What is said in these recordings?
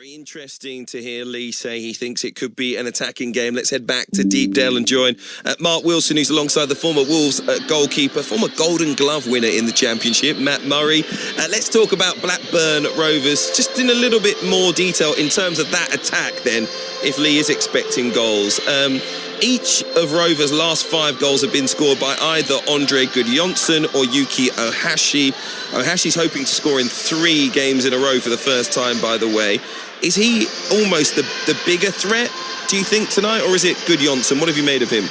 Very interesting to hear Lee say he thinks it could be an attacking game. Let's head back to Deepdale and join Mark Wilson, who's alongside the former Wolves goalkeeper, former Golden Glove winner in the Championship, Matt Murray. Let's talk about Blackburn Rovers, just in a little bit more detail in terms of that attack then, if Lee is expecting goals. Each of Rovers' last 5 goals have been scored by either Andre Gudjonsson or Yuki Ohashi. Ohashi's hoping to score in 3 games in a row for the first time, by the way. Is he almost the bigger threat, do you think, tonight, or is it Gudjonsson? What have you made of him?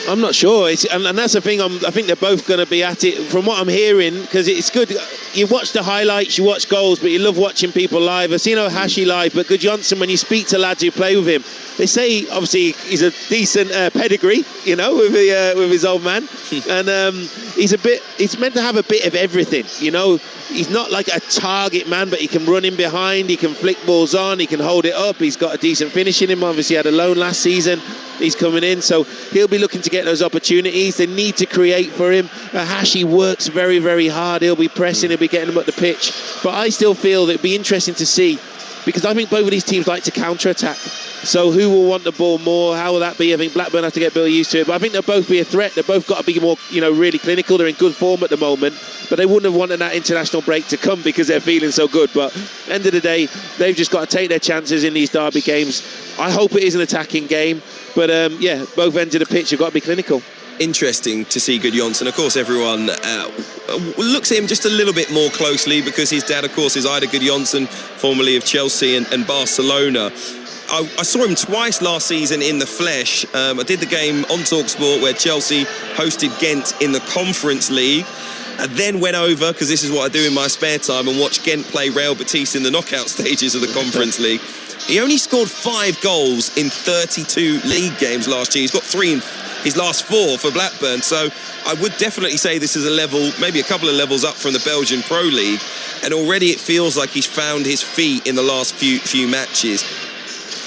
I'm not sure, and that's the thing. I think they're both going to be at it from what I'm hearing, because it's good. You watch the highlights, you watch goals, but you love watching people live. I've seen Ohashi live, but Gudjonsson, when you speak to lads who play with him, they say obviously he's a decent pedigree, you know, with his old man, and he's meant to have a bit of everything, you know. He's not like a target man, but he can run in behind, he can flick balls on, he can hold it up. He's got a decent finish in him. Obviously, he had a loan last season. He's coming in, so he'll be looking to get those opportunities. They need to create for him. Ohashi works very, very hard. He'll be pressing, he'll be getting them up the pitch. But I still feel that it'd be interesting to see, because I think both of these teams like to counter-attack. So who will want the ball more? How will that be? I think Blackburn have to get Bill used to it. But I think they'll both be a threat. They've both got to be more, you know, really clinical. They're in good form at the moment. But they wouldn't have wanted that international break to come because they're feeling so good. But end of the day, they've just got to take their chances in these derby games. I hope it is an attacking game. But yeah, both ends of the pitch have got to be clinical. Interesting to see Gudjonsson. Of course, everyone looks at him just a little bit more closely because his dad, of course, is Ida Gudjonsson, formerly of Chelsea and Barcelona. I saw him twice last season in the flesh. I did the game on Talksport where Chelsea hosted Ghent in the Conference League. And then went over, because this is what I do in my spare time, and watched Ghent play Real Betis in the knockout stages of the Conference League. He only scored 5 goals in 32 league games last year. He's got 3 in his last 4 for Blackburn. So I would definitely say this is a level, maybe a couple of levels up from the Belgian Pro League. And already it feels like he's found his feet in the last few matches.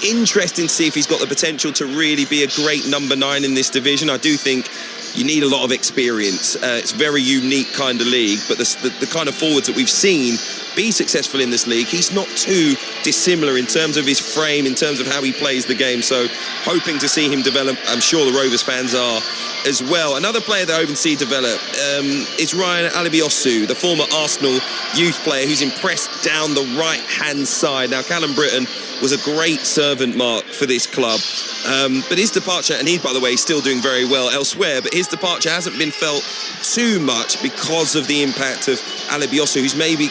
Interesting to see if he's got the potential to really be a great number 9 in this division. I do think you need a lot of experience. It's a very unique kind of league, but the kind of forwards that we've seen be successful in this league, he's not too dissimilar in terms of his frame, in terms of how he plays the game. So hoping to see him develop. I'm sure the Rovers fans are as well. Another player that I hope to see develop is Ryan Alibiosu, the former Arsenal youth player who's impressed down the right-hand side. Now, Callum Britton was a great servant, Mark, for this club. But his departure, and he, by the way, is still doing very well elsewhere, but his departure hasn't been felt too much because of the impact of Alibiosu, who's maybe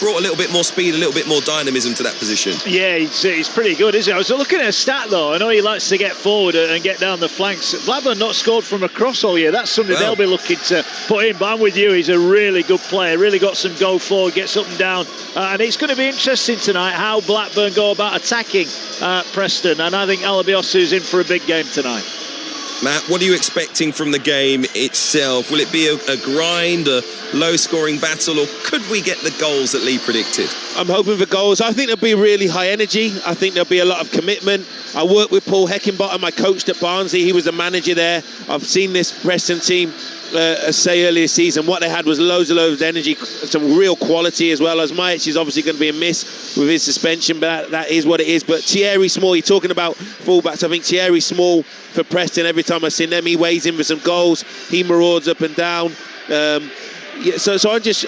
brought a little bit more speed, a little bit more dynamism to that position. Yeah, he's pretty good, isn't he? I was looking at a stat, though. I know he likes to get forward and get down the flanks. Blackburn not scored from a cross all year. That's something they'll be looking to put in. But I'm with you, he's a really good player, really got some go forward, gets up and down. And it's going to be interesting tonight how Blackburn go about attacking Preston. And I think Alibiosu's in for a big game tonight. Matt, what are you expecting from the game itself? Will it be a grind, a low-scoring battle, or could we get the goals that Lee predicted? I'm hoping for goals. I think there'll be really high energy. I think there'll be a lot of commitment. I worked with Paul Heckingbottom. I coached at Barnsley. He was the manager there. I've seen this Preston team say earlier season. What they had was loads of energy, some real quality as well. As Majic is obviously going to be a miss with his suspension, but that is what it is. But Thierry Small, you're talking about fullbacks. I think Thierry Small for Preston, every time I've seen them, he weighs in for some goals. He marauds up and down. Yeah, so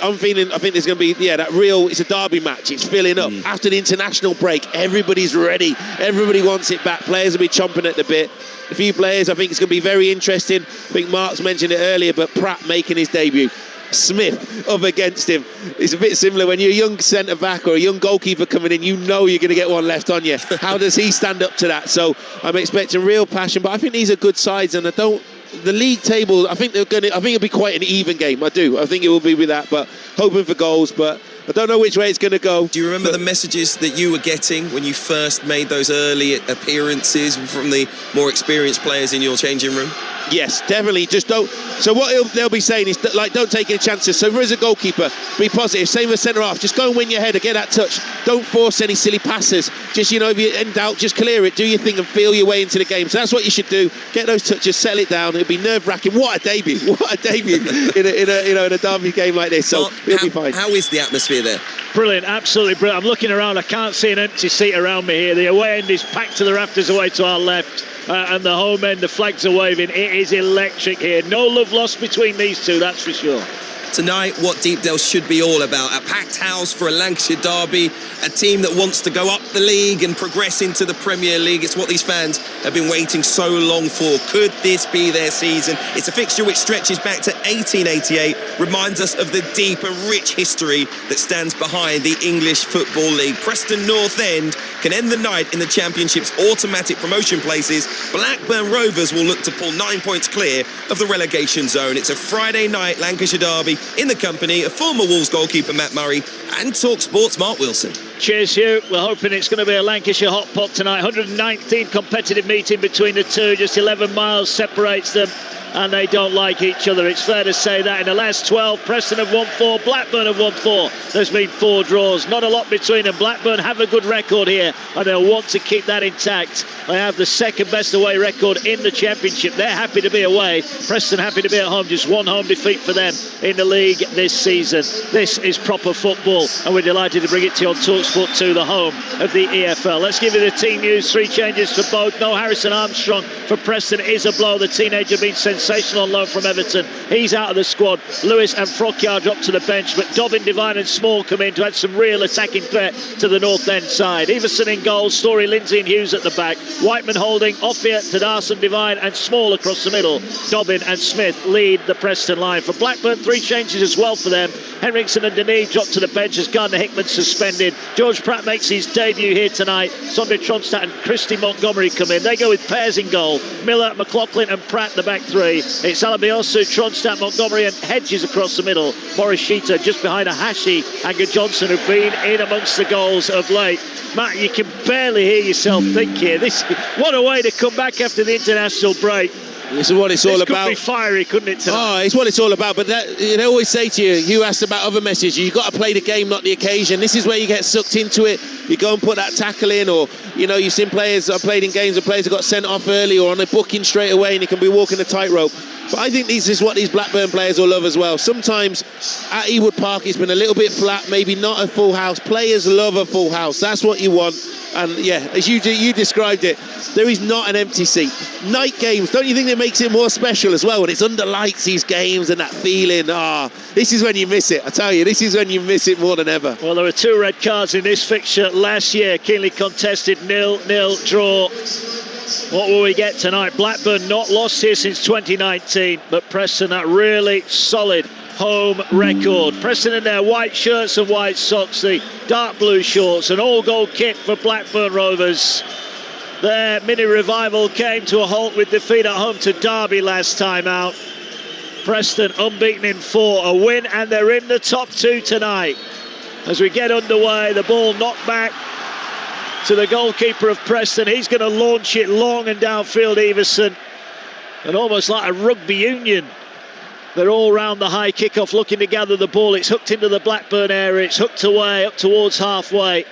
I'm feeling. I think there's going to be that real. It's a derby match. It's filling up after the international break. Everybody's ready. Everybody wants it back. Players will be chomping at the bit. A few players. I think it's going to be very interesting. I think Mark's mentioned it earlier, but Pratt making his debut. Smith up against him. It's a bit similar when you're a young centre back or a young goalkeeper coming in. You know you're going to get one left on you. How does he stand up to that? So I'm expecting real passion. But I think these are good sides, and the league table, I think it'll be quite an even game. I think it will be with that, but hoping for goals, but I don't know which way it's going to go. Do you remember the messages that you were getting when you first made those early appearances from the more experienced players in your changing room? Yes, definitely. Just don't. So what they'll be saying is like, don't take any chances. So as a goalkeeper, be positive. Same as centre half. Just go and win your header. Get that touch. Don't force any silly passes. Just, you know, if you're in doubt, just clear it. Do your thing and feel your way into the game. So that's what you should do. Get those touches. Settle it down. It'll be nerve-wracking. What a debut! What a debut in a derby game like this. So it'll be fine. How is the atmosphere there? Brilliant, absolutely brilliant. I'm looking around, I can't see an empty seat around me here. The away end is packed to the rafters away to our left, and the home end, the flags are waving. It is electric here. No love lost between these two, that's for sure. Tonight, what Deepdale should be all about. A packed house for a Lancashire derby, a team that wants to go up the league and progress into the Premier League. It's what these fans have been waiting so long for. Could this be their season? It's a fixture which stretches back to 1888, reminds us of the deep and rich history that stands behind the English Football League. Preston North End can end the night in the Championship's automatic promotion places. Blackburn Rovers will look to pull 9 points clear of the relegation zone. It's a Friday night Lancashire derby in the company of former Wolves goalkeeper Matt Murray and Talksport's Mark Wilson. Cheers, Hugh. We're hoping it's going to be a Lancashire hot pot tonight. 119th competitive meeting between the two. Just 11 miles separates them, and they don't like each other. It's fair to say that. In the last 12, Preston have won 4, Blackburn have won 4. There's been 4 draws. Not a lot between them. Blackburn have a good record here, and they'll want to keep that intact. They have the second best away record in the Championship. They're happy to be away. Preston happy to be at home. Just 1 home defeat for them in the league this season. This is proper football, and we're delighted to bring it to you on Talksport 2, the home of the EFL. Let's give you the team news. 3 changes for both. No Harrison Armstrong for Preston is a blow. The teenager being sensational on loan from Everton. He's out of the squad. Lewis and Frockyard dropped to the bench, but Dobbin, Devine and Small come in to add some real attacking threat to the North End side. Everson in goal, Story, Lindsay and Hughes at the back. Whiteman holding, Offia, Tadarsson, Devine and Small across the middle. Dobbin and Smith lead the Preston line. For Blackburn, 3 changes as well for them. Henriksen and Denis dropped to the bench as Gardner Hickman suspended. George Pratt makes his debut here tonight. Sondre Tronstadt and Christy Montgomery come in. They go with pairs in goal. Miller, McLaughlin and Pratt the back 3. It's Alabiosu, Tronstadt, Montgomery and Hedges across the middle. Morris Sheeter just behind Ahashi and Johnson, who've been in amongst the goals of late. Matt, you can barely hear yourself think here. What a way to come back after the international break. This is what it's all about. Could be fiery, couldn't it, tonight? Oh, it's what it's all about. But they always say to you asked about other messages, you've got to play the game, not the occasion. This is where you get sucked into it. You go and put that tackle in, or, you've seen players that have played in games, and players that got sent off early or on a booking straight away, and you can be walking a tightrope. But I think this is what these Blackburn players will love as well. Sometimes at Ewood Park it's been a little bit flat, maybe not a full house. Players love a full house. That's what you want. And yeah, as you described it, there is not an empty seat. Night games, don't you think that makes it more special as well? When it's under lights, these games, and that feeling, this is when you miss it. I tell you, this is when you miss it more than ever. Well, there were 2 red cards in this fixture last year. Keenly contested, 0-0 draw. What will we get tonight? Blackburn not lost here since 2019, but Preston, that really solid home record. Preston in their white shirts and white socks, the dark blue shorts, an all-gold kit for Blackburn Rovers. Their mini revival came to a halt with defeat at home to Derby last time out. Preston unbeaten in 4, a win, and they're in the top 2 tonight. As we get underway, the ball knocked back to the goalkeeper of Preston. He's going to launch it long and downfield, Everson. And almost like a rugby union, they're all round the high kick-off looking to gather the ball. It's hooked into the Blackburn area. It's hooked away up towards halfway.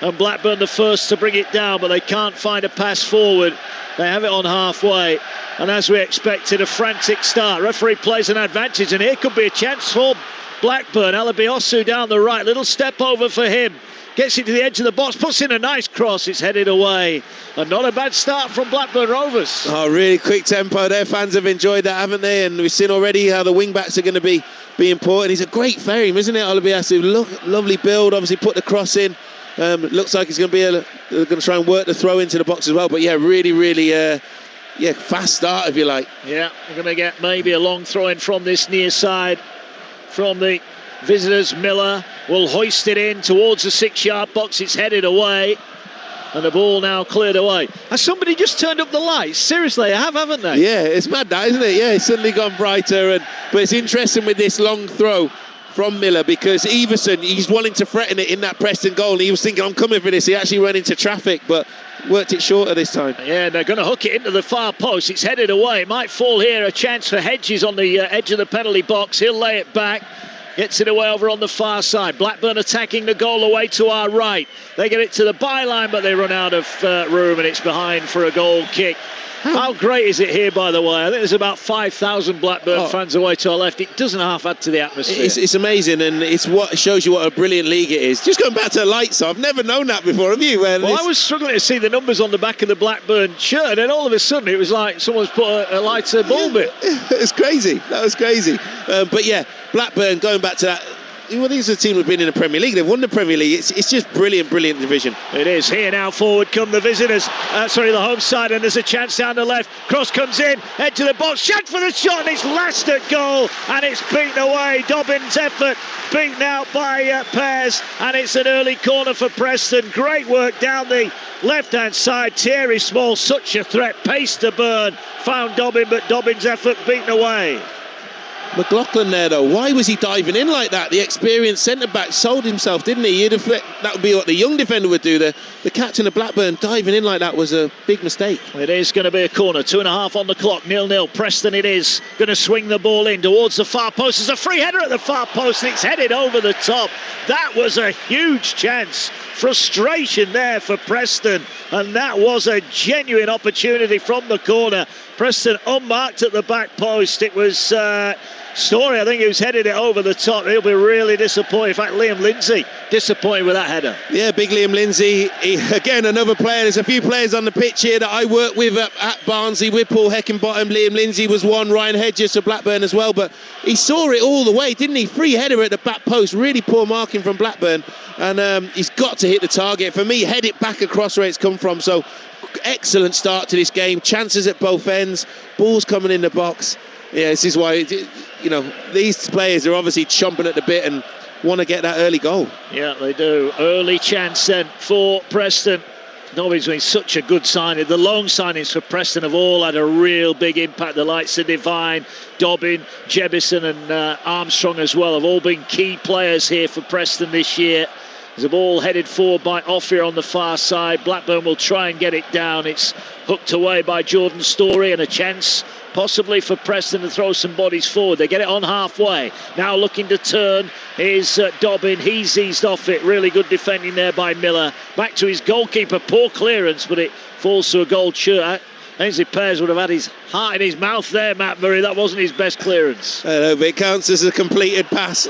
And Blackburn the first to bring it down, but they can't find a pass forward. They have it on halfway. And as we expected, a frantic start. Referee plays an advantage, and here could be a chance for Blackburn. Alabiosu down the right. Little step over for him. Gets it to the edge of the box, puts in a nice cross. It's headed away. And not a bad start from Blackburn Rovers. Oh, really quick tempo. Their fans have enjoyed that, haven't they? And we've seen already how the wing-backs are going to be important. He's a great frame, isn't it, Alabiosu? Lovely build. Obviously put the cross in. Looks like he's going to be going to try and work the throw into the box as well. But yeah, really, fast start, if you like. Yeah, we're going to get maybe a long throw in from this near side from the visitors. Miller will hoist it in towards the 6-yard box. It's headed away, and the ball now cleared away. Has somebody just turned up the lights? Seriously, haven't they? Yeah, it's mad, that, isn't it? Yeah, it's suddenly gone brighter. But it's interesting with this long throw from Miller, because Everson, he's wanting to threaten it in that Preston goal, and he was thinking, I'm coming for this. He actually ran into traffic, but worked it shorter this time. Yeah, they're going to hook it into the far post. It's headed away. It might fall here. A chance for Hedges on the edge of the penalty box. He'll lay it back. Gets it away over on the far side. Blackburn attacking the goal away to our right. They get it to the byline, but they run out of room, and it's behind for a goal kick. How great is it here, by the way? I think there's about 5,000 Blackburn fans away to our left. It doesn't half add to the atmosphere. It's amazing, and it's what shows you what a brilliant league it is. Just going back to the lights, I've never known that before, have you? Well, I was struggling to see the numbers on the back of the Blackburn shirt, and then all of a sudden it was like someone's put a lighter bulb in. It's crazy. That was crazy. But yeah, Blackburn, going back to that, well, these are the team who've been in the Premier League. They've won the Premier League. It's just brilliant division. It is. Here now, forward come the visitors. The home side, and there's a chance down the left. Cross comes in, head to the box, shot for the shot, and it's last at goal, and it's beaten away. Dobbins' effort beaten out by Pears, and it's an early corner for Preston. Great work down the left-hand side. Thierry Small, such a threat, pace to burn. Found Dobbin, but Dobbins' effort beaten away. McLaughlin there though, why was he diving in like that? The experienced centre-back sold himself, didn't he? That would be what the young defender would do. The captain of Blackburn diving in like that was a big mistake. It is going to be a corner, 2.5 on the clock, 0-0. Preston it is, going to swing the ball in towards the far post. There's a free header at the far post, and it's headed over the top. That was a huge chance. Frustration there for Preston, and that was a genuine opportunity from the corner. Preston unmarked at the back post. It was Story, I think, who's headed it over the top. He'll be really disappointed. In fact, Liam Lindsay disappointed with that header. Yeah, big Liam Lindsay. Again, another player. There's a few players on the pitch here that I work with at Barnsley with Paul Heckingbottom. Liam Lindsay was one. Ryan Hedges to Blackburn as well. But he saw it all the way, didn't he? Free header at the back post. Really poor marking from Blackburn. And he's got to hit the target. For me, head it back across where it's come from. So excellent start to this game. Chances at both ends. Balls coming in the box. Yeah, this is why, these players are obviously chomping at the bit and want to get that early goal. Yeah, they do. Early chance then for Preston. Nobody's been such a good signing. The loan signings for Preston have all had a real big impact. The likes of Devine, Dobbin, Jebison and Armstrong as well have all been key players here for Preston this year. There's a ball headed forward by Ophir on the far side. Blackburn will try and get it down. It's hooked away by Jordan Story, and a chance possibly for Preston to throw some bodies forward. They get it on halfway. Now looking to turn is Dobbin. He's eased off it. Really good defending there by Miller. Back to his goalkeeper. Poor clearance, but it falls to a goal shirt. Ainsley Pears would have had his heart in his mouth there, Matt Murray. That wasn't his best clearance. I know, but it counts as a completed pass.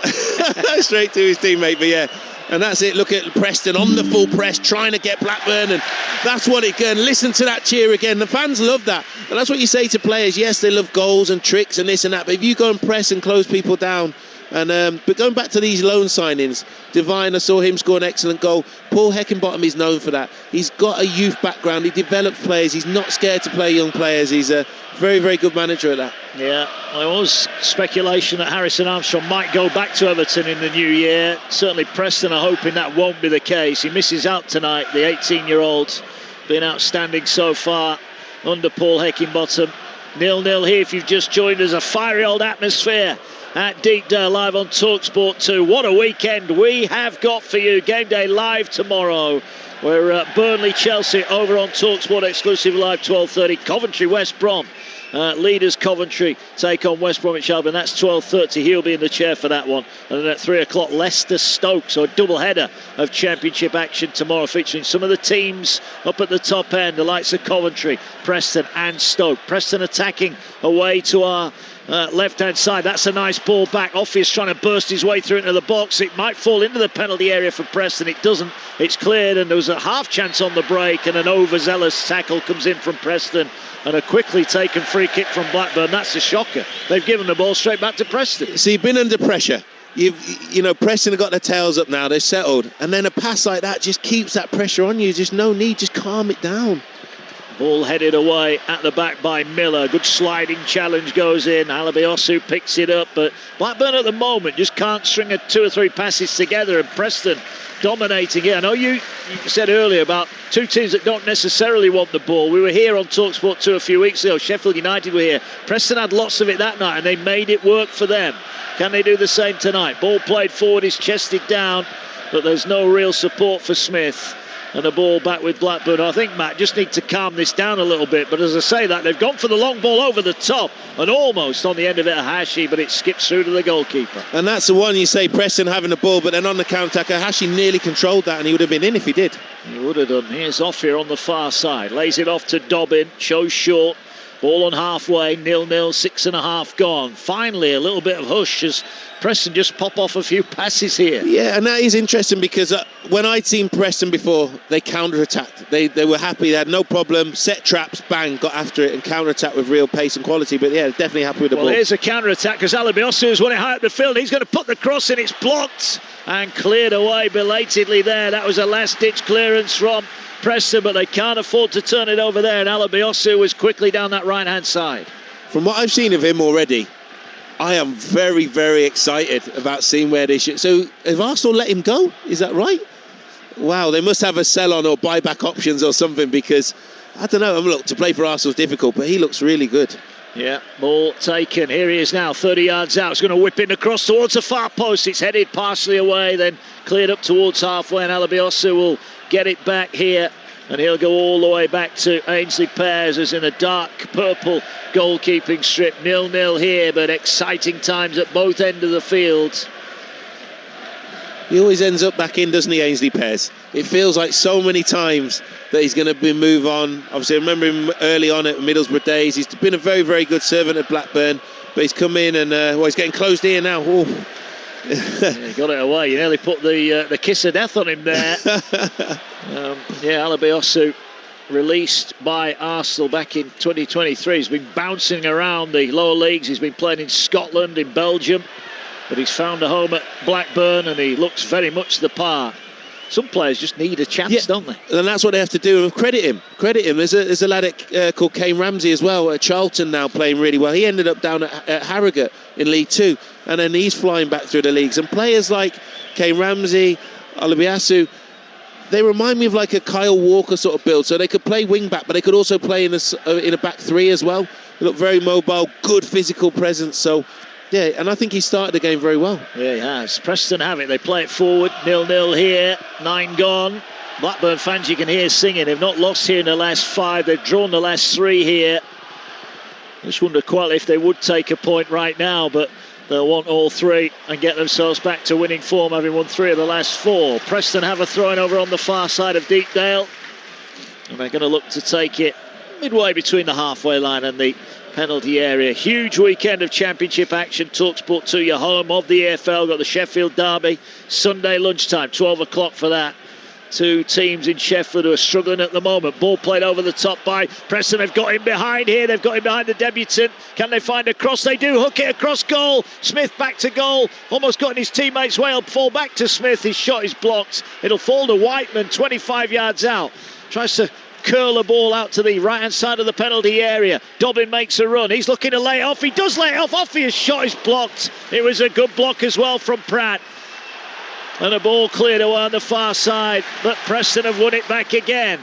Straight to his teammate, but yeah. And that's it. Look at Preston on the full press, trying to get Blackburn, and that's what it can. Listen to that cheer again. The fans love that, and that's what you say to players. Yes, they love goals and tricks and this and that, but if you go and press and close people down, and but going back to these loan signings, Devine, I saw him score an excellent goal. Paul Heckingbottom is known for that. He's got a youth background. He develops players. He's not scared to play young players. He's a very, very good manager at that. Yeah, there was speculation that Harrison Armstrong might go back to Everton in the new year. Certainly Preston are hoping that won't be the case. He misses out tonight, the 18-year-old. Been outstanding so far under Paul Heckingbottom. 0-0 here if you've just joined us. A fiery old atmosphere at Deepdale live on Talksport 2. What a weekend we have got for you. Game day live tomorrow. We're Burnley-Chelsea over on Talksport exclusive live 12:30. Coventry-West Brom. Leaders Coventry take on West Bromwich Albion. That's 12:30. He'll be in the chair for that one. And then at 3 o'clock, Leicester-Stoke. So a double header of championship action tomorrow, featuring some of the teams up at the top end, the likes of Coventry, Preston and Stoke. Preston attacking away to our left-hand side. That's a nice ball back. Ophir's trying to burst his way through into the box. It might fall into the penalty area for Preston. It doesn't. It's cleared, and there was a half chance on the break, and an overzealous tackle comes in from Preston, and a quickly taken free kick from Blackburn. That's a shocker. They've given the ball straight back to Preston. So you've been under pressure. Preston have got their tails up now. They're settled, and then a pass like that just keeps that pressure on you. Just no need. Just calm it down. Ball headed away at the back by Miller. Good sliding challenge goes in. Alabiosu picks it up, but Blackburn at the moment just can't string 2 or 3 passes together, and Preston dominating it. I know you said earlier about two teams that don't necessarily want the ball. We were here on Talksport 2 a few weeks ago. Sheffield United were here. Preston had lots of it that night, and they made it work for them. Can they do the same tonight? Ball played forward, is chested down, but there's no real support for Smith. And the ball back with Blackburn. I think, Matt, just need to calm this down a little bit. But as I say that, they've gone for the long ball over the top and almost on the end of it, Hashi, but it skips through to the goalkeeper. And that's the one you say, Preston having the ball, but then on the counter-attack, Hashi nearly controlled that and he would have been in if he did. He would have done. Here's off here on the far side. Lays it off to Dobbin. Shows short. Ball on halfway. 0-0. 6.5 gone. Finally, a little bit of hush as Preston just pop off a few passes here. Yeah, and that is interesting because when I'd seen Preston before, they counter-attacked. They were happy. They had no problem. Set traps, bang, got after it and counter-attacked with real pace and quality. But yeah, definitely happy with the ball. Well, here's a counter-attack because Alabiosu has won it high up the field. He's going to put the cross in. It's blocked and cleared away belatedly there. That was a last-ditch clearance from Preston, but they can't afford to turn it over there. And Alabiosu was quickly down that right-hand side. From what I've seen of him already, I am very, very excited about seeing where they should. So, have Arsenal let him go? Is that right? Wow, they must have a sell-on or buyback options or something because, I don't know, look, to play for Arsenal is difficult, but he looks really good. Yeah, ball taken. Here he is now, 30 yards out. He's going to whip it across towards the far post. It's headed partially away, then cleared up towards halfway, and Alabiosu will get it back here. And he'll go all the way back to Ainsley Pears as in a dark purple goalkeeping strip. 0-0 here, but exciting times at both ends of the field. He always ends up back in, doesn't he, Ainsley Pears? It feels like so many times that he's going to move on. Obviously, I remember him early on at Middlesbrough days. He's been a very, very good servant at Blackburn, but he's come in and he's getting closed here now. Yeah, he got it away. You nearly put the kiss of death on him there. Alabiosu released by Arsenal back in 2023. He's been bouncing around the lower leagues. He's been playing in Scotland, in Belgium, but he's found a home at Blackburn and he looks very much the part. Some players just need a chance, don't they? And that's what they have to do. Credit him. There's a lad called Kane Ramsey as well at Charlton now playing really well. He ended up down at Harrogate in League Two, and then he's flying back through the leagues. And players like Kane Ramsey, Alabiosu, they remind me of like a Kyle Walker sort of build. So they could play wing back, but they could also play in a back three as well. They look very mobile, good physical presence. So yeah, and I think he started the game very well. Yeah, he has. Preston have it. They play it forward. 0-0 here. 9 gone. Blackburn fans you can hear singing. They've not lost here in the last 5. They've drawn the last 3 here. I just wonder quite if they would take a point right now, but they'll want all 3 and get themselves back to winning form, having won 3 of the last 4. Preston have a throw-in over on the far side of Deepdale, and they're going to look to take it midway between the halfway line and the penalty area. Huge weekend of championship action. Talksport 2, your home of the EFL. Got the Sheffield derby Sunday lunchtime, 12 o'clock for that. 2 teams in Sheffield who are struggling at the moment. Ball played over the top by Preston. They've got him behind here. They've got him behind the debutant. Can they find a cross? They do. Hook it across goal. Smith back to goal. Almost got in his teammates' way. He'll fall back to Smith. His shot is blocked. It'll fall to Whiteman, 25 yards out. Tries to curl the ball out to the right-hand side of the penalty area. Dobbin makes a run. He's looking to lay it off. He does lay it off. Off his shot is blocked. It was a good block as well from Pratt. And the ball cleared away on the far side, but Preston have won it back again.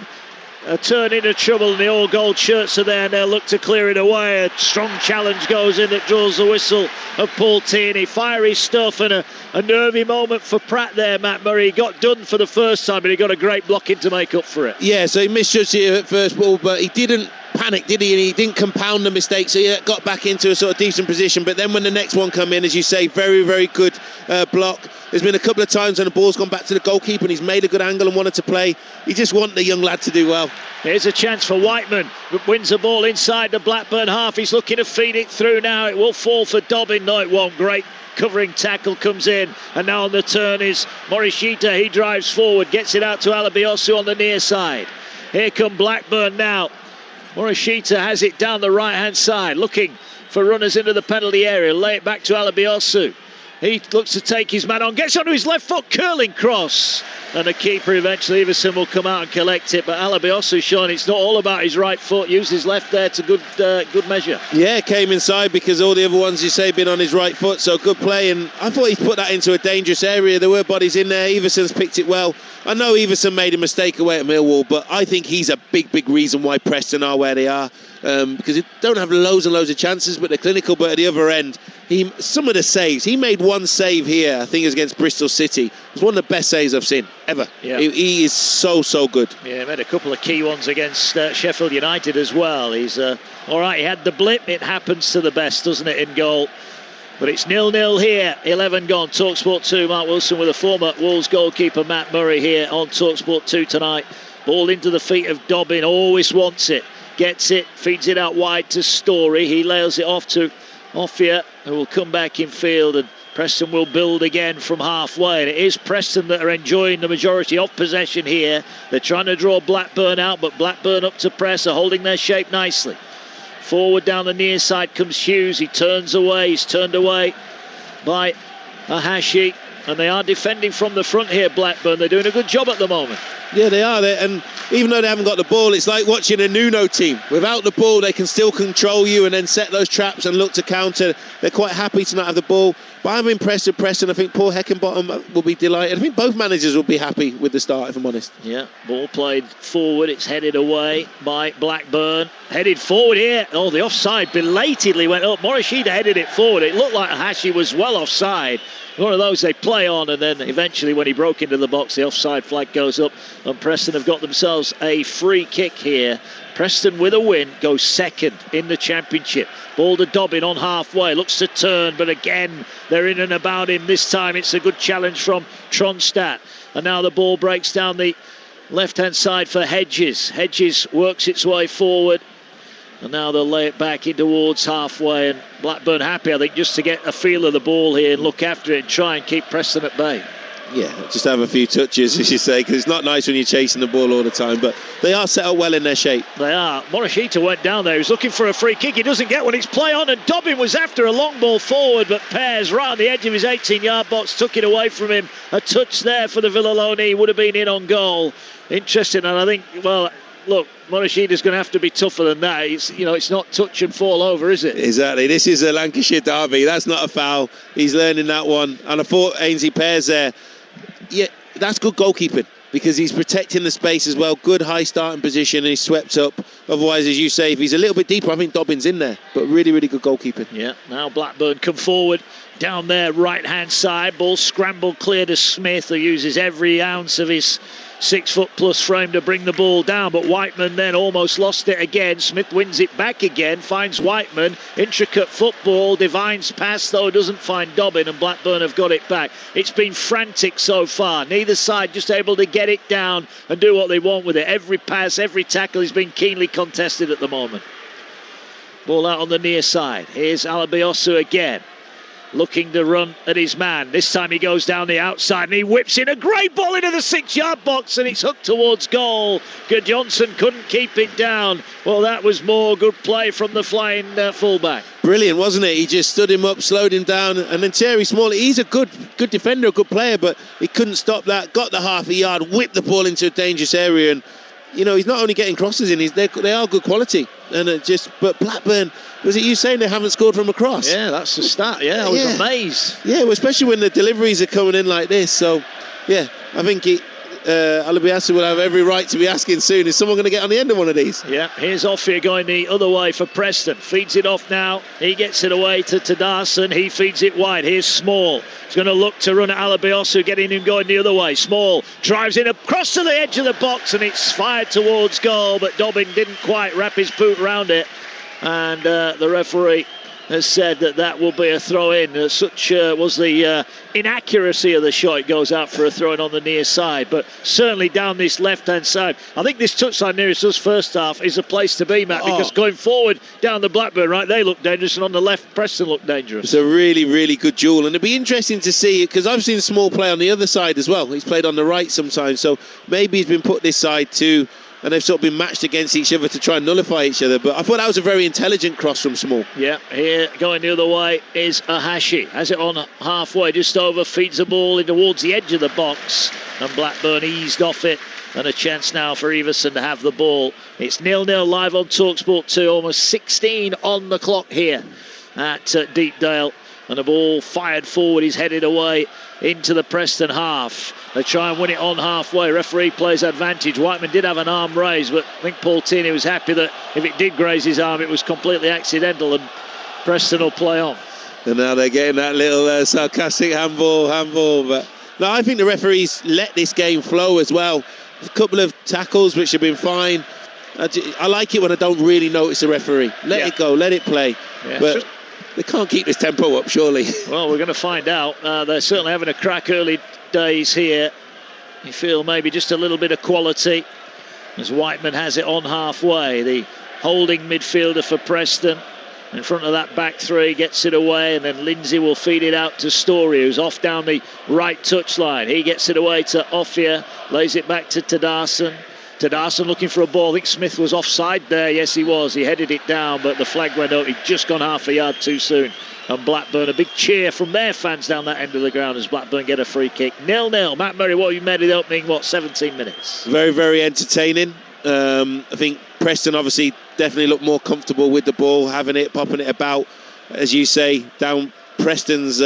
A turn into trouble, and the all gold shirts are there, and they'll look to clear it away. A strong challenge goes in that draws the whistle of Paul Tierney. Fiery stuff, and a nervy moment for Pratt there, Matt Murray. He got done for the first time, but he got a great block in to make up for it. Yeah, so he misjudged it at first ball, but he didn't panic, did he? And he didn't compound the mistake, so he got back into a sort of decent position. But then when the next one come in, as you say, very, very good block. There's been a couple of times when the ball's gone back to the goalkeeper and he's made a good angle and wanted to play. You just want the young lad to do well. Here's a chance for Whiteman, but wins the ball inside the Blackburn half. He's looking to feed it through now. It will fall for Dobbin. No, it won't. Great covering tackle comes in, and now on the turn is Morishita. He drives forward, gets it out to Alabiosu on the near side. Here come Blackburn now. Morishita has it down the right-hand side, looking for runners into the penalty area. Lay it back to Alabiosu. He looks to take his man on, gets onto his left foot, curling cross. And the keeper eventually, Iverson, will come out and collect it. But Alabiosu showing it's not all about his right foot. Used his left there to good measure. Yeah, came inside because all the other ones, you say, been on his right foot. So good play. And I thought he put that into a dangerous area. There were bodies in there. Iverson's picked it well. I know Iverson made a mistake away at Millwall, but I think he's a big, big reason why Preston are where they are. because they don't have loads and loads of chances, but they're clinical. But at the other end, some of the saves, he made one save here, I think it was against Bristol City. It was one of the best saves I've seen ever. Yeah. He is so good. Yeah, he made a couple of key ones against Sheffield United as well. He's all right. He had the blip. It happens to the best, doesn't it, in goal? But it's 0-0 here. 11 gone. Talksport 2. Mark Wilson with a former Wolves goalkeeper Matt Murray here on Talksport 2 tonight. Ball into the feet of Dobbin. Always wants it. Gets it. Feeds it out wide to Story. He lails it off to Offia, who will come back in field, and Preston will build again from halfway. And it is Preston that are enjoying the majority of possession here. They're trying to draw Blackburn out, but Blackburn up to press are holding their shape nicely. Forward down the near side comes Hughes. He turns away. He's turned away by Ahashi. And they are defending from the front here, Blackburn. They're doing a good job at the moment. Yeah, they are. And even though they haven't got the ball, it's like watching a Nuno team. Without the ball, they can still control you and then set those traps and look to counter. They're quite happy to not have the ball. But I'm impressed with Preston. I think Paul Heckingbottom will be delighted. I think both managers will be happy with the start, if I'm honest. Yeah, ball played forward. It's headed away by Blackburn. Headed forward here. Oh, the offside belatedly went up. Morishida headed it forward. It looked like Hashi was well offside. One of those they play on, and then eventually when he broke into the box, the offside flag goes up, and Preston have got themselves a free kick here. Preston with a win goes second in the Championship. Ball to Dobbin on halfway, looks to turn, but again they're in and about him. This time it's a good challenge from Tronstad, and now the ball breaks down the left-hand side for Hedges. Hedges works its way forward, and now they'll lay it back in towards halfway, and Blackburn happy, I think, just to get a feel of the ball here and look after it and try and keep Preston at bay. Yeah, just have a few touches, as you say, because it's not nice when you're chasing the ball all the time, but they are set up well in their shape. They are. Morishita went down there. He was looking for a free kick. He doesn't get one. It's play on, and Dobbin was after a long ball forward, but Pears, right on the edge of his 18-yard box, took it away from him. A touch there for the Villaloni. He would have been in on goal. Interesting, and I think, well, look, Morishita's going to have to be tougher than that. It's not touch and fall over, is it? Exactly. This is a Lancashire derby. That's not a foul. He's learning that one. And I thought Ainsley Pears there, yeah, that's good goalkeeping, because he's protecting the space as well. Good high starting position, and he's swept up. Otherwise, as you say, if he's a little bit deeper, I think Dobbin's in there. But really, really good goalkeeping. Yeah, now Blackburn come forward. Down there, right-hand side. Ball scrambled clear to Smith, who uses every ounce of his 6-foot-plus frame to bring the ball down. But Whiteman then almost lost it again. Smith wins it back again, finds Whiteman. Intricate football, Divine's pass, though, doesn't find Dobbin, and Blackburn have got it back. It's been frantic so far. Neither side just able to get it down and do what they want with it. Every pass, every tackle has been keenly contested at the moment. Ball out on the near side. Here's Alabiosu again, looking to run at his man. This time he goes down the outside and he whips in a great ball into the 6-yard box, and it's hooked towards goal. Johnson couldn't keep it down. Well, that was more good play from the flying fullback. Brilliant, wasn't it? He just stood him up, slowed him down, and then Thierry Smalley, he's a good defender, a good player, but he couldn't stop that. Got the half a yard, whipped the ball into a dangerous area, and he's not only getting crosses in, they are good quality. And but Blackburn, was it you saying they haven't scored from a cross? Yeah, that's the stat. Yeah, I was amazed. Yeah, well, especially when the deliveries are coming in like this. So, yeah, I think Alabiasu will have every right to be asking soon, is someone going to get on the end of one of these? Yeah, here's Offia going the other way for Preston. Feeds it off now. He gets it away to Tadarsson. He feeds it wide. Here's Small. He's going to look to run at Alabiosu, getting him going the other way. Small drives in across to the edge of the box, and it's fired towards goal, but Dobbin didn't quite wrap his boot around it. And the referee has said that will be a throw-in. Such was the inaccuracy of the shot. It goes out for a throw-in on the near side, but certainly down this left-hand side. I think this touchline nearest us first half is a place to be, Matt, because going forward down the Blackburn, right, they look dangerous, and on the left, Preston look dangerous. It's a really, really good duel, and it'd be interesting to see, because I've seen Small play on the other side as well. He's played on the right sometimes, so maybe he's been put this side too, and they've sort of been matched against each other to try and nullify each other. But I thought that was a very intelligent cross from Small. Yeah, here going the other way is Ahashi. Has it on halfway, just over, feeds the ball in towards the edge of the box, and Blackburn eased off it, and a chance now for Everson to have the ball. It's 0-0 live on Talksport 2, almost 16 on the clock here at Deepdale. and the ball fired forward. He's headed away into the Preston half. They try and win it on halfway. Referee plays advantage. Whiteman did have an arm raised, but I think Paul Tierney was happy that if it did graze his arm, it was completely accidental, and Preston will play on. And now they're getting that little sarcastic handball. But no, I think the referees let this game flow as well. A couple of tackles which have been fine. I like it when I don't really notice the referee. Let it go, let it play. Yeah. But they can't keep this tempo up, surely. Well, we're going to find out. They're certainly having a crack early days here. You feel maybe just a little bit of quality as Whiteman has it on halfway. The holding midfielder for Preston in front of that back three, gets it away, and then Lindsay will feed it out to Story, who's off down the right touchline. He gets it away to Ophir, lays it back to Tadarsson. Tadarsson looking for a ball. I think Smith was offside there. Yes, he was. He headed it down, but the flag went up. He'd just gone half a yard too soon. And Blackburn, a big cheer from their fans down that end of the ground as Blackburn get a free kick. 0-0. Matt Murray, what you made of the opening, 17 minutes? Very, very entertaining. I think Preston obviously definitely looked more comfortable with the ball, having it, popping it about, as you say, down Preston's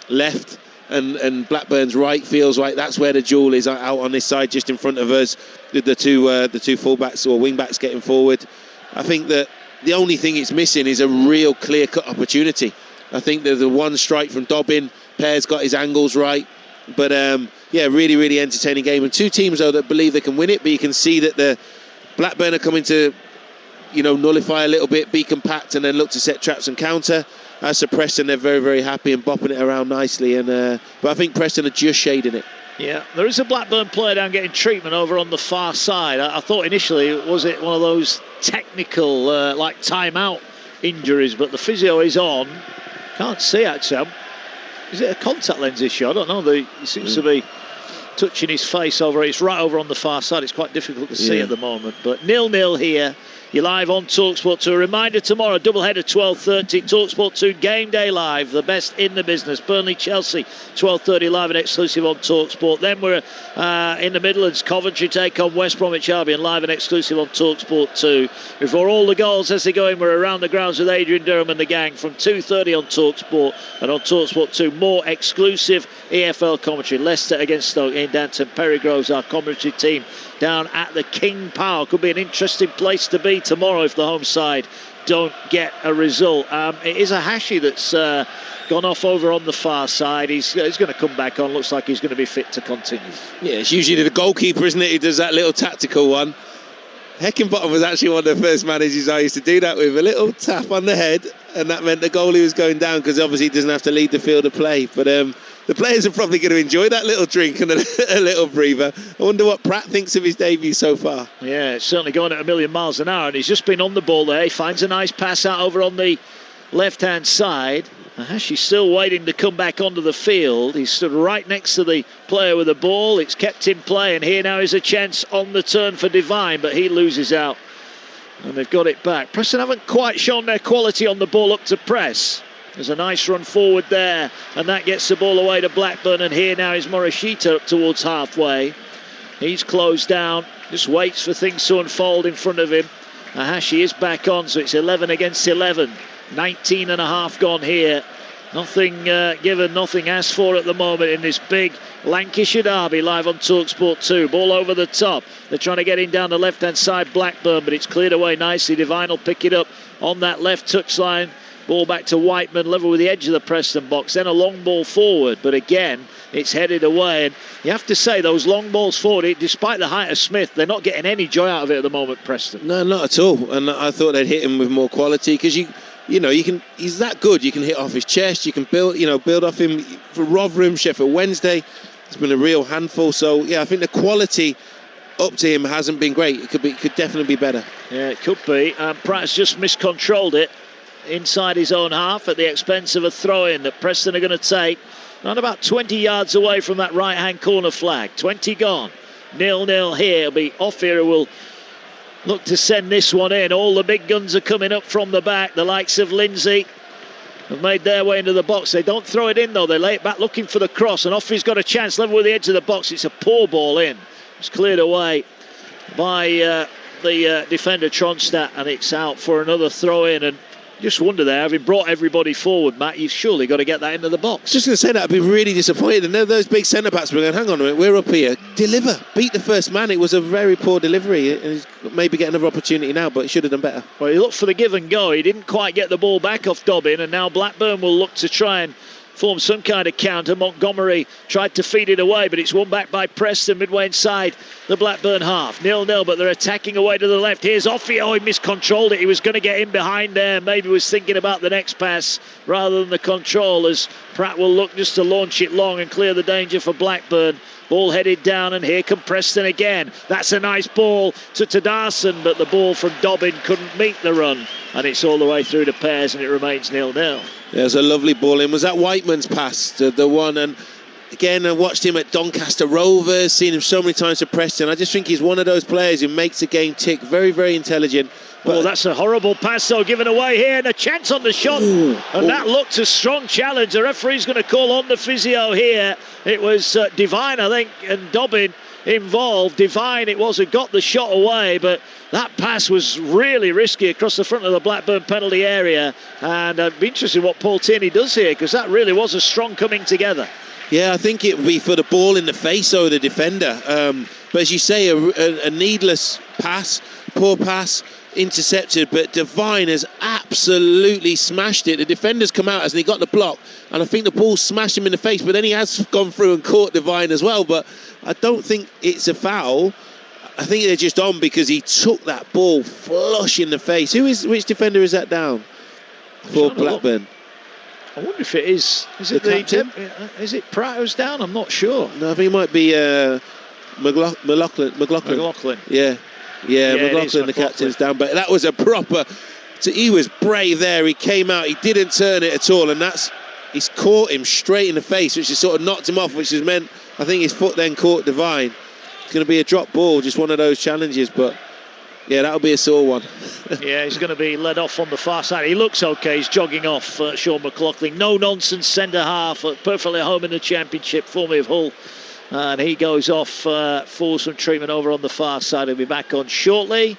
left and Blackburn's right. Feels like that's where the jewel is, out on this side, just in front of us, with the two fullbacks or wing-backs getting forward. I think that the only thing it's missing is a real clear-cut opportunity. I think there's the one strike from Dobbin. Pear's got his angles right. But, really, really entertaining game. And two teams, though, that believe they can win it. But you can see that the Blackburn are coming to, nullify a little bit, be compact, and then look to set traps and counter. As for Preston, they're very, very happy and bopping it around nicely. But I think Preston are just shading it. Yeah, there is a Blackburn player down getting treatment over on the far side. I thought initially, was it one of those technical, like timeout injuries? But the physio is on. Can't see, actually. Is it a contact lens issue? I don't know. He seems to be touching his face over. It's right over on the far side. It's quite difficult to see at the moment. But 0-0 here. You're live on Talksport 2. A reminder tomorrow, doubleheader 12:30. Talksport 2 Game Day Live, the best in the business. Burnley-Chelsea 12:30 live and exclusive on Talksport. Then we're in the Midlands. Coventry take on West Bromwich Albion live and exclusive on Talksport 2. Before all the goals as they go in, we're around the grounds with Adrian Durham and the gang from 2:30 on Talksport. And on Talksport 2, more exclusive EFL commentary. Leicester against Stoke in Danton. Perry Groves, our commentary team, down at the King Power. Could be an interesting place to be tomorrow if the home side don't get a result. It is a Hashi that's gone off over on the far side. He's going to come back on. Looks like he's going to be fit to continue. Yeah, it's usually the goalkeeper, isn't it, who does that little tactical one. Heckingbottom was actually one of the first managers I used to do that with. A little tap on the head, and that meant the goalie was going down because obviously he doesn't have to lead the field of play. But the players are probably going to enjoy that little drink and a little breather. I wonder what Pratt thinks of his debut so far. Yeah, it's certainly going at 1,000,000 miles an hour, and he's just been on the ball there. He finds a nice pass out over on the left-hand side. She's still waiting to come back onto the field. He's stood right next to the player with the ball. It's kept in play, and here now is a chance on the turn for Devine, but he loses out, and they've got it back. Preston haven't quite shown their quality on the ball up to press. There's a nice run forward there, and that gets the ball away to Blackburn, and here now is Morishita up towards halfway. He's closed down, just waits for things to unfold in front of him. Ahashi is back on, so it's 11 against 11. 19 and a half gone here. Nothing given, nothing asked for at the moment in this big Lancashire derby live on Talksport 2. Ball over the top. They're trying to get in down the left-hand side, Blackburn, but it's cleared away nicely. Devine will pick it up on that left touchline. Ball back to Whiteman, level with the edge of the Preston box. Then a long ball forward, but again, it's headed away. And you have to say, those long balls forward, despite the height of Smith, they're not getting any joy out of it at the moment, Preston. No, not at all. And I thought they'd hit him with more quality because you can. He's that good. You can hit off his chest. You can build off him. For Rotherham, Sheffield Wednesday, it's been a real handful. So yeah, I think the quality up to him hasn't been great. It could definitely be better. Yeah, it could be. Pratt's just miscontrolled it inside his own half at the expense of a throw-in that Preston are going to take. Not about 20 yards away from that right-hand corner flag. 20 gone. 0-0 here. It'll be Ophir who will look to send this one in. All the big guns are coming up from the back. The likes of Lindsay have made their way into the box. They don't throw it in, though. They lay it back looking for the cross, and Ophir's got a chance level with the edge of the box. It's a poor ball in. It's cleared away by the defender Tronstadt, and it's out for another throw in. And Just wonder there, having brought everybody forward, Matt, you've surely got to get that into the box. Just going to say that I'd be really disappointed. And those big centre-backs were going, hang on a minute, we're up here. Deliver. Beat the first man. It was a very poor delivery. And maybe get another opportunity now, but he should have done better. Well, he looked for the give and go. He didn't quite get the ball back off Dobbin, and now Blackburn will look to try and form some kind of counter. Montgomery tried to feed it away, but it's won back by Preston midway inside the Blackburn half. 0-0, but they're attacking away to the left. Here's Offie. Oh, he miscontrolled it. He was going to get in behind there. Maybe was thinking about the next pass rather than the control, as Pratt will look just to launch it long and clear the danger for Blackburn. Ball headed down, and here come Preston again. That's a nice ball to Tadarsson, but the ball from Dobbin couldn't meet the run, and it's all the way through to Pears, and it remains 0-0. There's a lovely ball in. Was that Whiteman's pass, the one? And again, I watched him at Doncaster Rovers, seen him so many times for Preston. I just think he's one of those players who makes the game tick. Very, very intelligent. But that's a horrible pass, though, given away here, and a chance on the shot. That looked a strong challenge. The referee's going to call on the physio here. It was Devine, I think, and Dobbin involved. Devine, it was, who got the shot away, but that pass was really risky across the front of the Blackburn penalty area. And I'd be interested in what Paul Tierney does here, because that really was a strong coming together. Yeah, I think it would be for the ball in the face of the defender. But as you say, a needless pass, poor pass, intercepted, but Devine has absolutely smashed it. The defender's come out, hasn't he? Got the block, and I think the ball smashed him in the face, but then he has gone through and caught Devine as well. But I don't think it's a foul. I think they're just on because he took that ball flush in the face. Which defender is that down for Blackburn? I wonder if it is. Is it is it Pratt who's down? I'm not sure. No, I think it might be McLaughlin. Yeah, McLaughlin, the captain's down. But that was a proper. He was brave there. He came out. He didn't turn it at all, and he's caught him straight in the face, which has sort of knocked him off, which has meant I think his foot then caught Devine. It's going to be a drop ball, just one of those challenges, but. Yeah, that'll be a sore one. Yeah, he's going to be led off on the far side. He looks okay. He's jogging off, Sean McLaughlin. No-nonsense centre half, perfectly home in the Championship, formerly of Hull. And he goes off for some treatment over on the far side. He'll be back on shortly.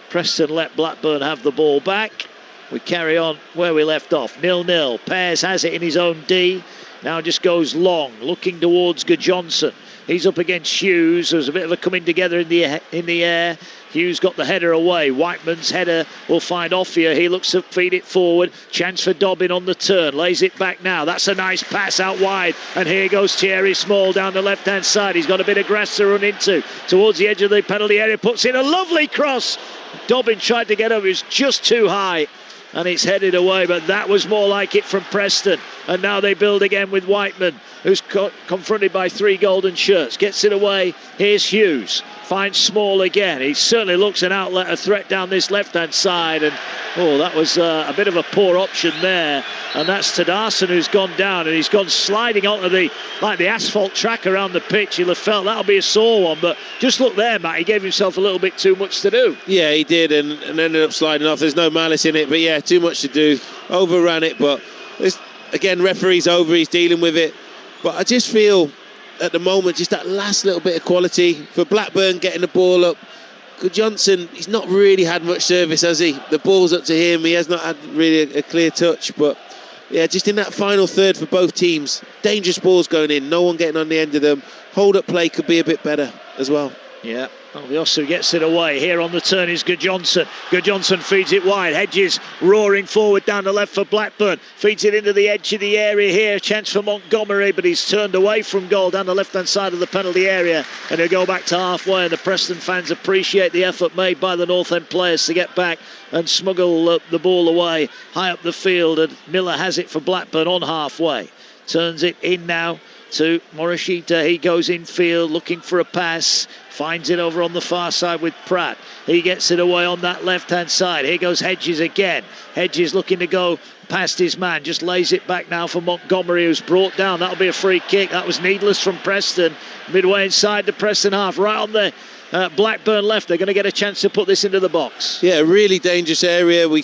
Preston let Blackburn have the ball back. We carry on where we left off. 0-0. Pears has it in his own D. Now just goes long, looking towards Gudjonsson. He's up against Hughes. There's a bit of a coming together in the air. Hughes got the header away. Whiteman's header will find Offia. He looks to feed it forward. Chance for Dobbin on the turn. Lays it back now. That's a nice pass out wide. And here goes Thierry Small down the left-hand side. He's got a bit of grass to run into. Towards the edge of the penalty area. Puts in a lovely cross. Dobbin tried to get over. It was just too high. And it's headed away, but that was more like it from Preston. And now they build again with Whiteman, who's confronted by 3 golden shirts. Gets it away. Here's Hughes. Finds Small again. He certainly looks an outlet, a threat down this left-hand side. And, that was a bit of a poor option there. And that's Tadarsson who's gone down. And he's gone sliding onto the asphalt track around the pitch. You'll have felt that'll be a sore one. But just look there, Matt. He gave himself a little bit too much to do. Yeah, he did. And ended up sliding off. There's no malice in it. But, yeah, too much to do. Overran it. But, again, referee's over. He's dealing with it. But I just feel at the moment just that last little bit of quality for Blackburn getting the ball up. Gudjonsson, he's not really had much service, has he? The ball's up to him. He has not had really a clear touch. But, yeah, just in that final third for both teams, dangerous balls going in. No one getting on the end of them. Hold-up play could be a bit better as well. Yeah. Ovieso gets it away. Here on the turn is Gudjonsson. Gudjonsson feeds it wide. Hedges roaring forward down the left for Blackburn. Feeds it into the edge of the area here. Chance for Montgomery, but he's turned away from goal down the left-hand side of the penalty area. And he'll go back to halfway. And the Preston fans appreciate the effort made by the North End players to get back and smuggle the ball away high up the field. And Miller has it for Blackburn on halfway. Turns it in now to Morishita. He goes infield looking for a pass. Finds it over on the far side with Pratt. He gets it away on that left-hand side. Here goes Hedges again. Hedges looking to go past his man. Just lays it back now for Montgomery, who's brought down. That'll be a free kick. That was needless from Preston. Midway inside the Preston half. Right on the Blackburn left. They're going to get a chance to put this into the box. Yeah, really dangerous area. We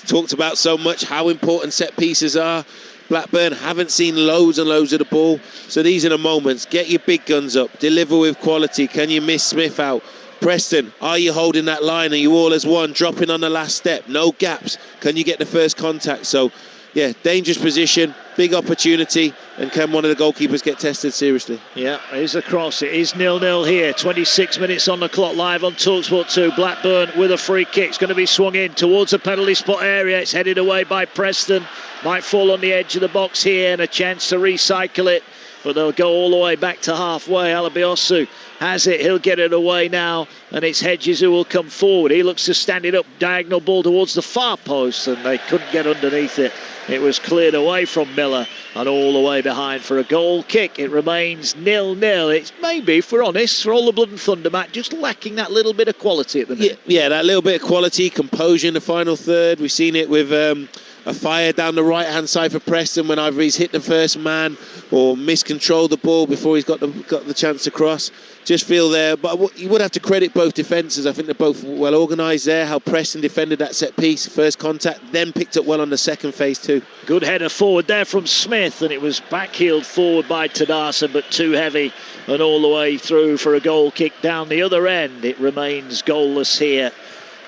talked about so much how important set pieces are. Blackburn haven't seen loads and loads of the ball, so these are the moments. Get your big guns up, deliver with quality. Can you miss Smith out? Preston, are you holding that line? Are you all as one, dropping on the last step? No gaps. Can you get the first contact? So, yeah, dangerous position, big opportunity, and can one of the goalkeepers get tested seriously? Yeah, here's a cross. It is 0-0 here. 26 minutes on the clock, live on Talksport 2. Blackburn with a free kick. It's going to be swung in towards the penalty spot area. It's headed away by Preston. Might fall on the edge of the box here, and a chance to recycle it. But they'll go all the way back to halfway. Alabiosu has it. He'll get it away now. And it's Hedges who will come forward. He looks to stand it up. Diagonal ball towards the far post. And they couldn't get underneath it. It was cleared away from Miller. And all the way behind for a goal kick. It remains 0-0. It's maybe, if we're honest, for all the Blood and Thunder, Matt, just lacking that little bit of quality at the minute. Yeah, that little bit of quality, composure in the final third. We've seen it with a fire down the right-hand side for Preston when either he's hit the first man or miscontrolled the ball before he's got the chance to cross. Just feel there, but you would have to credit both defences. I think they're both well organised there. How Preston defended that set piece, first contact, then picked up well on the second phase too. Good header forward there from Smith, and it was backheeled forward by Tadasa, but too heavy, and all the way through for a goal kick down the other end. It remains goalless here.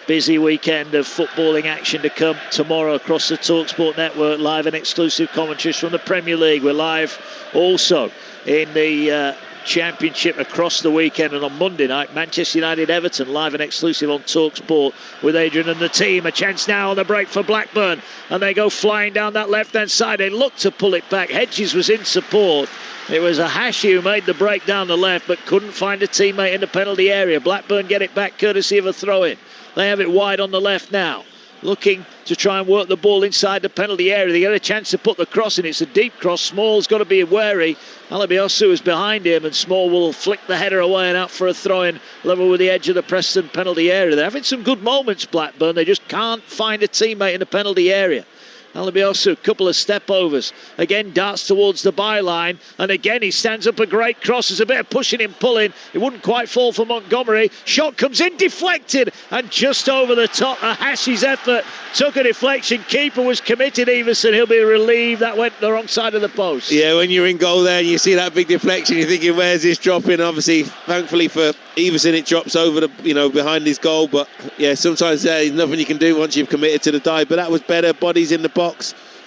Busy weekend of footballing action to come tomorrow across the Talksport network. Live and exclusive commentaries from the Premier League. We're live also in the Championship across the weekend, and on Monday night, Manchester United Everton, live and exclusive on Talksport with Adrian and the team. A chance now on the break for Blackburn, and they go flying down that left-hand side. They look to pull it back. Hedges was in support. It was a Hashi who made the break down the left, but couldn't find a teammate in the penalty area. Blackburn get it back courtesy of a throw-in. They have it wide on the left now, looking to try and work the ball inside the penalty area. They get a chance to put the cross in. It's a deep cross. Small's got to be wary. Alabiosu is behind him, and Small will flick the header away and out for a throw-in level with the edge of the Preston penalty area. They're having some good moments, Blackburn. They just can't find a teammate in the penalty area. Alabiosu, couple of step overs. Again, darts towards the byline. And again, he stands up a great cross. There's a bit of pushing and pulling. It wouldn't quite fall for Montgomery. Shot comes in, deflected. And just over the top, Hashi's effort took a deflection. Keeper was committed, Everson. He'll be relieved that went the wrong side of the post. Yeah, when you're in goal there and you see that big deflection, you're thinking, where's this dropping? Obviously, thankfully for Everson, it drops over the, behind his goal. But yeah, sometimes there's nothing you can do once you've committed to the dive. But that was better. Bodies in the box.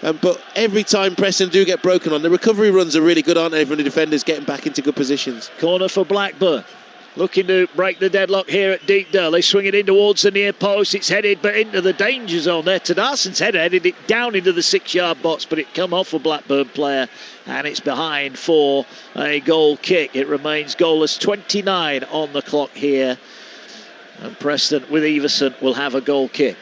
But every time Preston do get broken on, the recovery runs are really good, aren't they, from the defenders getting back into good positions. Corner for Blackburn. Looking to break the deadlock here at Deepdale. They swing it in towards the near post. It's headed but into the danger zone there. Tadarson's header headed it down into the 6-yard box, but it come off a Blackburn player, and it's behind for a goal kick. It remains goalless. 29 on the clock here, and Preston with Everson will have a goal kick.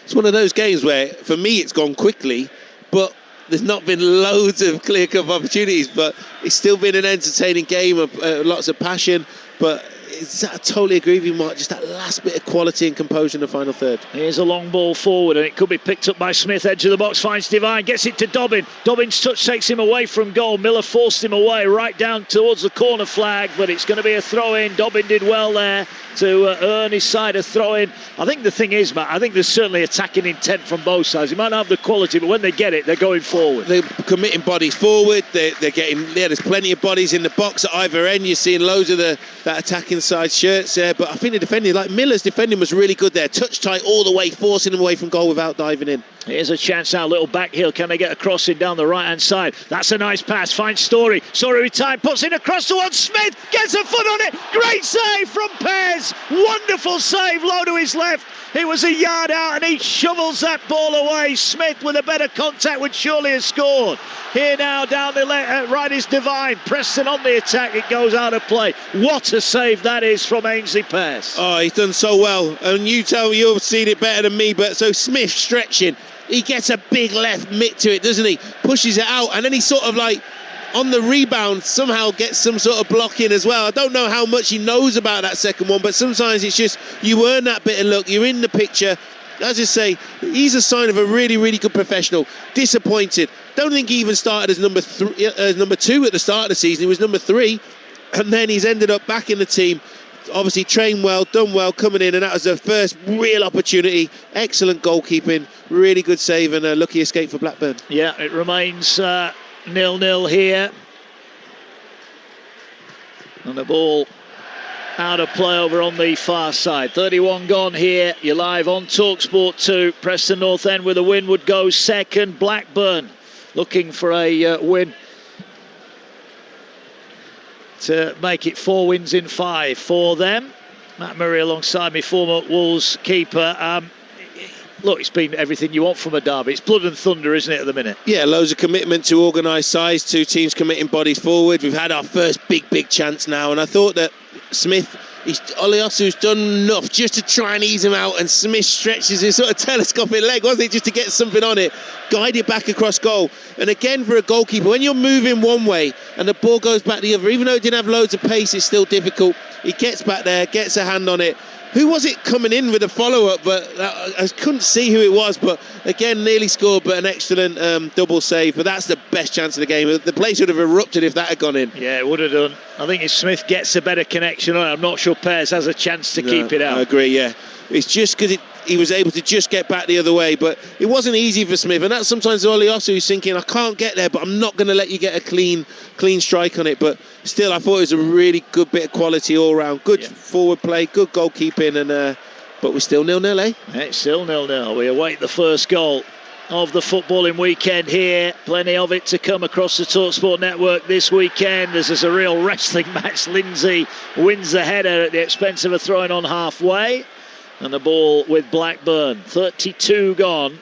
It's one of those games where, for me, it's gone quickly, but there's not been loads of clear-cut opportunities, but it's still been an entertaining game of lots of passion. But I totally agree with you, Mark. Just that last bit of quality and composure in the final third. Here's a long ball forward, and it could be picked up by Smith. Edge of the box, finds Devine, gets it to Dobbin. Dobbin's touch takes him away from goal. Miller forced him away right down towards the corner flag, but it's going to be a throw-in. Dobbin did well there to earn his side a throw-in. I think the thing is, Matt, I think there's certainly attacking intent from both sides. He might not have the quality, but when they get it, they're going forward. They're committing bodies forward. They're getting. Yeah, there's plenty of bodies in the box at either end. You're seeing loads of that attacking side shirts there, but I think the defending, like Miller's defending, was really good there. Touch tight all the way, forcing him away from goal without diving in. Here's a chance now, little back heel. Can they get a crossing down the right hand side? That's a nice pass. Finds Story. Story with time, puts it across towards Smith. Gets a foot on it. Great save from Pez. Wonderful save, low to his left. It was a yard out, and he shovels that ball away. Smith with a better contact would surely have scored. Here now down the right is Devine. Preston on the attack. It goes out of play. What a save that is from Ainsley Pearce. Oh, he's done so well. And you tell me you've seen it better than me. But so Smith stretching. He gets a big left mitt to it, doesn't he? Pushes it out, and then he sort of like, on the rebound, somehow gets some sort of block in as well. I don't know how much he knows about that second one, but sometimes it's just, you earn that bit of luck, you're in the picture. As I say, he's a sign of a really, really good professional. Disappointed. Don't think he even started as number 2 at the start of the season. He was number 3, and then he's ended up back in the team. Obviously trained well, done well, coming in, and that was the first real opportunity. Excellent goalkeeping, really good save, and a lucky escape for Blackburn. Yeah, it remains 0-0 here. And the ball Out of play over on the far side. 31 gone here. You're live on Talksport 2. Preston North End with a win would go second. Blackburn looking for a win to make it 4 wins in 5 for them. Matt Murray alongside me, former Wolves keeper. Look, it's been everything you want from a derby. It's blood and thunder, isn't it, at the minute? Yeah, loads of commitment to organised sides, 2 teams committing bodies forward. We've had our first big chance now, and I thought that Smith, Oliosu's done enough just to try and ease him out, and Smith stretches his sort of telescopic leg, wasn't it, just to get something on it, guide it back across goal. And again, for a goalkeeper, when you're moving one way and the ball goes back the other, even though it didn't have loads of pace, it's still difficult. He gets back there, gets a hand on it. Who was it coming in with a follow-up? But I couldn't see who it was. But again, nearly scored, but an excellent double save. But that's the best chance of the game. The place would have erupted if that had gone in. Yeah, it would have done. I think if Smith gets a better connection on it, I'm not sure Pears has a chance to keep it out. I agree, yeah. It's just because he was able to just get back the other way. But it wasn't easy for Smith. And that's sometimes Oliosu who's thinking, I can't get there, but I'm not going to let you get a clean strike on it. But still, I thought it was a really good bit of quality all round. Good forward play, good goalkeeping, and but we're still 0-0, eh? It's still 0-0. We await the first goal of the footballing weekend here. Plenty of it to come across the Talksport network this weekend. This is a real wrestling match. Lindsay wins the header at the expense of a throw-in on halfway. And the ball with Blackburn. 32 gone.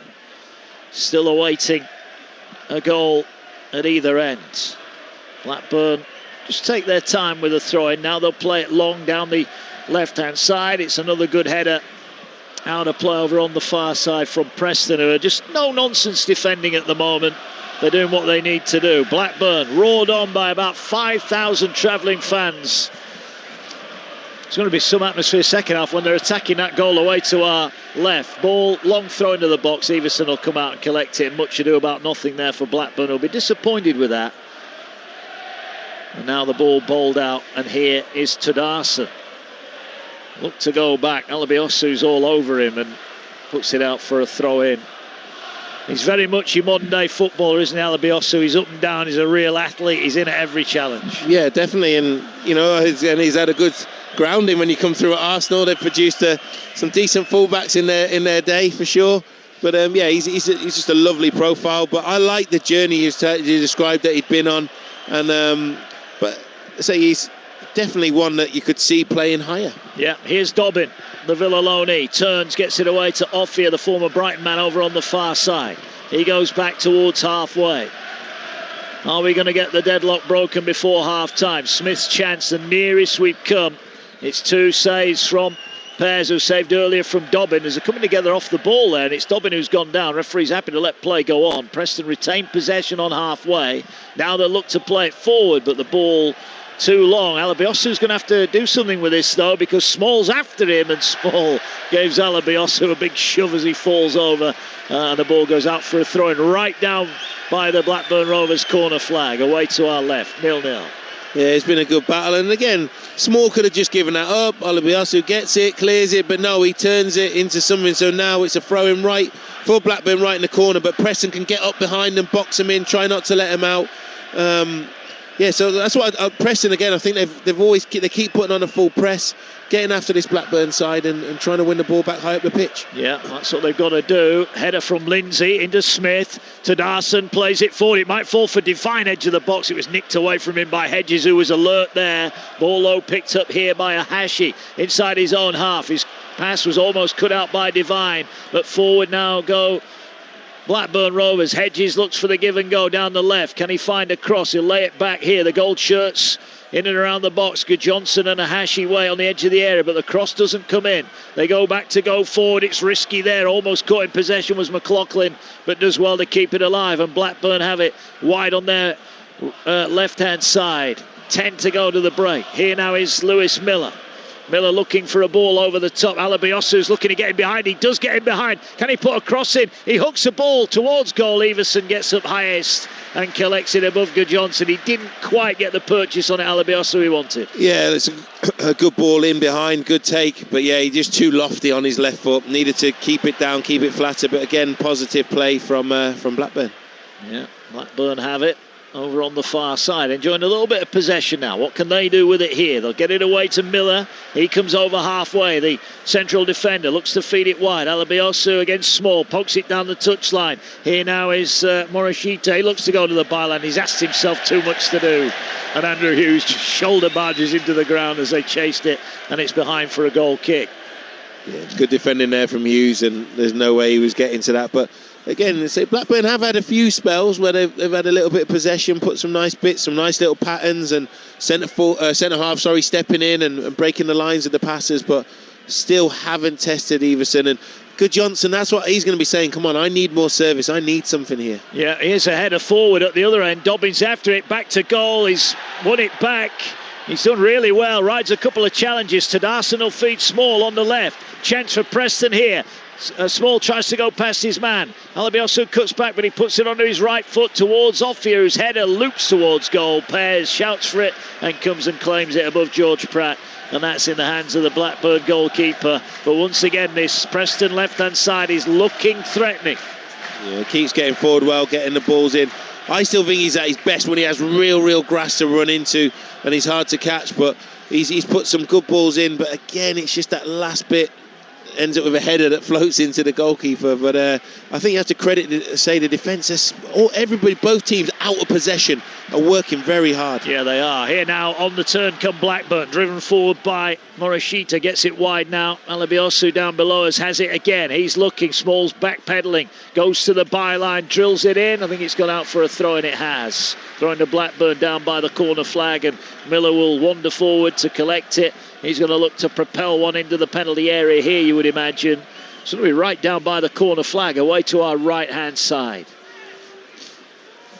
Still awaiting a goal at either end. Blackburn just take their time with the throw-in. Now they'll play it long down the left-hand side. It's another good header. Out of play over on the far side from Preston, who are just no-nonsense defending at the moment. They're doing what they need to do. Blackburn roared on by about 5,000 travelling fans. It's going to be some atmosphere second half when they're attacking that goal away to our left. Ball, long throw into the box. Everson will come out and collect it. Much ado about nothing there for Blackburn. Will be disappointed with that. And now the ball bowled out, and here is Tadarsson. Look to go back. Alabiosu's all over him and puts it out for a throw-in. He's very much your modern-day footballer, isn't he, Alabiosu? He's up and down. He's a real athlete. He's in at every challenge. Yeah, definitely. And, you know, he's had a good grounding when you come through at Arsenal. They've produced some decent fullbacks in their day, for sure. But, yeah, he's just a lovely profile. But I like the journey you described that he'd been on. And but say he's definitely one that you could see playing higher. Yeah, here's Dobbin, the Villalone, turns, gets it away to Offia, the former Brighton man, over on the far side. He goes back towards halfway. Are we going to get the deadlock broken before half-time? Smith's chance, the nearest we've come. It's 2 saves from Pears, who saved earlier from Dobbin, as they're coming together off the ball there, and it's Dobbin who's gone down. Referee's happy to let play go on. Preston retained possession on halfway. Now they look to play it forward, but the ball too long. Alabiosu's going to have to do something with this, though, because Small's after him, and Small gives Alabiosu a big shove as he falls over, and the ball goes out for a throw-in right down by the Blackburn Rovers corner flag, away to our left, 0-0. Yeah, it's been a good battle, and again, Small could have just given that up. Alabiosu gets it, clears it, but no, he turns it into something. So now it's a throw-in right for Blackburn, right in the corner, but Preston can get up behind them, box him in, try not to let him out. Yeah, so that's what Preston again. I think they keep putting on a full press, getting after this Blackburn side and trying to win the ball back high up the pitch. Yeah, that's what they've got to do. Header from Lindsay into Smith. Tadarsson plays it forward. It might fall for Divine, edge of the box. It was nicked away from him by Hedges, who was alert there. Ball low picked up here by Ahashi inside his own half. His pass was almost cut out by Divine, but forward now go Blackburn Rovers. Hedges looks for the give and go down the left. Can he find a cross? He'll lay it back here. The gold shirts in and around the box. Good Johnson and Ahashi way on the edge of the area, but the cross doesn't come in. They go back to go forward. It's risky there. Almost caught in possession was McLaughlin, but does well to keep it alive. And Blackburn have it wide on their left-hand side. 10 to go to the break. Here now is Lewis Miller. Miller looking for a ball over the top. Alabiosu's looking to get him behind. He does get him behind. Can he put a cross in? He hooks a ball towards goal. Everson gets up highest and collects it above Good Johnson. He didn't quite get the purchase on it, Alabiosu, he wanted. Yeah, it's a good ball in behind, good take. But yeah, he's just too lofty on his left foot. Needed to keep it down, keep it flatter. But again, positive play from Blackburn. Yeah, Blackburn have it. over on the far side, enjoying a little bit of possession now. What can they do with it here? They'll get it away to Miller. He comes over halfway. The central defender looks to feed it wide. Alabiosu against Small, pokes it down the touchline. Here now is Morishita. He looks to go to the byline. He's asked himself too much to do. And Andrew Hughes just shoulder barges into the ground as they chased it, and it's behind for a goal kick. Yeah, it's good defending there from Hughes, and there's no way he was getting to that. But again, say Blackburn have had a few spells where they've had a little bit of possession, put some nice bits, some nice little patterns, and centre half stepping in and breaking the lines of the passes, but still haven't tested Everson. And Good Johnson, that's what he's going to be saying. Come on, I need more service. I need something here. Yeah, here's a header forward at the other end. Dobbins after it, back to goal. He's won it back. He's done really well, rides a couple of challenges. Tadarsson will feed Small on the left. Chance for Preston here. Small tries to go past his man. Alabiosu cuts back, but he puts it onto his right foot towards Offia, whose header loops towards goal. Pears shouts for it and comes and claims it above George Pratt. And that's in the hands of the Blackburn goalkeeper. But once again, this Preston left-hand side is looking threatening. Yeah, he keeps getting forward well, getting the balls in. I still think he's at his best when he has real grass to run into, and he's hard to catch, but he's put some good balls in. But again, it's just that last bit ends up with a header that floats into the goalkeeper. But I think you have to say the defence, everybody, both teams out of possession, are working very hard. Yeah, they are. Here now on the turn come Blackburn, driven forward by Morishita, gets it wide now. Alabiosu down below us has it again. He's looking, Small's backpedaling, goes to the byline, drills it in. I think it's gone out for a throw, and it has. Throwing to Blackburn down by the corner flag, and Miller will wander forward to collect it. He's going to look to propel one into the penalty area here, you would imagine. It's going to be right down by the corner flag, away to our right-hand side.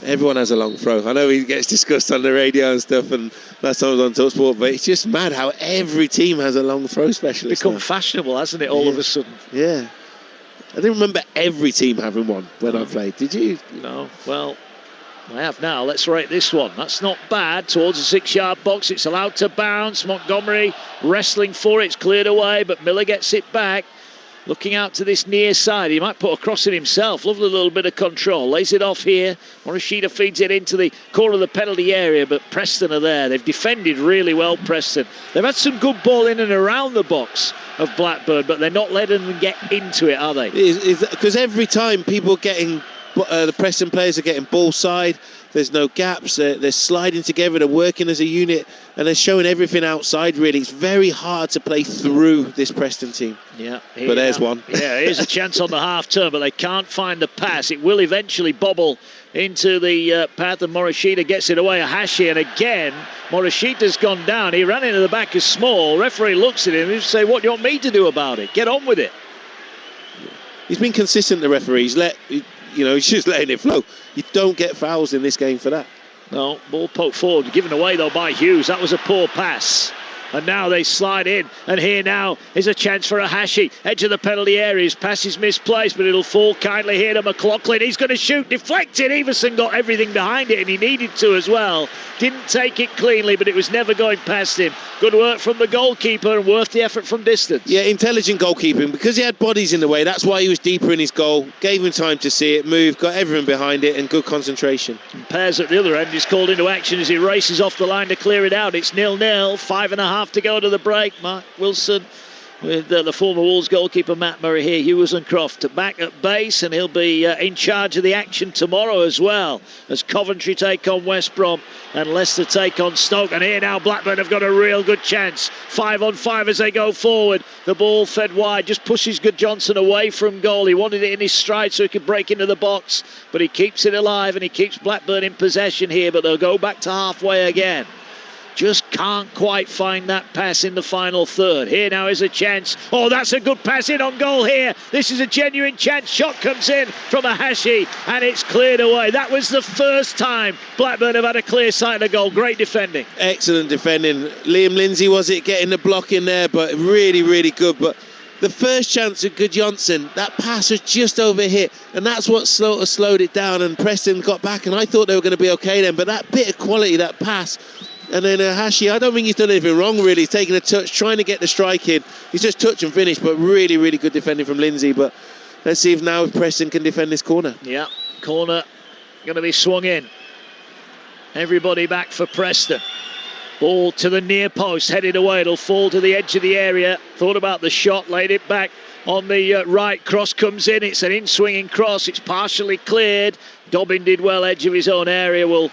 Everyone has a long throw. I know he gets discussed on the radio and stuff, and last time I was on Talksport, but it's just mad how every team has a long throw specialist. It's become fashionable, hasn't it, all of a sudden? Yeah. I didn't remember every team having one when I played. Did you? No. Well, I have now. Let's rate this one. That's not bad. Towards the 6-yard box. It's allowed to bounce. Montgomery wrestling for it. It's cleared away, but Miller gets it back. Looking out to this near side. He might put a cross in himself. Lovely little bit of control. Lays it off here. Morishita feeds it into the corner of the penalty area, but Preston are there. They've defended really well, Preston. They've had some good ball in and around the box of Blackburn, but they're not letting them get into it, are they? Because every time people getting... the Preston players are getting ball side. There's no gaps. They're sliding together. They're working as a unit, and they're showing everything outside. Really, it's very hard to play through this Preston team. Yeah, but there's one. Yeah, here's a chance on the half turn, but they can't find the pass. It will eventually bobble into the path, and Morishita gets it away. Ahashi, and again, Morishita's gone down. He ran into the back of Small. Referee looks at him and says, "What do you want me to do about it? Get on with it." He's been consistent. The referees he's just letting it flow. You don't get fouls in this game for that. No, ball poked forward, given away though by Hughes. That was a poor pass. And now they slide in, and here now is a chance for Ahashi. Edge of the penalty area. His pass is misplaced, but it'll fall kindly here to McLaughlin. He's going to shoot, deflected. Everson got everything behind it, and he needed to as well. Didn't take it cleanly, but it was never going past him. Good work from the goalkeeper, and worth the effort from distance. Yeah, intelligent goalkeeping, because he had bodies in the way. That's why he was deeper in his goal. Gave him time to see it, move, got everything behind it, and good concentration. And Pears at the other end is called into action as he races off the line to clear it out. It's 0-0, 5.5 to go to the break. Mark Wilson with the former Wolves goalkeeper Matt Murray here. Hughes and Croft back at base, and he'll be in charge of the action tomorrow as well, as Coventry take on West Brom and Leicester take on Stoke. And here now Blackburn have got a real good chance. 5-on-5 as they go forward. The ball fed wide, just pushes Good Johnson away from goal. He wanted it in his stride so he could break into the box, but he keeps it alive, and he keeps Blackburn in possession here, but they'll go back to halfway again. Just can't quite find that pass in the final third. Here now is a chance. Oh, that's a good pass in on goal here. This is a genuine chance. Shot comes in from Ahashi, and it's cleared away. That was the first time Blackburn have had a clear sight of the goal. Great defending. Excellent defending. Liam Lindsay, was it, getting the block in there, but really good. But the first chance of Good Johnson, that pass was just overhit, and that's what slowed it down, and Preston got back, and I thought they were going to be okay then, but that bit of quality, that pass. And then Hashi, I don't think he's done anything wrong, really. He's taking a touch, trying to get the strike in. He's just touch and finish, but really good defending from Lindsay. But let's see if now Preston can defend this corner. Yeah, corner going to be swung in. Everybody back for Preston. Ball to the near post, headed away. It'll fall to the edge of the area. Thought about the shot, laid it back on the right. Cross comes in. It's an in-swinging cross. It's partially cleared. Dobbin did well, edge of his own area. Will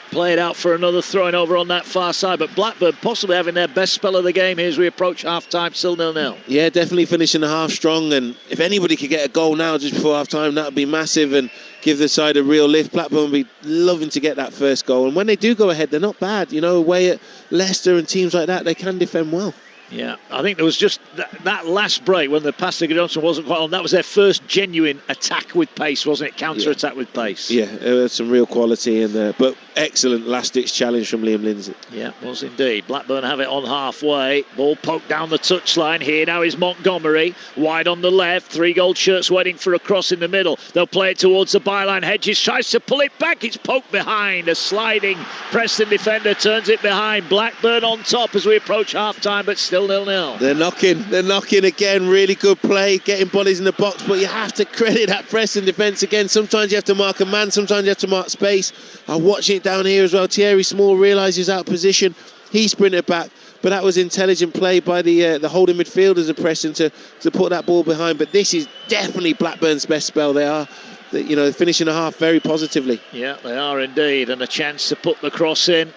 play it out for another throwing over on that far side. But Blackburn possibly having their best spell of the game here as we approach half-time, still 0-0. Yeah, definitely finishing the half strong. And if anybody could get a goal now just before half-time, that would be massive and give the side a real lift. Blackburn will be loving to get that first goal. And when they do go ahead, they're not bad. You know, away at Leicester and teams like that, they can defend well. Yeah, I think there was just that last break when the pass to Johnson wasn't quite on. That was their first genuine attack with pace, wasn't it? Counter-attack with pace. Yeah, it had some real quality in there. But excellent last-ditch challenge from Liam Lindsay. Yeah, was indeed. Blackburn have it on halfway. Ball poked down the touchline. Here now is Montgomery. Wide on the left. 3 gold shirts waiting for a cross in the middle. They'll play it towards the byline. Hedges tries to pull it back. It's poked behind. A sliding Preston defender turns it behind. Blackburn on top as we approach half-time, but still 0-0. They're knocking again. Really good play, getting bodies in the box, but you have to credit that Preston defence again. Sometimes you have to mark a man, sometimes you have to mark space. I'm watching it down here as well. Thierry Small realises out of position. He sprinted back, but that was intelligent play by the holding midfielders of Preston to put that ball behind. But this is definitely Blackburn's best spell. They are, you know, finishing the half very positively. Yeah, they are indeed, and a chance to put the cross in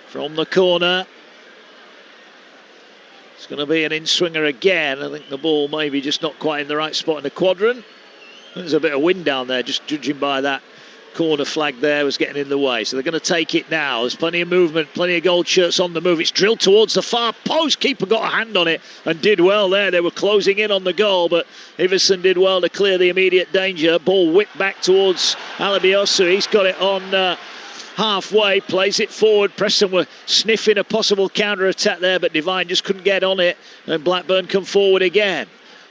from the corner. It's going to be an in-swinger again. I think the ball maybe just not quite in the right spot in the quadrant. There's a bit of wind down there, just judging by that corner flag there was getting in the way. So they're going to take it now. There's plenty of movement, plenty of gold shirts on the move. It's drilled towards the far post. Keeper got a hand on it and did well there. They were closing in on the goal, but Iverson did well to clear the immediate danger. Ball whipped back towards Alabiosu. He's got it on halfway, plays it forward. Preston were sniffing a possible counter-attack there, but Devine just couldn't get on it, and Blackburn come forward again.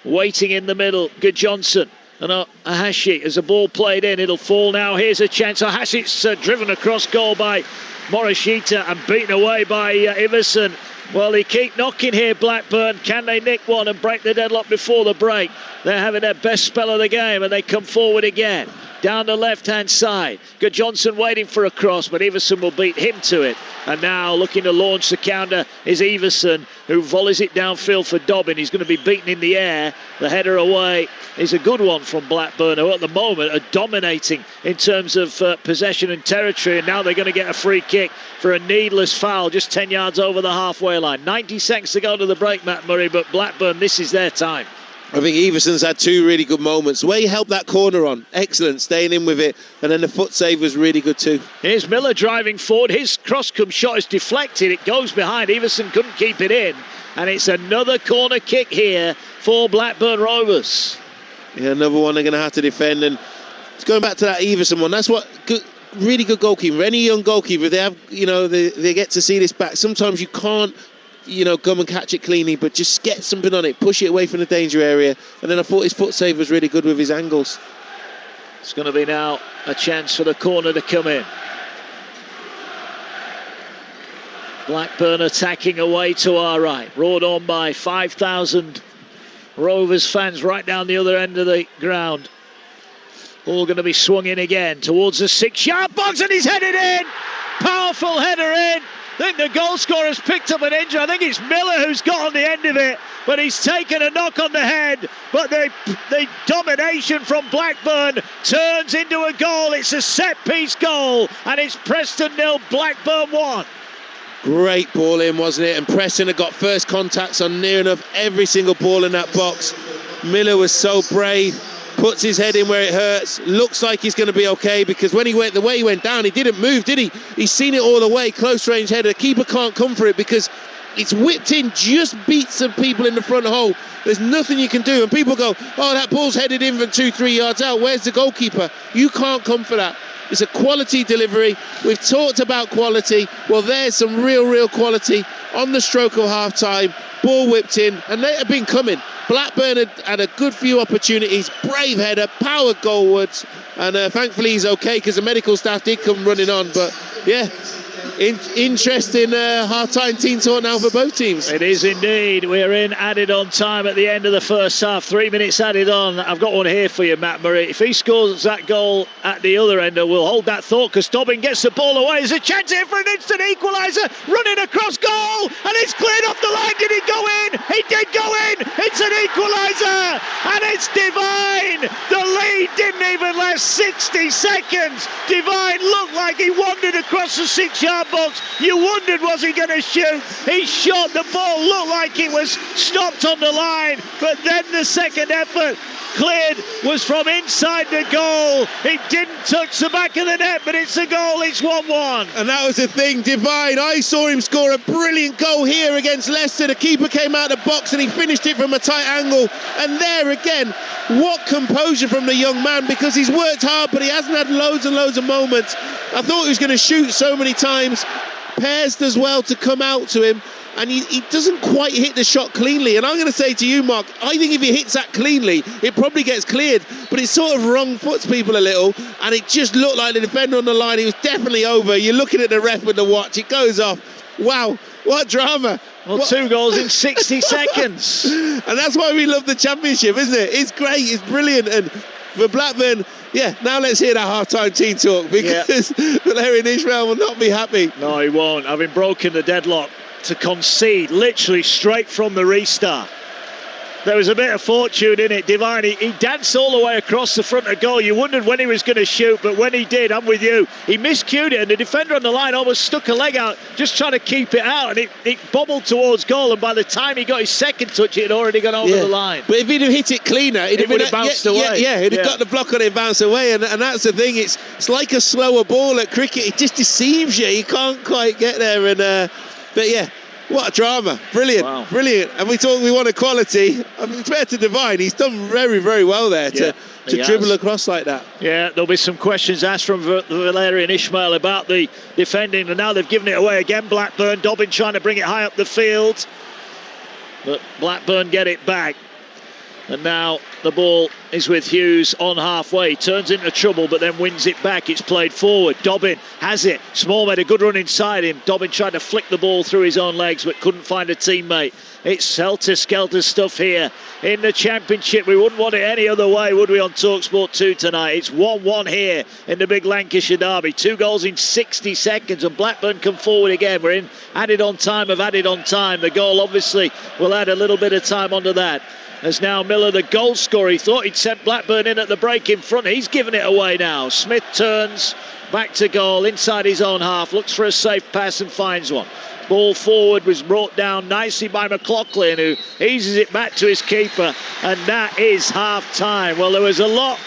Waiting in the middle, Good Johnson and Ahashi as the ball played in. It'll fall now. Here's a chance. Ahashi's driven across goal by Morishita and beaten away by Iverson. Well, they keep knocking here, Blackburn. Can they nick one and break the deadlock before the break? They're having their best spell of the game, and they come forward again. Down the left-hand side. Good Johnson waiting for a cross, but Iverson will beat him to it. And now looking to launch the counter is Iverson, who volleys it downfield for Dobbin. He's going to be beaten in the air. The header away is a good one from Blackburn, who at the moment are dominating in terms of possession and territory. And now they're going to get a free kick for a needless foul just 10 yards over the halfway line. 90 seconds to go to the break, Matt Murray, but Blackburn, this is their time. I think Everson's had 2 really good moments. Where he helped that corner on, excellent, staying in with it, and then the foot save was really good too. Here's Miller driving forward. His cross-come shot is deflected. It goes behind. Everson couldn't keep it in, and it's another corner kick here for Blackburn Rovers. Yeah, another one they're going to have to defend. And it's going back to that Everson one. That's what really good goalkeeper. Any young goalkeeper, they have, you know, they get to see this back. Sometimes you can't, you know, come and catch it cleanly, but just get something on it, push it away from the danger area. And then I thought his foot save was really good with his angles. It's going to be now a chance for the corner to come in. Blackburn attacking away to our right, roared on by 5,000 Rovers fans right down the other end of the ground. All going to be swung in again towards the 6-yard box, and he's headed in. Powerful header in. I think the goal scorer's picked up an injury. I think it's Miller who's got on the end of it, but he's taken a knock on the head. But the domination from Blackburn turns into a goal. It's a set-piece goal, and it's Preston 0, Blackburn 1. Great ball in, wasn't it? And Preston had got first contacts on near enough every single ball in that box. Miller was so brave. Puts his head in where it hurts. Looks like he's going to be okay, because when he went the way he went down, he didn't move, did he? He's seen it all the way. Close range header. The keeper can't come for it because it's whipped in, just beats some people in the front hole. There's nothing you can do. And people go, oh, that ball's headed in from 2-3 yards out. Where's the goalkeeper? You can't come for that. It's a quality delivery. We've talked about quality. Well, there's some real quality on the stroke of half-time. Ball whipped in, and they have been coming. Blackburn had a good few opportunities. Brave header, power goalwards, and thankfully he's okay, because the medical staff did come running on. But yeah, Interesting half-time team talk now for both teams. It is indeed. We're in added on time at the end of the first half. 3 minutes added on. I've got one here for you, Matt Murray. If he scores that goal at the other end, we'll hold that thought, because Dobbin gets the ball away. There's a chance here for an instant equaliser. Running across goal, and it's cleared off the line. Did it go in? It did go in. It's an equaliser, and it's Devine. The lead didn't even last 60 seconds. Devine looked like he wandered across the 6-yard box. You wondered, was he going to shoot? He shot. The ball looked like it was stopped on the line, but then the second effort cleared was from inside the goal. It didn't touch the back of the net, but it's a goal. It's 1-1. And that was the thing, Devine. I saw him score a brilliant goal here against Leicester. The keeper came out of the box and he finished it from a tight angle. And there again, what composure from the young man, because he's worked hard, but he hasn't had loads and loads of moments. I thought he was going to shoot so many times. Pears does well to come out to him, and he doesn't quite hit the shot cleanly. And I'm going to say to you, Mark, I think if he hits that cleanly, it probably gets cleared, but it sort of wrong foots people a little, and it just looked like the defender on the line. He was definitely over. You're looking at the ref with the watch. It goes off. Wow, what drama. Well, 2 goals in 60 seconds. And that's why we love the Championship, isn't it? It's great, it's brilliant. And for Blackburn, yeah, now let's hear that half-time team talk, because Valérien Ismaël will not be happy. No, he won't. Having broken the deadlock to concede literally straight from the restart. There was a bit of fortune in it. Devine, he danced all the way across the front of goal. You wondered when he was going to shoot, but when he did, I'm with you, he miscued it, and the defender on the line almost stuck a leg out just trying to keep it out, and it bobbled towards goal, and by the time he got his second touch, it had already gone over the line. But if he'd have hit it cleaner, it would have bounced away. Yeah, he'd have got the block on it and bounced away, and that's the thing. It's like a slower ball at cricket. It just deceives you. You can't quite get there, and but yeah. What a drama. Brilliant. Wow. Brilliant. And we want equality. I mean, compared to Devine, he's done very, very well there to dribble across like that. Yeah, there'll be some questions asked from Valérien Ismaël about the defending, and now they've given it away again, Blackburn. Dobbin trying to bring it high up the field, but Blackburn get it back. And now the ball is with Hughes on halfway. Turns into trouble, but then wins it back. It's played forward. Dobbin has it. Small made a good run inside him. Dobbin tried to flick the ball through his own legs, but couldn't find a teammate. It's helter-skelter stuff here in the Championship. We wouldn't want it any other way, would we, on Talksport 2 tonight? It's 1-1 here in the big Lancashire derby. 2 goals in 60 seconds, and Blackburn come forward again. We're in added on time of added on time. The goal obviously will add a little bit of time onto that. As now Miller, the goal scorer, he thought he'd sent Blackburn in at the break in front. He's given it away now. Smith turns back to goal inside his own half, looks for a safe pass and finds one. Ball forward was brought down nicely by McLaughlin, who eases it back to his keeper, and that is half-time. Well, there was a lot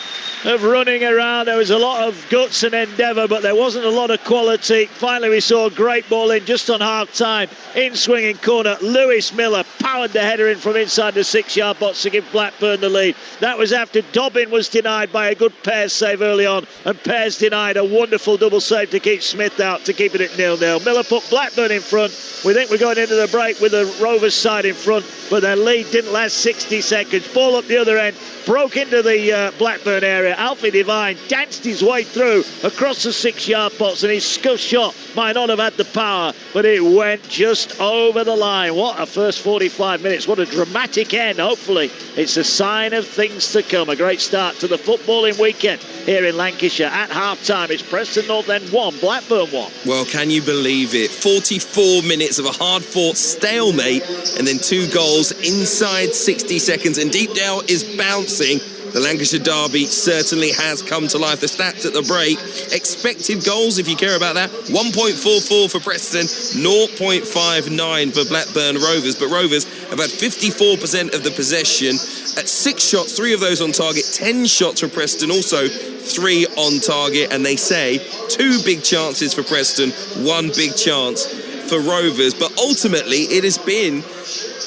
of running around, there was a lot of guts and endeavour, but there wasn't a lot of quality. Finally, we saw a great ball in just on half-time, in swinging corner. Lewis Miller powered the header in from inside the 6-yard box to give Blackburn the lead. That was after Dobbin was denied by a good Pears save early on, and Pears denied a wonderful double save to keep Smith out, to keep it at 0-0. Miller put Blackburn in front. We think we're going into the break with the Rovers side in front, but their lead didn't last 60 seconds. Ball up the other end, broke into the Blackburn area. Alfie Devine danced his way through across the 6-yard box, and his scuff shot might not have had the power, but it went just over the line. What a first 45 minutes. What a dramatic end. Hopefully it's a sign of things to come. A great start to the footballing weekend here in Lancashire. At half-time, it's Preston North End 1, Blackburn 1. Well, can you believe it? 44 minutes of a hard-fought stalemate, and then 2 goals inside 60 seconds, and Deepdale is bouncing. The Lancashire derby certainly has come to life. The stats at the break: expected goals, if you care about that, 1.44 for Preston, 0.59 for Blackburn Rovers. But Rovers have had 54% of the possession at 6 shots, 3 of those on target, 10 shots for Preston, also 3 on target. And they say 2 big chances for Preston, 1 big chance for Rovers. But ultimately, it has been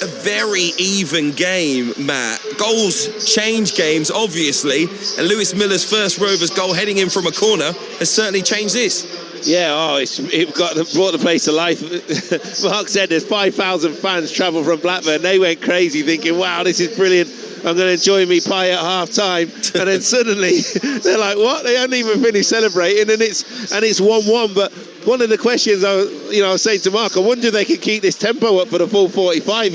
a very even game, Matt. Goals change games, obviously, and Lewis Miller's first Rovers goal heading in from a corner has certainly changed this. Yeah, it brought the place to life. Mark said there's 5,000 fans travel from Blackburn. They went crazy thinking, wow, this is brilliant. I'm going to enjoy me pie at half-time. And then suddenly they're like, what? They hadn't even finished celebrating, and it's 1-1. But one of the questions I was saying to Mark, I wonder if they can keep this tempo up for the full 45.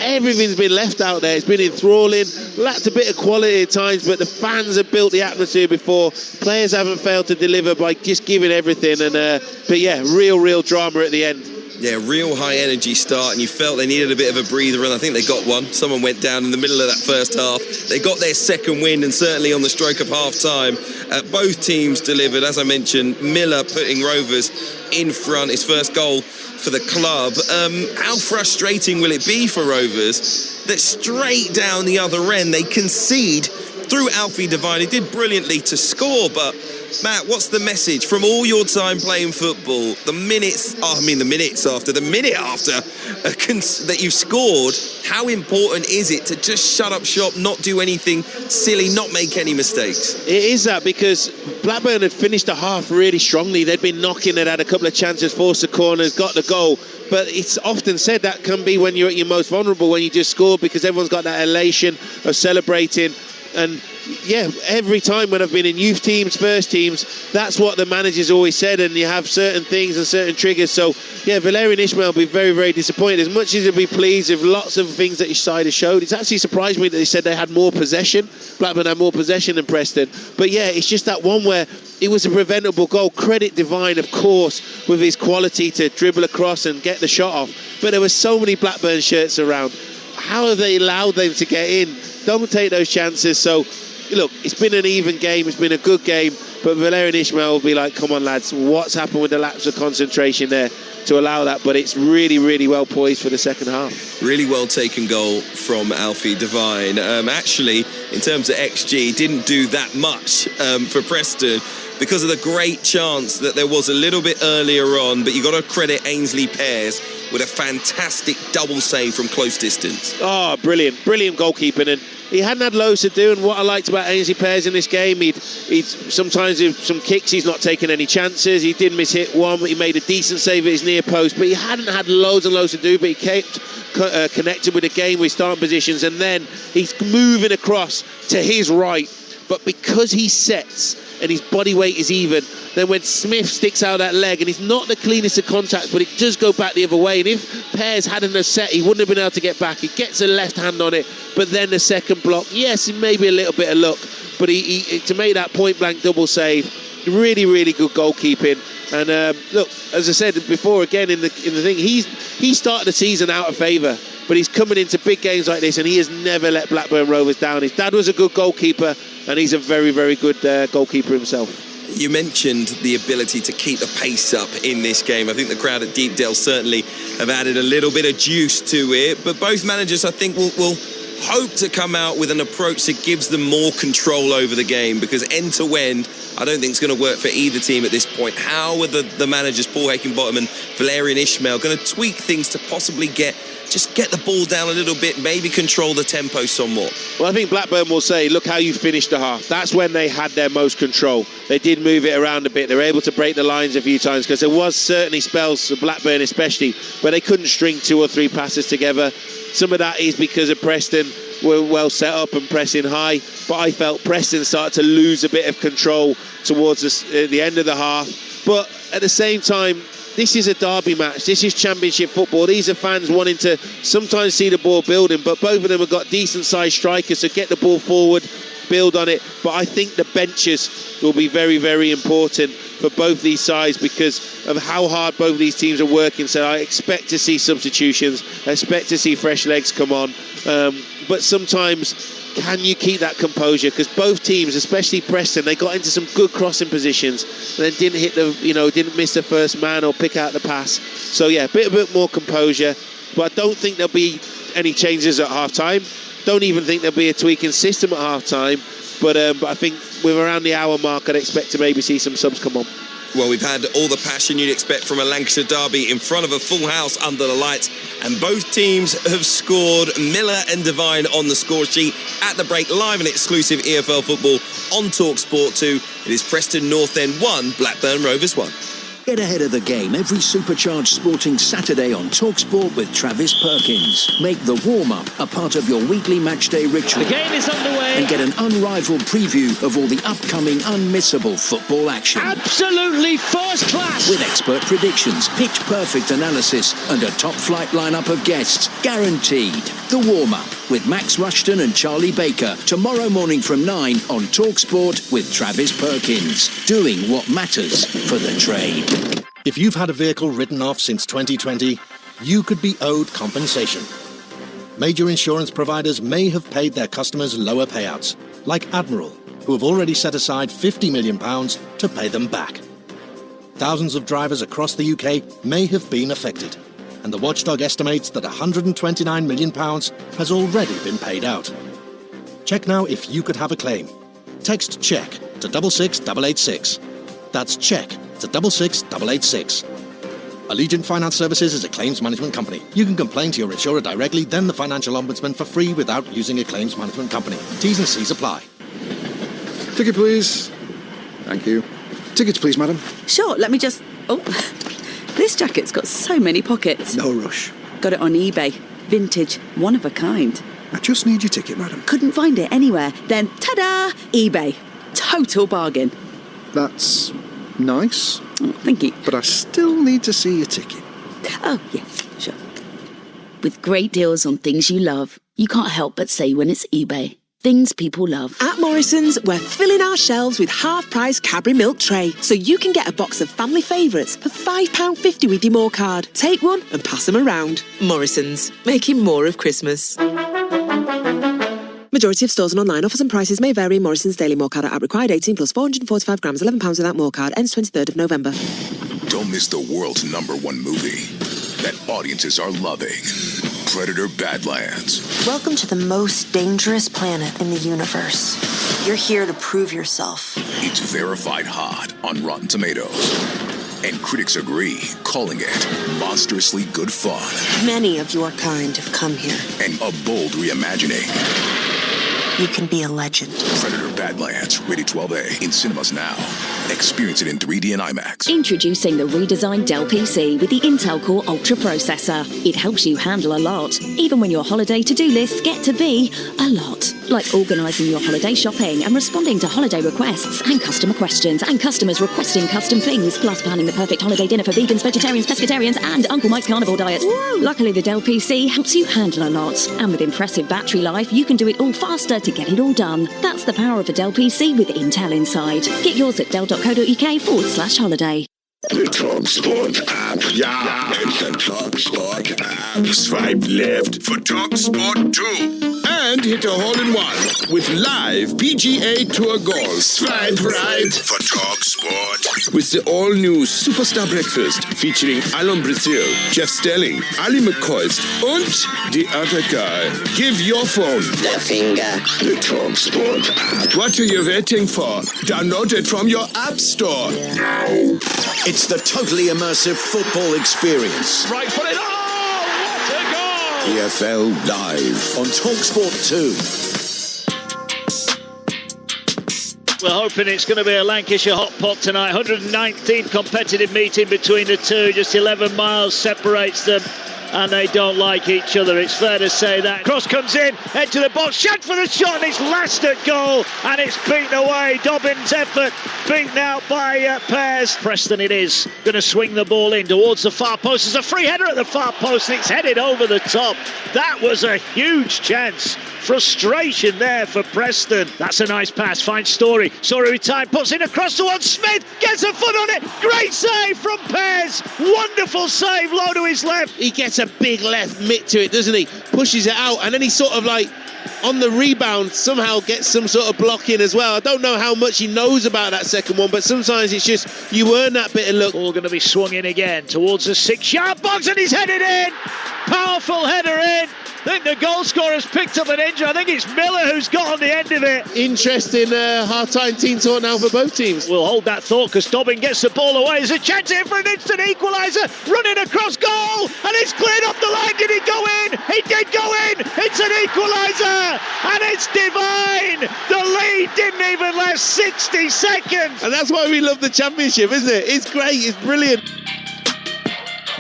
Everything's been left out there. It's been enthralling, lacked a bit of quality at times, but the fans have built the atmosphere before. Players haven't failed to deliver by just giving everything. But yeah, real drama at the end. Yeah, real high energy start, and you felt they needed a bit of a breather, and I think they got one. Someone went down in the middle of that first half. They got their second win, and certainly on the stroke of half time, both teams delivered. As I mentioned, Miller putting Rovers in front, his first goal for the club. How frustrating will it be for Rovers that straight down the other end they concede through Alfie Devine? He did brilliantly to score, but Matt, what's the message from all your time playing football? The minute after that you've scored, how important is it to just shut up shop, not do anything silly, not make any mistakes? It is that, because Blackburn had finished the half really strongly. They'd been knocking, they'd had a couple of chances, forced the corners, got the goal. But it's often said that can be when you're at your most vulnerable, when you just score, because everyone's got that elation of celebrating. And yeah, every time when I've been in youth teams, first teams, that's what the manager's always said, and you have certain things and certain triggers. So yeah, Valérien Ismaël will be very disappointed. As much as he'll be pleased with lots of things that his side has showed, it's actually surprised me that they said they had more possession. Blackburn had more possession than Preston. But yeah, it's just that one where it was a preventable goal. Credit Devine, of course, with his quality to dribble across and get the shot off. But there were so many Blackburn shirts around. How have they allowed them to get in? Don't take those chances. So, look, it's been an even game. It's been a good game. But Valérien Ismaël will be like, come on, lads, what's happened with the lapse of concentration there to allow that? But it's really well poised for the second half. Really well taken goal from Alfie Devine. Actually, in terms of XG, didn't do that much for Preston because of the great chance that there was a little bit earlier on. But you've got to credit Ainsley Pears with a fantastic double save from close distance. Oh, brilliant goalkeeping. And he hadn't had loads to do, and what I liked about Ainsley Pears in this game, he'd sometimes with some kicks, he's not taken any chances. He did miss hit one, but he made a decent save at his near post. But he hadn't had loads and loads to do, but he kept connected with the game with starting positions, and then he's moving across to his right. But because he sets and his body weight is even, then when Smith sticks out that leg, and he's not the cleanest of contacts, but it does go back the other way. And if Pears hadn't have set, he wouldn't have been able to get back. He gets a left hand on it, but then the second block, yes, maybe a little bit of luck, but he to make that point blank double save, really good goalkeeping. And look, as I said before, again in the thing, he started the season out of favour, but he's coming into big games like this, and he has never let Blackburn Rovers down. His dad was a good goalkeeper, and he's a very good goalkeeper himself. You mentioned the ability to keep the pace up in this game. I think the crowd at Deepdale certainly have added a little bit of juice to it, but both managers, I think, will hope to come out with an approach that gives them more control over the game, because end to end, I don't think it's going to work for either team at this point. How are the managers, Paul Heckingbottom and Valérien Ismaël, going to tweak things to possibly get the ball down a little bit, maybe control the tempo somewhat? Well, I think Blackburn will say, look how you finished the half. That's when they had their most control. They did move it around a bit. They were able to break the lines a few times, because there was certainly spells, Blackburn especially, where they couldn't string 2 or 3 passes together. Some of that is because of Preston were well set up and pressing high, but I felt Preston started to lose a bit of control towards the end of the half. But at the same time, this is a derby match. This is championship football. These are fans wanting to sometimes see the ball building, but both of them have got decent sized strikers, so get the ball forward, build on it. But I think the benches will be very important for both these sides because of how hard both these teams are working. So I expect to see substitutions. I expect to see fresh legs come on. But sometimes, can you keep that composure? Because both teams, especially Preston, they got into some good crossing positions and then didn't hit didn't miss the first man or pick out the pass. So yeah, a bit more composure. But I don't think there'll be any changes at half time. Don't even think there'll be a tweak in system at half time. But I think with around the hour mark, I'd expect to maybe see some subs come on. Well, we've had all the passion you'd expect from a Lancashire derby in front of a full house under the lights, and both teams have scored. Miller and Devine on the score sheet at the break, live and exclusive EFL football on Talksport 2. It is Preston North End 1, Blackburn Rovers 1. Get ahead of the game every supercharged sporting Saturday on Talksport with Travis Perkins. Make the warm-up a part of your weekly matchday ritual. The game is underway. And get an unrivaled preview of all the upcoming unmissable football action. Absolutely first class. With expert predictions, pitch-perfect analysis and a top-flight lineup of guests. Guaranteed. The warm-up with Max Rushton and Charlie Baker. Tomorrow morning from 9 on Talksport with Travis Perkins. Doing what matters for the trade. If you've had a vehicle written off since 2020, you could be owed compensation. Major insurance providers may have paid their customers lower payouts, like Admiral, who have already set aside £50 million to pay them back. Thousands of drivers across the UK may have been affected, and the watchdog estimates that £129 million has already been paid out. Check now if you could have a claim. Text CHECK to 66886. That's CHECK to 66886. Allegiant Finance Services is a claims management company. You can complain to your insurer directly, then the Financial Ombudsman for free without using a claims management company. T's and C's apply. Ticket, please. Thank you. Tickets, please, madam. Sure, let me just... Oh, this jacket's got so many pockets. No rush. Got it on eBay. Vintage, one of a kind. I just need your ticket, madam. Couldn't find it anywhere. Then, ta-da! eBay. Total bargain. That's nice. Oh, thank you. But I still need to see your ticket. Oh, yeah, sure. With great deals on things you love, you can't help but say when it's eBay. Things people love. At Morrison's, we're filling our shelves with half-price Cadbury milk tray, so you can get a box of family favourites for £5.50 with your More card. Take one and pass them around. Morrison's, making more of Christmas. Majority of stores and online offers and prices may vary. Morrison's Daily More card at required 18 plus 445 grams, £11 without More card. Ends 23rd of November. Don't miss the world's #1 movie that audiences are loving. Predator Badlands. Welcome to the most dangerous planet in the universe. You're here to prove yourself. It's verified hot on Rotten Tomatoes. And critics agree, calling it monstrously good fun. Many of your kind have come here. And a bold reimagining. You can be a legend. Predator Badlands, rated 12A, in cinemas now. Experience it in 3D and IMAX. Introducing the redesigned Dell PC with the Intel Core Ultra processor. It helps you handle a lot, even when your holiday to-do lists get to be a lot. Like organising your holiday shopping and responding to holiday requests and customer questions and customers requesting custom things, plus planning the perfect holiday dinner for vegans, vegetarians, pescatarians and Uncle Mike's carnivore diet. Woo! Luckily, the Dell PC helps you handle a lot. And with impressive battery life, you can do it all faster to get it all done. That's the power of a Dell PC with Intel inside. Get yours at dell.co.uk/holiday. The Talksport app. Yeah, it's the Talksport app. Swipe left for Talksport 2. And hit a hole-in-one with live PGA Tour golf. Swipe right for Talksport. With the all-new Superstar Breakfast featuring Alon Brazil, Jeff Stelling, Ali McCoist, and the other guy. Give your phone the finger. The Talksport app. What are you waiting for? Download it from your app store now. It's the totally immersive football experience. Right foot in. Oh, what a goal! EFL Live on Talksport 2. We're hoping it's going to be a Lancashire hot pot tonight. 119th competitive meeting between the two. Just 11 miles separates them. And they don't like each other, it's fair to say that. Cross comes in, head to the box, shot for the shot, and it's last at goal, and it's beaten away. Dobbins' effort beaten out by Pears. Preston it is, going to swing the ball in towards the far post. There's a free header at the far post, and it's headed over the top. That was a huge chance. Frustration there for Preston. That's a nice pass, finds Story. Story with time, puts in across towards Smith, gets a foot on it. Great save from Pears. Wonderful save, low to his left. He gets a big left mitt to it, doesn't he? Pushes it out, and then he sort of like, on the rebound, somehow gets some sort of block in as well. I don't know how much he knows about that second one, but sometimes it's just, you earn that bit of luck. All going to be swung in again towards the 6-yard box, and he's headed in. Powerful header in. I think the goal scorer's picked up an injury. I think it's Miller who's got on the end of it. Interesting half-time team talk now for both teams. We'll hold that thought because Dobbin gets the ball away. There's a chance here for an instant equaliser. Running across goal, and it's cleared off the line. Did he go in? He did go in. It's an equaliser, and it's divine. The lead didn't even last 60 seconds. And that's why we love the Championship, isn't it? It's great, it's brilliant.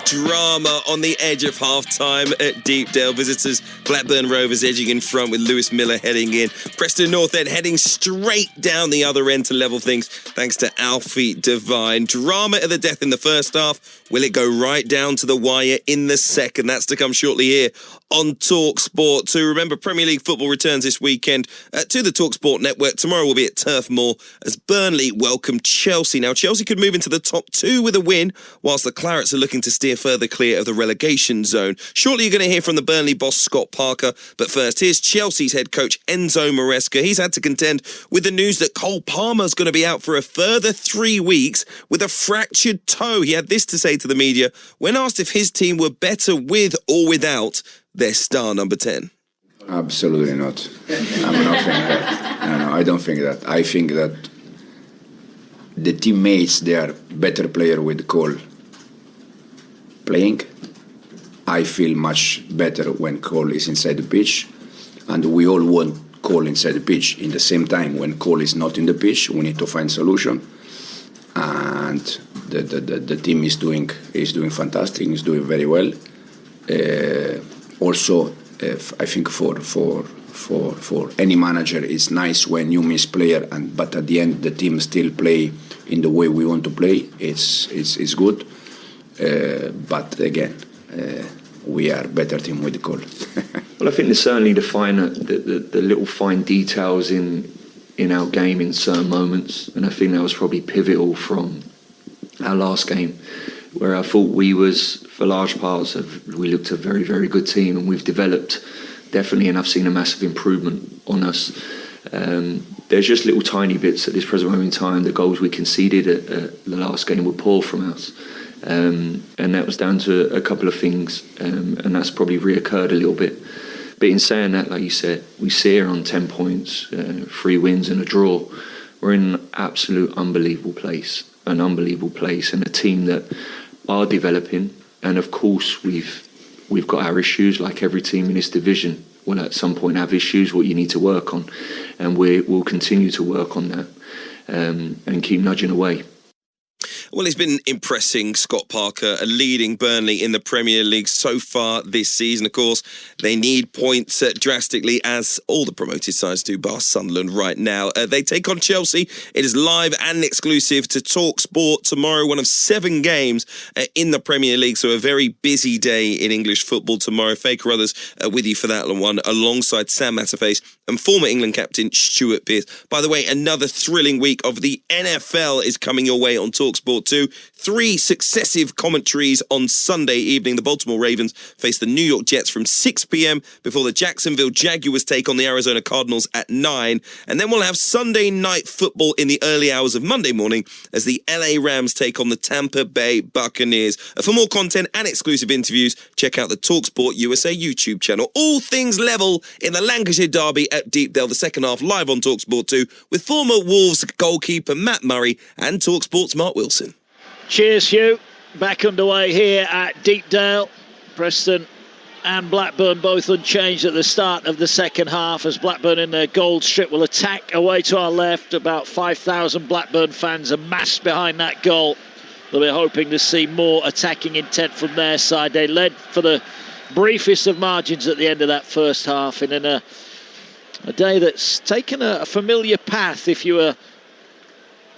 Drama on the edge of half-time at Deepdale. Visitors Blackburn Rovers edging in front with Lewis Miller heading in. Preston North End heading straight down the other end to level things thanks to Alfie Devine. Drama at the death in the first half. Will it go right down to the wire in the second? That's to come shortly here on Talksport 2. Remember, Premier League football returns this weekend to the Talksport network. Tomorrow we'll be at Turf Moor as Burnley welcome Chelsea. Now, Chelsea could move into the top 2 with a win, whilst the Clarets are looking to steer further clear of the relegation zone. Shortly, you're going to hear from the Burnley boss, Scott Parker. But first, here's Chelsea's head coach, Enzo Maresca. He's had to contend with the news that Cole Palmer's going to be out for a further 3 weeks with a fractured toe. He had this to say to the media when asked if his team were better with or without their star number 10. Absolutely not. I'm not thinking that. No, I don't think that. I think that the teammates, they are better player with Cole playing. I feel much better when Cole is inside the pitch, and we all want Cole inside the pitch. In the same time, when Cole is not in the pitch, we need to find solution. And the team is doing fantastic. Is doing very well. Also, I think for any manager, it's nice when you miss player, but at the end the team still play in the way we want to play. It's good. But again, we are better team with the Cole. Well, I think there's certainly the little fine details in our game in certain moments, and I think that was probably pivotal from our last game, where I thought we was, for large parts, we looked a very, very good team, and we've developed definitely, and I've seen a massive improvement on us. There's just little tiny bits at this present moment in time. The goals we conceded at the last game were poor from us. And that was down to a couple of things, and that's probably reoccurred a little bit. But in saying that, like you said, we sit here on 10 points, 3 wins and a draw. We're in an absolute unbelievable place, and a team that are developing. And of course, we've got our issues, like every team in this division will at some point have issues, what you need to work on, and we'll continue to work on that and keep nudging away. Well, he's been impressing, Scott Parker, leading Burnley in the Premier League so far this season. Of course, they need points drastically, as all the promoted sides do, bar Sunderland right now. They take on Chelsea. It is live and exclusive to Talksport tomorrow, one of 7 games in the Premier League, so a very busy day in English football tomorrow. Faye Carruthers with you for that one, alongside Sam Matterface and former England captain Stuart Pearce. By the way, another thrilling week of the NFL is coming your way on Talksport 2. 3 successive commentaries on Sunday evening. The Baltimore Ravens face the New York Jets from 6 p.m. before the Jacksonville Jaguars take on the Arizona Cardinals at 9. And then we'll have Sunday night football in the early hours of Monday morning as the LA Rams take on the Tampa Bay Buccaneers. For more content and exclusive interviews, check out the Talksport USA YouTube channel. All things level in the Lancashire derby at Deepdale, the second half live on Talksport 2 with former Wolves goalkeeper Matt Murray and Talksport's Mark Wilson. Cheers, Hugh. Back underway here at Deepdale. Preston and Blackburn both unchanged at the start of the second half, as Blackburn in their gold strip will attack away to our left. About 5,000 Blackburn fans amassed behind that goal. They'll be hoping to see more attacking intent from their side. They led for the briefest of margins at the end of that first half, and in a day that's taken a familiar path. If you were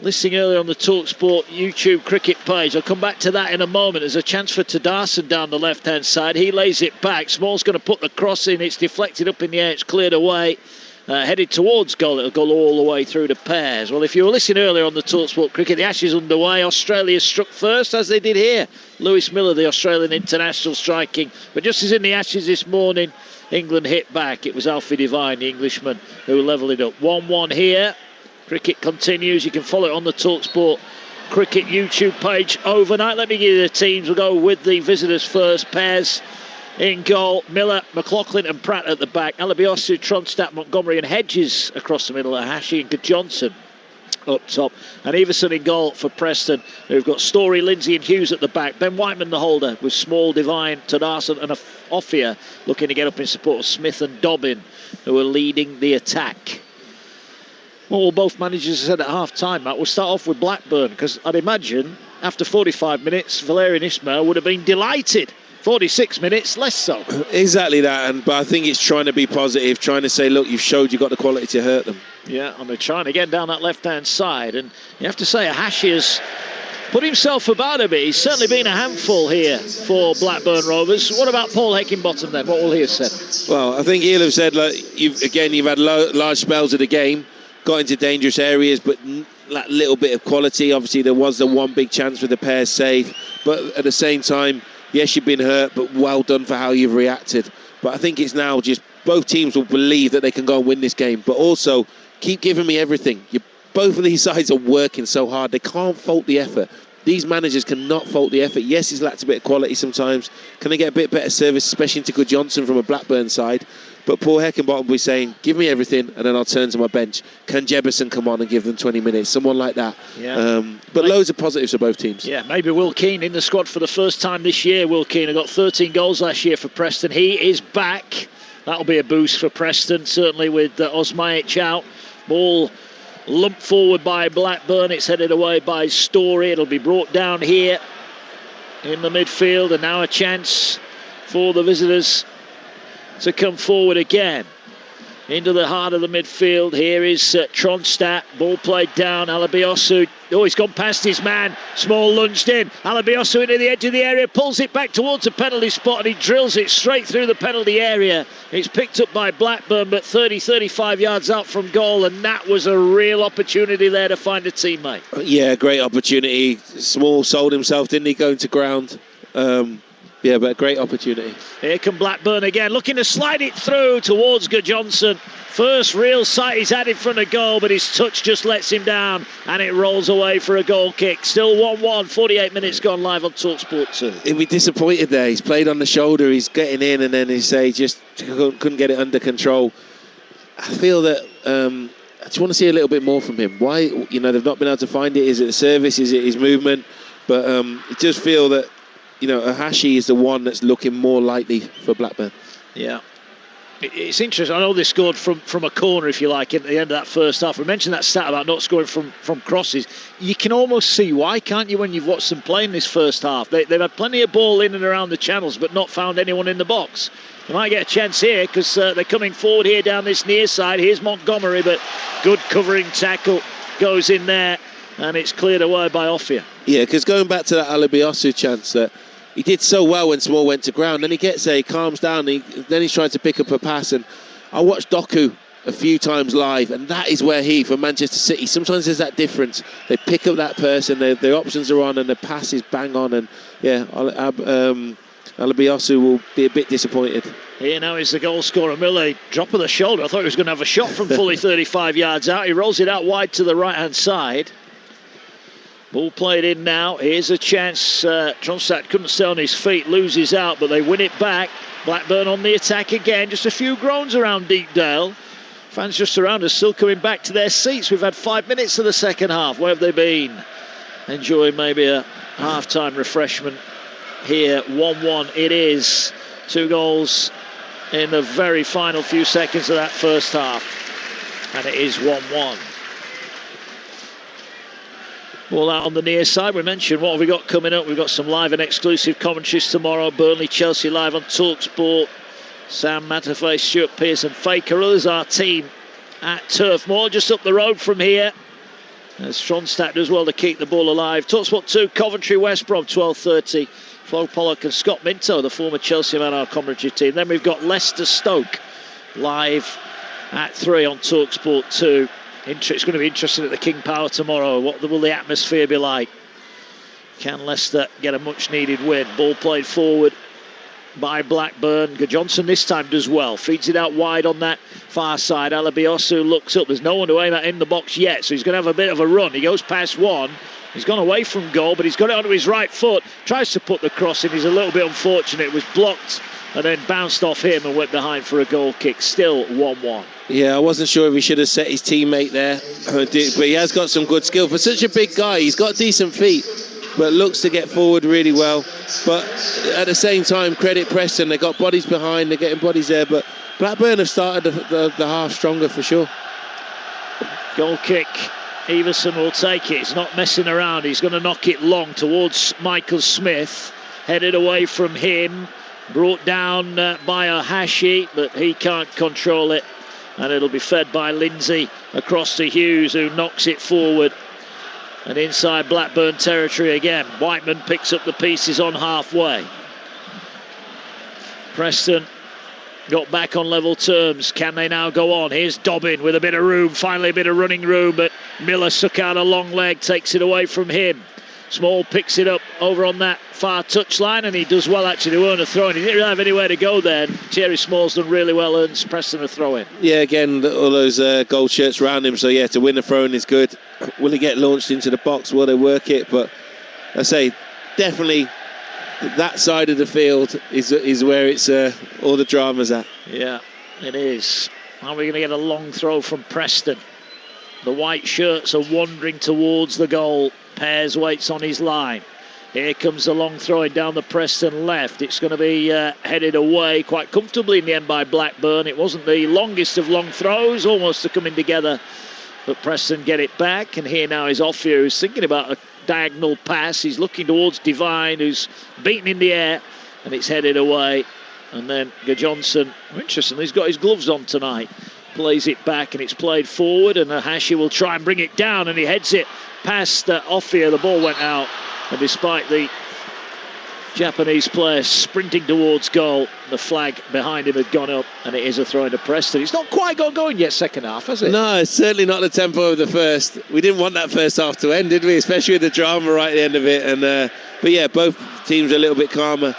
listening earlier on the TalkSport YouTube cricket page, I'll come back to that in a moment. There's a chance for Tadarsson down the left-hand side. He lays it back. Small's going to put the cross in. It's deflected up in the air. It's cleared away. Headed towards goal. It'll go all the way through to pairs. Well, if you were listening earlier on the TalkSport cricket, the Ashes underway. Australia struck first, as they did here. Lewis Miller, the Australian international, striking. But just as in the Ashes this morning, England hit back. It was Alfie Devine, the Englishman, who levelled it up. 1-1 here. Cricket continues. You can follow it on the TalkSport cricket YouTube page overnight. Let me give you the teams. We'll go with the visitors first. Pairs in goal. Miller, McLaughlin and Pratt at the back. Alabiosu, Tronstadt, Montgomery and Hedges across the middle. Hashi and Johnson up top. And Everson in goal for Preston, who've got Story, Lindsay and Hughes at the back. Ben Whiteman the holder with Small, Devine, Tadarson and Offia looking to get up in support of Smith and Dobbin, who are leading the attack. Well, both managers said at half-time, Matt, we'll start off with Blackburn, because I'd imagine after 45 minutes, Valerian Ismail would have been delighted. 46 minutes, less so. Exactly that, but I think it's trying to be positive, trying to say, look, you've showed you've got the quality to hurt them. Yeah, and they're trying again down that left-hand side, and you have to say, Hashi has put himself about a bit. He's certainly been a handful here for Blackburn Rovers. What about Paul Heckingbottom then? What will he have said? Well, I think he'll have said, like, you've had large spells of the game, got into dangerous areas, but that little bit of quality. Obviously, there was the one big chance with the pair save, but at the same time, yes, you've been hurt, but well done for how you've reacted. But I think it's now just both teams will believe that they can go and win this game, but also keep giving me everything. Both of these sides are working so hard. They can't fault the effort. These managers cannot fault the effort. Yes, he's lacked a bit of quality sometimes. Can they get a bit better service, especially into Good Johnson from a Blackburn side? But Paul Heckingbottom will be saying, give me everything, and then I'll turn to my bench. Can Jebison come on and give them 20 minutes? Someone like that. Yeah. But loads of positives for both teams. Yeah, maybe Will Keane in the squad for the first time this year. Will Keane got 13 goals last year for Preston. He is back. That'll be a boost for Preston, certainly with Osmajic out. Ball lumped forward by Blackburn. It's headed away by Story. It'll be brought down here in the midfield, and now a chance for the visitors to come forward again into the heart of the midfield. Here is Tronstadt, ball played down. Alabiosu, he's gone past his man. Small lunged in. Alabiosu into the edge of the area, pulls it back towards a penalty spot, and he drills it straight through the penalty area. It's picked up by Blackburn, but 30-35 yards out from goal, and that was a real opportunity there to find a teammate. Yeah, great opportunity. Small sold himself, didn't he, going to ground? Yeah, but a great opportunity. Here come Blackburn again, looking to slide it through towards Johnson. First real sight he's had in front of goal, but his touch just lets him down, and it rolls away for a goal kick. Still 1-1, 48 minutes gone live on Talksport 2. He'll be disappointed there. He's played on the shoulder, he's getting in, and then he just couldn't get it under control. I feel that I just want to see a little bit more from him. Why, they've not been able to find it. Is it the service? Is it his movement? But I just feel that Hashi is the one that's looking more likely for Blackburn. Yeah. It's interesting. I know they scored from a corner, if you like, at the end of that first half. We mentioned that stat about not scoring from crosses. You can almost see why, can't you, when you've watched them play in this first half? They've had plenty of ball in and around the channels, but not found anyone in the box. They might get a chance here because they're coming forward here down this near side. Here's Montgomery, but good covering tackle goes in there, and it's cleared away by Offia. Yeah, because going back to that Alabiosu chance, that he did so well when Small went to ground. Then he gets there, he calms down, then he's trying to pick up a pass. And I watched Doku a few times live, and that is where for Manchester City, sometimes there's that difference. They pick up that person, their options are on, and the pass is bang on. And yeah, Alabiosu will be a bit disappointed. Here now is the goal scorer, Miller. Drop of the shoulder. I thought he was going to have a shot from fully 35 yards out. He rolls it out wide to the right-hand side. Ball played in now. Here's a chance. Tronstadt couldn't stay on his feet, loses out, but they win it back. Blackburn on the attack again. Just a few groans around Deepdale. Fans just around us still coming back to their seats. We've had 5 minutes of the second half. Where have they been? Enjoying maybe a half-time refreshment here. 1-1 it is. 2 goals in the very final few seconds of that first half. And it is 1-1. Well, out on the near side, we mentioned what have we got coming up. We've got some live and exclusive commentaries tomorrow. Burnley, Chelsea live on Talksport. Sam Matterface, Stuart Pearce and Faker. Others our team at Turf Moor, just up the road from here. As Tronstadt does well to keep the ball alive. Talksport 2, Coventry, West Brom, 12:30. Flo Pollock and Scott Minto, the former Chelsea man, our commentary team. Then we've got Leicester Stoke live at 3 on Talksport 2. It's going to be interesting at the King Power tomorrow. What will the atmosphere be like? Can Leicester get a much needed win? Ball played forward by Blackburn. Johnson this time does well. Feeds it out wide on that far side. Alabiosu looks up. There's no one to aim at in the box yet, so he's going to have a bit of a run. He goes past one. He's gone away from goal, but he's got it onto his right foot. Tries to put the cross in. He's a little bit unfortunate. It was blocked and then bounced off him and went behind for a goal kick. Still 1-1. Yeah, I wasn't sure if he should have set his teammate there, but he has got some good skill. For such a big guy, he's got decent feet, but looks to get forward really well. But at the same time, credit Preston. They got bodies behind, they're getting bodies there, but Blackburn have started the half stronger for sure. Goal kick. Everson will take it. He's not messing around. He's going to knock it long towards Michael Smith. Headed away from him. Brought down by Ohashi, but he can't control it. And it'll be fed by Lindsay across to Hughes, who knocks it forward. And inside Blackburn territory again. Whiteman picks up the pieces on halfway. Preston got back on level terms. Can they now go on? Here's Dobbin with a bit of room. Finally a bit of running room, but Miller stuck out a long leg, takes it away from him. Small picks it up over on that far touchline, and he does well actually to earn a throw in. He didn't really have anywhere to go there. Thierry Small's done really well, earns Preston a throw in. Yeah, again, all those gold shirts around him, so yeah, to win the throw in is good. Will he get launched into the box? Will they work it? But I say, definitely that side of the field is where it's all the drama's at. Yeah, it is. Are we going to get a long throw from Preston? The white shirts are wandering towards the goal. Pears waits on his line. Here comes the long throwing down the Preston left. It's going to be headed away quite comfortably in the end by Blackburn. It wasn't the longest of long throws, almost to coming together, but Preston get it back. And here now is Offia, who's thinking about a diagonal pass. He's looking towards Devine, who's beaten in the air, and it's headed away. And then Johnson, interestingly, he's got his gloves on tonight, plays it back, and it's played forward, and Hashi will try and bring it down, and he heads it past Offia. The ball went out, and despite the Japanese player sprinting towards goal, the flag behind him had gone up, and it is a throw into Preston. It's not quite got going yet second half, has it? No, it's certainly not the tempo of the first. We didn't want that first half to end, did we? Especially with the drama right at the end of it. And but yeah, both teams are a little bit calmer.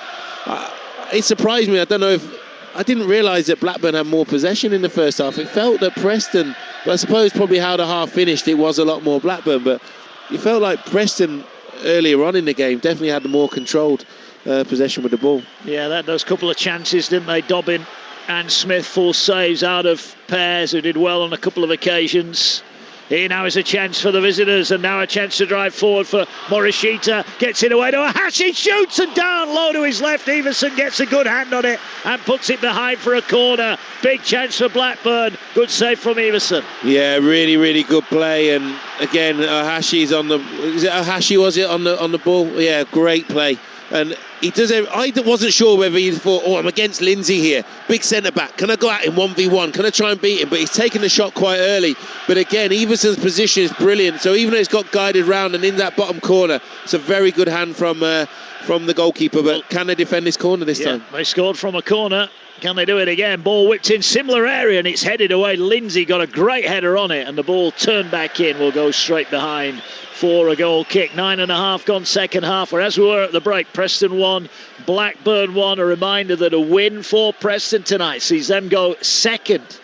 It surprised me. I don't know if I didn't realise that Blackburn had more possession in the first half. It felt that Preston, but I suppose probably how the half finished, it was a lot more Blackburn. But it felt like Preston earlier on in the game definitely had the more controlled possession with the ball. Yeah, that those couple of chances, didn't they? Dobbin and Smith, full saves out of Pears, who did well on a couple of occasions. Here now is a chance for the visitors, and now a chance to drive forward for Morishita. Gets it away to Ohashi, shoots and down low to his left. Everson gets a good hand on it and puts it behind for a corner. Big chance for Blackburn. Good save from Everson. Yeah, really, really good play. And again, Ohashi's on the. Is it Ohashi? Was it on the ball? Yeah, great play. And he does. I wasn't sure whether he thought, "Oh, I'm against Lindsay here, big centre back. Can I go at him 1v1? Can I try and beat him?" But he's taken the shot quite early. But again, Everson's position is brilliant. So even though it's got guided round and in that bottom corner, it's a very good hand from the goalkeeper. But can they defend this corner this time? They scored from a corner. Can they do it again? Ball whipped in similar area, and it's headed away. Lindsay got a great header on it, and the ball turned back in. Will go straight behind for a goal kick. 9.5 gone second half. Whereas we were at the break, Preston 1, Blackburn 1. A reminder that a win for Preston tonight sees them go second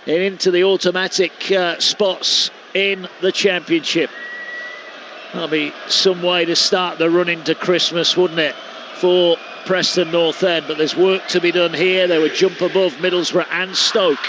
and into the automatic spots in the Championship. That'll be some way to start the run into Christmas, wouldn't it, for Preston North End? But there's work to be done here. They would jump above Middlesbrough and Stoke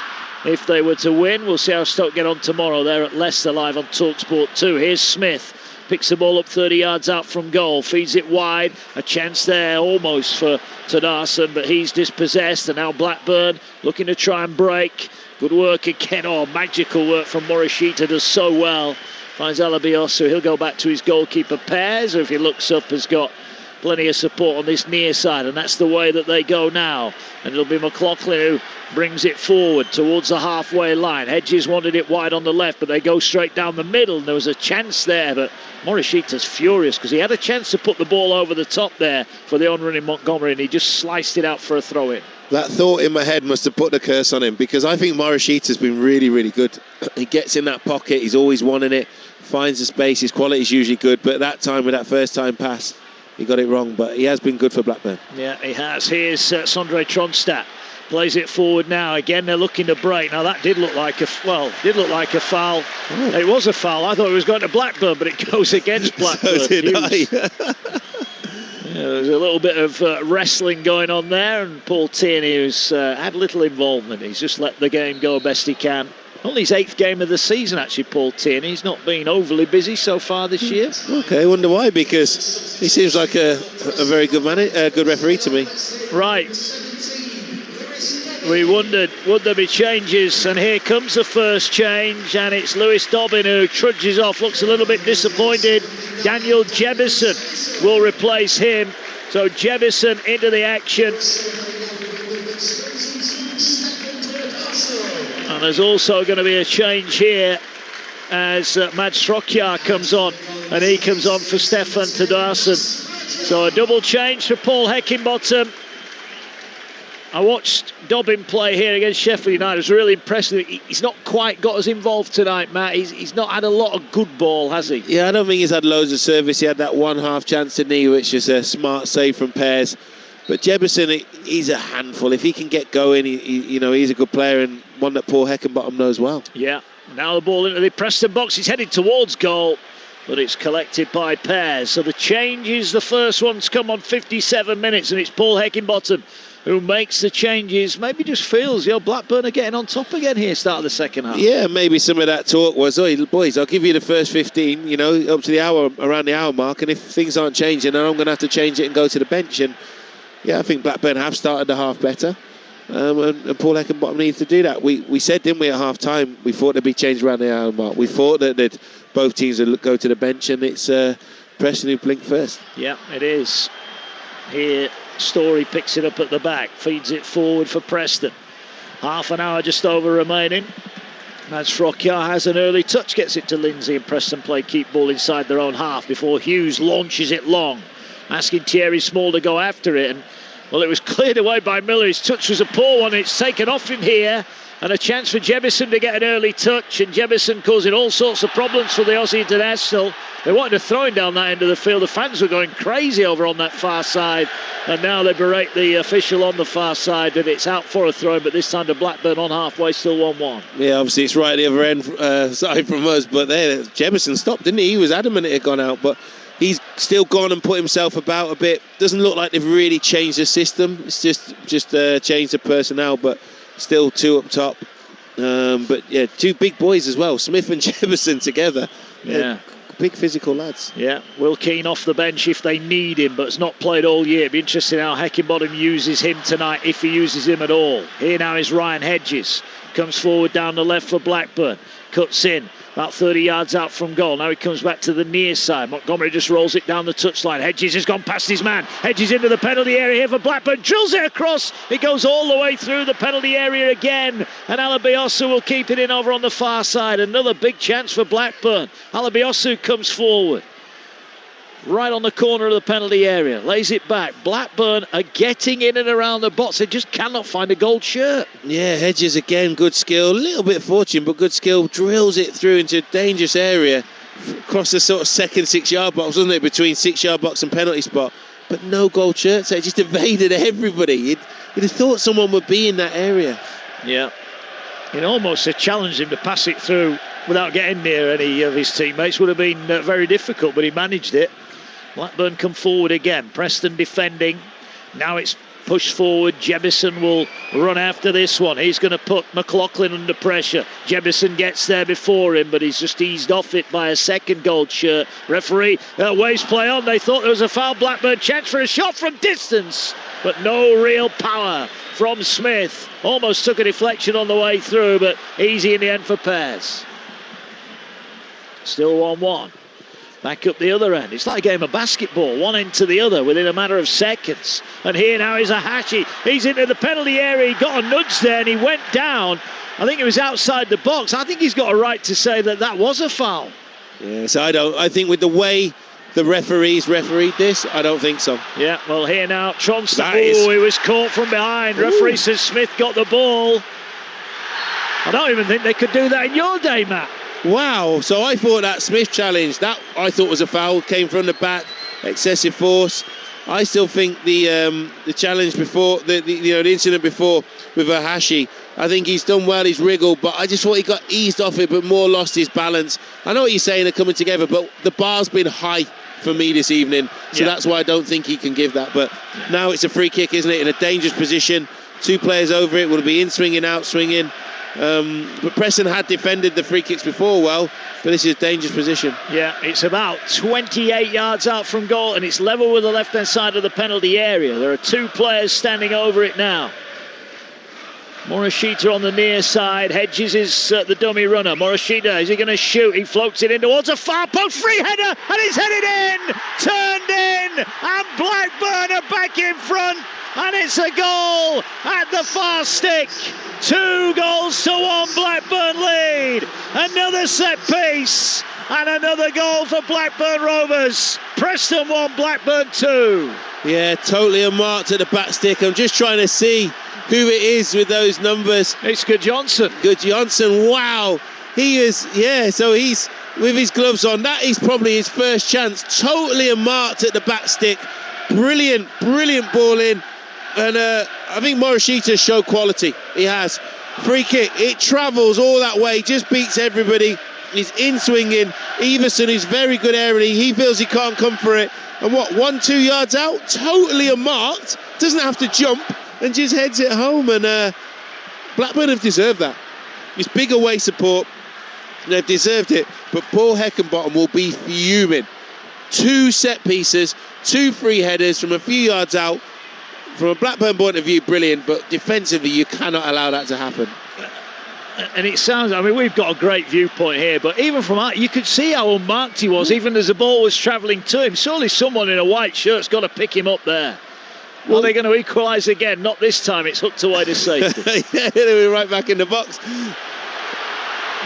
if they were to win. We'll see how Stoke get on tomorrow. They're at Leicester live on Talksport 2. Here's Smith. Picks the ball up 30 yards out from goal. Feeds it wide. A chance there almost for Tadarsson, but he's dispossessed. And now Blackburn looking to try and break. Good work again. Oh, magical work from Morishita. Does so well. Finds Alabiosu. He'll go back to his goalkeeper Pears, who, if he looks up, has got plenty of support on this near side, and that's the way that they go now. And it'll be McLaughlin who brings it forward towards the halfway line. Hedges wanted it wide on the left, but they go straight down the middle, and there was a chance there, but Morishita's furious because he had a chance to put the ball over the top there for the on-running Montgomery, and he just sliced it out for a throw-in. That thought in my head must have put the curse on him, because I think Morishita's been really, really good. He gets in that pocket, he's always wanting it, finds the space, his quality is usually good, but that time with that first time pass, he got it wrong, but he has been good for Blackburn. Yeah, he has. Here's Sondre Tronstad. Plays it forward now. Again, they're looking to break. Now that did look like a foul. Oh. It was a foul. I thought it was going to Blackburn, but it goes against Blackburn. So did I. There's a little bit of wrestling going on there, and Paul Tierney, who's had little involvement, he's just let the game go best he can. Only his 8th game of the season, actually, Paul Tierney. He's not been overly busy so far this year. Okay, I wonder why, because he seems like a very good good referee to me. Right. We wondered, would there be changes? And here comes the first change, and it's Lewis Dobbin who trudges off, looks a little bit disappointed. Daniel Jebison will replace him. So Jebison into the action. And there's also going to be a change here as Mads Strokjar comes on, and he comes on for Stefan Tadarsson. So a double change for Paul Heckingbottom. I watched Dobbin play here against Sheffield United. I was really impressed with it. He's not quite got us involved tonight, Matt. He's not had a lot of good ball, has he? Yeah, I don't think he's had loads of service. He had that one half chance to knee, which is a smart save from Pears. But Jebison, he's a handful. If he can get going, he's a good player and one that Paul Heckingbottom knows well. Yeah, now the ball into the Preston box. He's headed towards goal, but it's collected by Pears. So the changes, the first one's come on 57 minutes, and it's Paul Heckingbottom who makes the changes. Maybe just feels, Blackburn are getting on top again here, start of the second half. Yeah, maybe some of that talk was, boys, I'll give you the first 15, up to the hour, around the hour mark, and if things aren't changing, then I'm going to have to change it and go to the bench. And yeah, I think Blackburn have started the half better, and Paul Heckingbottom needs to do that. We said, didn't we, at half time, we thought they'd be changed around the hour mark. We thought that both teams would go to the bench, and it's Preston who blinked first. Yeah, it is. Here, Story picks it up at the back, feeds it forward for Preston. Half an hour just over remaining. Mads Strokjar has an early touch, gets it to Lindsay, and Preston play keep ball inside their own half before Hughes launches it long, asking Thierry Small to go after it. And well, it was cleared away by Miller. His touch was a poor one. It's taken off him here, and a chance for Jebison to get an early touch, and Jebison causing all sorts of problems for the Aussie international. They wanted to throw him down that end of the field. The fans were going crazy over on that far side, and now they berate the official on the far side that it's out for a throw, but this time to Blackburn on halfway, still 1-1. Yeah, obviously it's right at the other end side from us, but there, Jebison stopped, didn't he? He was adamant it had gone out, but he's still gone and put himself about a bit. Doesn't look like they've really changed the system. It's just changed the personnel, but still two up top. But yeah, two big boys as well, Smith and Jebison together. Yeah. Big physical lads. Yeah, Will Keane off the bench if they need him, but it's not played all year. It'd be interesting how Heckingbottom uses him tonight, if he uses him at all. Here now is Ryan Hedges. Comes forward down the left for Blackburn. Cuts in, about 30 yards out from goal. Now he comes back to the near side. Montgomery just rolls it down the touchline. Hedges has gone past his man. Hedges into the penalty area here for Blackburn. Drills it across. It goes all the way through the penalty area again. And Alabiosu will keep it in over on the far side. Another big chance for Blackburn. Alabiosu comes forward. Right on the corner of the penalty area. Lays it back. Blackburn are getting in and around the box. They just cannot find a gold shirt. Yeah, Hedges again, good skill. A little bit of fortune, but good skill. Drills it through into a dangerous area. Across the sort of second 6-yard box, wasn't it? Between 6-yard box and penalty spot. But no gold shirt, so it just evaded everybody. You'd have thought someone would be in that area. Yeah. It almost challenged him to pass it through without getting near any of his teammates. Would have been very difficult, but he managed it. Blackburn come forward again. Preston defending. Now it's pushed forward. Jebison will run after this one. He's going to put McLaughlin under pressure. Jebison gets there before him, but he's just eased off it by a second gold shirt. Referee waves play on. They thought there was a foul. Blackburn chance for a shot from distance, but no real power from Smith. Almost took a deflection on the way through, but easy in the end for Pears. Still 1-1. Back up the other end. It's like a game of basketball, one end to the other within a matter of seconds. And here now is Ahashi. He's into the penalty area. He got a nudge there and he went down. I think it was outside the box. I think he's got a right to say that was a foul. Yes, I think with the way the referees refereed this, I don't think so. Yeah, well here now, Tronstad. Oh, he was caught from behind. Referee says Smith got the ball. I don't even think they could do that in your day, Matt. Wow, so I thought that Smith challenge, that I thought was a foul, came from the back, excessive force. I still think the challenge before, the incident before with Hashi, I think he's done well, he's wriggled, but I just thought he got eased off it, but more lost his balance. I know what you're saying, they're coming together, but the bar's been high for me this evening, so that's why I don't think he can give that. But now it's a free kick, isn't it, in a dangerous position. 2 players over it, will be in swinging, out swinging. But Preston had defended the free kicks before well, but this is a dangerous position. Yeah, it's about 28 yards out from goal, and it's level with the left-hand side of the penalty area. There are 2 players standing over it now. Morishita on the near side. Hedges is the dummy runner. Morishita, is he going to shoot? He floats it in towards a far post. Free header, and it's headed in! Turned in! And Blackburn are back in front. And it's a goal at the far stick. 2 goals to 1, Blackburn lead. Another set piece. And another goal for Blackburn Rovers. Preston 1, Blackburn 2. Yeah, totally unmarked at the back stick. I'm just trying to see who it is with those numbers. It's Gudjonsson. Gudjonsson, wow. He is, so he's with his gloves on. That is probably his first chance. Totally unmarked at the back stick. Brilliant ball in. And I think Morishita showed quality. He has. Free kick. It travels all that way. Just beats everybody. He's in swinging. Everson is very good aerially. He feels he can't come for it. And 1-2 yards out? Totally unmarked. Doesn't have to jump. And just heads it home. And Blackburn have deserved that. It's big away support. They've deserved it. But Paul Heckenbottom will be fuming. 2 set pieces. 2 free headers from a few yards out. From a Blackburn point of view, brilliant, but defensively, you cannot allow that to happen. And it sounds, I mean, we've got a great viewpoint here, but even from out, you could see how unmarked he was, even as the ball was travelling to him. Surely someone in a white shirt's got to pick him up there. Well, they're going to equalise again. Not this time, it's hooked away to safety. Yeah, they're right back in the box.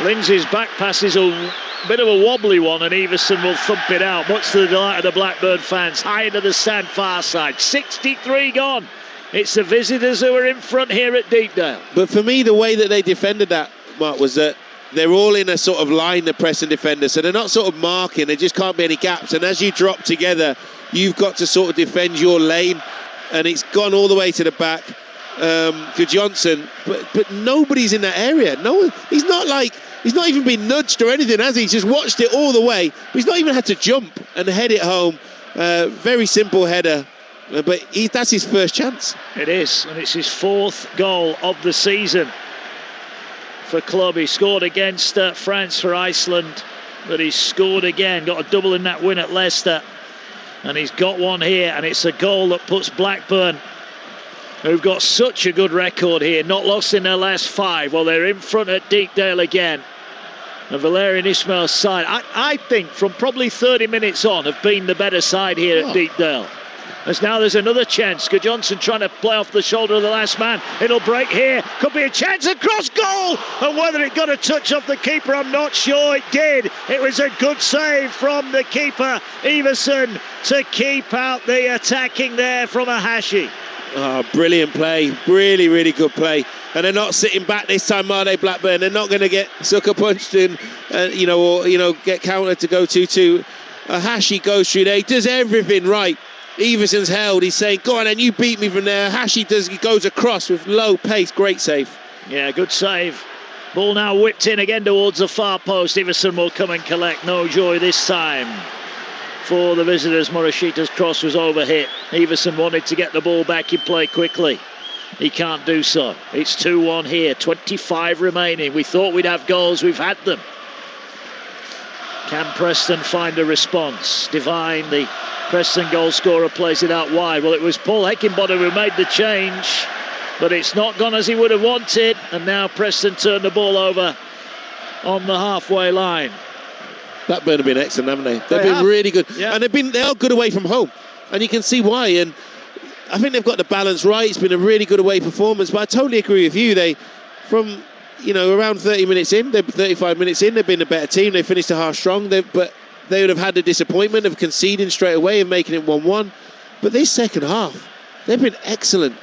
Lindsay's back pass is a bit of a wobbly one, and Everson will thump it out, much to the delight of the Blackburn fans. High into the stand, far side. 63 gone. It's the visitors who are in front here at Deepdale. But for me, the way that they defended that, Mark, was that they're all in a sort of line, the Preston defenders, so they're not sort of marking. There just can't be any gaps. And as you drop together, you've got to sort of defend your lane. And it's gone all the way to the back. Gudjonsson, but nobody's in that area. No one. He's not even been nudged or anything, has he? He's just watched it all the way. But he's not even had to jump and head it home. Very simple header, but that's his first chance. It is, and it's his 4th goal of the season for club. He scored against France for Iceland, but he's scored again. Got a double in that win at Leicester, and he's got one here, and it's a goal that puts Blackburn, who've got such a good record here, not lost in their last 5. Well, they're in front at Deepdale again. And Valerian Ismail's side, I think, from probably 30 minutes on, have been the better side here at Deepdale. As now there's another chance. Gudjonsson trying to play off the shoulder of the last man. It'll break here. Could be a chance. Across goal. And whether it got a touch off the keeper, I'm not sure it did. It was a good save from the keeper, Everson, to keep out the attacking there from Hashi. Oh, brilliant play. Really, really good play. And they're not sitting back this time, are they, Blackburn? They're not going to get sucker punched in, or get countered to go 2-2. Hashi goes through there. He does everything right. Everson's held. He's saying, go on, and you beat me from there. Hashi goes across with low pace. Great save. Yeah, good save. Ball now whipped in again towards the far post. Everson will come and collect. No joy this time for the visitors. Morishita's cross was overhit. Everson wanted to get the ball back in play quickly. He can't do so. It's 2-1 here. 25 remaining. We thought we'd have goals. We've had them. Can Preston find a response? Divine, the Preston goal scorer, plays it out wide. Well, it was Paul Heckenbottom who made the change, but it's not gone as he would have wanted. And now Preston turn the ball over on the halfway line. Blackburn have been excellent, haven't they? They've been really good. Yeah. And they are good away from home. And you can see why. And I think they've got the balance right. It's been a really good away performance. But I totally agree with you. From around 30 minutes in, 35 minutes in, they've been a better team. They finished a half strong. But they would have had the disappointment of conceding straight away and making it 1-1. But this second half, they've been excellent.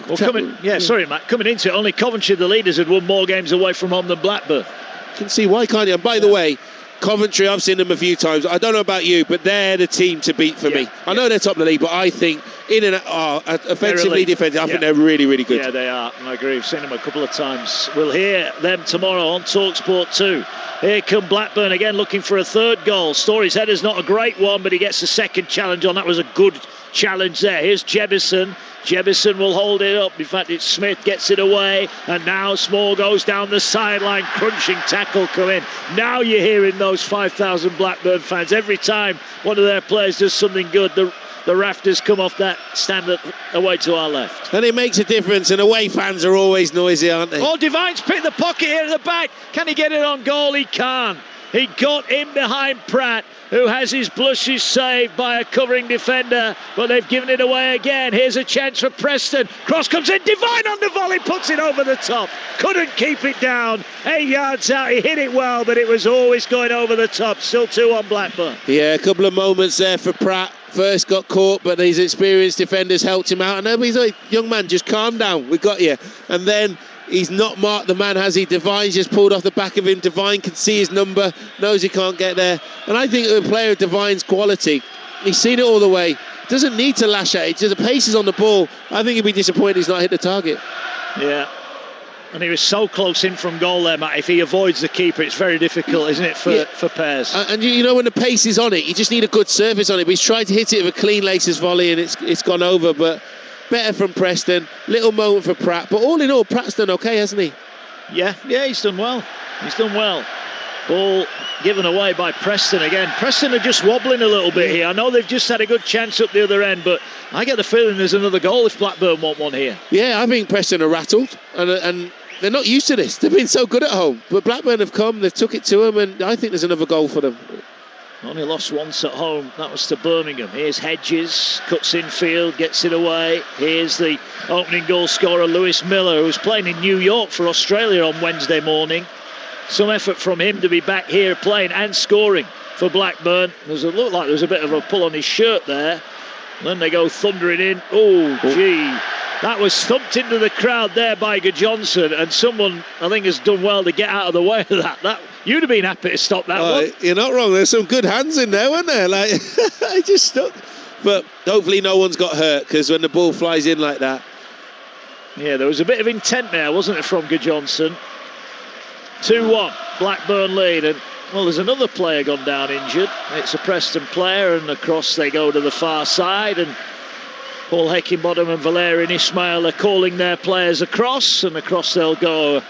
Well, coming into it, only Coventry, the leaders, had won more games away from home than Blackburn. You can see why, can't you? And by the way, Coventry, I've seen them a few times. I don't know about you, but they're the team to beat for me. I know they're top of the league, but I think offensively, defensively, I think they're really, really good. Yeah, they are. And I agree. We've seen them a couple of times. We'll hear them tomorrow on Talksport 2. Here come Blackburn again, looking for a third goal. Story's header's not a great one, but he gets a second challenge on. That was a good challenge there. Here's Jebison. Jebison will hold it up. In fact, it's Smith gets it away, and now Small goes down the sideline, crunching tackle come in. Now you're hearing those 5,000 Blackburn fans. Every time one of their players does something good, the rafters come off that stand away to our left. And it makes a difference, and away fans are always noisy, aren't they? Oh, Devine's picked the pocket here at the back. Can he get it on goal? He can't. He got in behind Pratt, who has his blushes saved by a covering defender, but they've given it away again. Here's a chance for Preston. Cross comes in, Devine on the volley, puts it over the top. Couldn't keep it down. 8 yards out, he hit it well, but it was always going over the top. Still 2-1 Blackburn. Yeah, a couple of moments there for Pratt. First got caught, but these experienced defenders helped him out. And he's like, young man, just calm down, we got you. And then he's not marked the man, has he? Devine's just pulled off the back of him. Devine can see his number, knows he can't get there. And I think a player of Devine's quality, he's seen it all the way, doesn't need to lash at it. Just the pace is on the ball. I think he'd be disappointed he's not hit the target. Yeah. And he was so close in from goal there, Matt. If he avoids the keeper, it's very difficult, isn't it, for pairs? And you know, when the pace is on it, you just need a good surface on it. But he's tried to hit it with a clean laces volley, and it's gone over. But better from Preston. Little moment for Pratt. But all in all, Pratt's done okay, hasn't he? Yeah, he's done well. He's done well. Ball given away by Preston again. Preston are just wobbling a little bit here. I know they've just had a good chance up the other end, but I get the feeling there's another goal if Blackburn want one here. Yeah, I think Preston are rattled, and they're not used to this. They've been so good at home. But Blackburn have come, they've took it to them, and I think there's another goal for them. Only lost once at home. That was to Birmingham. Here's Hedges, cuts infield, gets it away. Here's the opening goal scorer, Lewis Miller, who was playing in New York for Australia on Wednesday morning. Some effort from him to be back here playing and scoring for Blackburn. Looked like there was a bit of a pull on his shirt there. Then they go thundering in. Oh, gee. That was thumped into the crowd there by Johnson, and someone, I think, has done well to get out of the way of that. You'd have been happy to stop that one. You're not wrong. There's some good hands in there, weren't there? Like, I just stuck. But hopefully no one's got hurt, because when the ball flies in like that. Yeah, there was a bit of intent there, wasn't it, from Johnson? 2-1, Blackburn lead, and well, there's another player gone down injured. It's a Preston player, and across they go to the far side, and Paul Heckingbottom and Valerian Ismail are calling their players across, and across they'll go.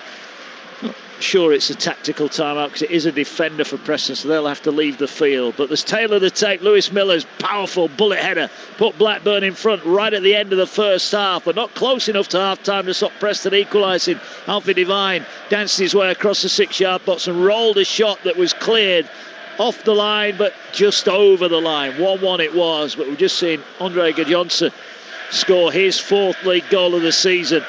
Not sure it's a tactical timeout because it is a defender for Preston, so they'll have to leave the field. But there's tail of the tape. Lewis Miller's powerful bullet header put Blackburn in front right at the end of the first half, but not close enough to half-time to stop Preston equalising. Alfie Devine danced his way across the 6-yard box and rolled a shot that was cleared off the line, but just over the line. 1-1 it was, but we've just seen Andre Johnson score his 4th league goal of the season.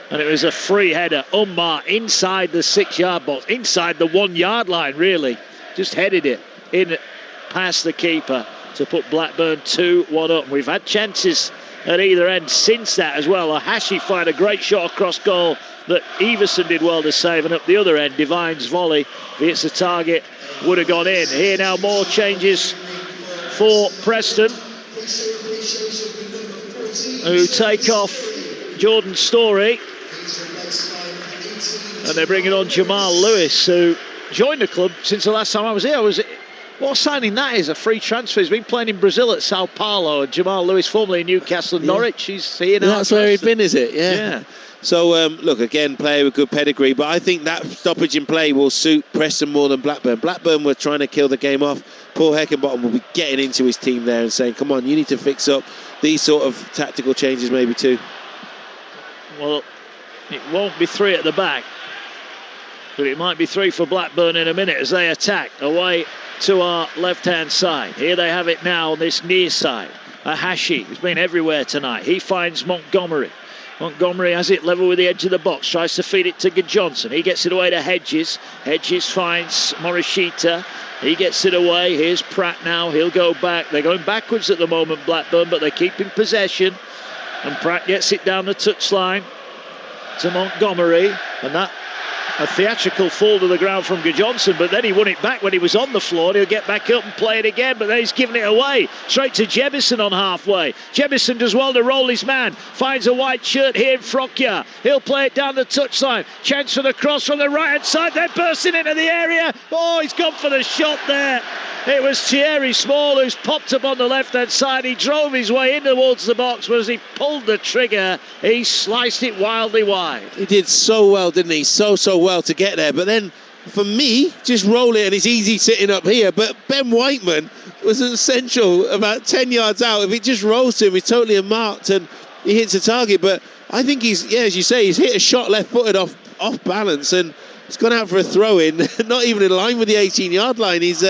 And it was a free header, unmarked, inside the 6-yard box, inside the 1-yard line, really. Just headed it in past the keeper to put Blackburn 2-1 up. We've had chances at either end since that as well. Hashi fired a great shot across goal that Everson did well to save, and up the other end, Devine's volley, if he hits the target, would have gone in. Here now, more changes for Preston, who take off Jordan Storey, and they're bringing on Jamal Lewis, who joined the club since the last time I was here. What a signing that is, a free transfer. He's been playing in Brazil at Sao Paulo, and Jamal Lewis, formerly in Newcastle and Norwich, he's here now. That's where he'd been, is it? Yeah. So, look, again, player with good pedigree, but I think that stoppage in play will suit Preston more than Blackburn. Blackburn were trying to kill the game off. Paul Heckingbottom will be getting into his team there and saying, come on, you need to fix up these sort of tactical changes maybe too. Well, it won't be 3 at the back, but it might be 3 for Blackburn in a minute as they attack away to our left-hand side. Here they have it now on this near side. Hashi has been everywhere tonight. He finds Montgomery. Montgomery has it level with the edge of the box, tries to feed it to Johnson. He gets it away to Hedges. Hedges finds Morishita. He gets it away. Here's Pratt now. He'll go back. They're going backwards at the moment, Blackburn, but they're keeping possession. And Pratt gets it down the touchline to Montgomery. And that A theatrical fall to the ground from Gudjonsson, but then he won it back when he was on the floor, and he'll get back up and play it again, but then he's given it away straight to Jebison on halfway. Jebison does well to roll his man, finds a white shirt here in Frockia. He'll play it down the touchline, chance for the cross from the right hand side, they're bursting into the area. Oh, he's gone for the shot there. It was Thierry Small who's popped up on the left-hand side. He drove his way in towards the box, but as he pulled the trigger, he sliced it wildly wide. He did so well, didn't he? So well to get there. But then, for me, just roll it, and it's easy sitting up here. But Ben Whiteman was essential about 10 yards out. If he just rolls to him, he's totally unmarked, and he hits a target. But I think he's, as you say, he's hit a shot left-footed off balance, and it's gone out for a throw-in, not even in line with the 18-yard line. He's...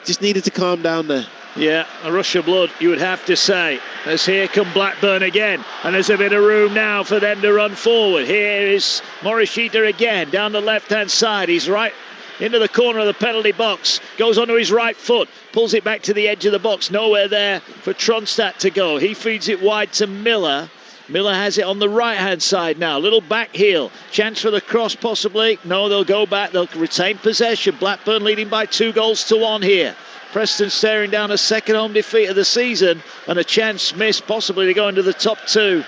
just needed to calm down there. Yeah, a rush of blood, you would have to say. As here come Blackburn again, and there's a bit of room now for them to run forward. Here is Morishita again, down the left-hand side. He's right into the corner of the penalty box, goes onto his right foot, pulls it back to the edge of the box. Nowhere there for Tronstadt to go. He feeds it wide to Miller. Miller has it on the right-hand side now. Little back heel. Chance for the cross, possibly. No, they'll go back. They'll retain possession. Blackburn leading by 2-1 here. Preston staring down a second home defeat of the season, and a chance missed, possibly, to go into the top two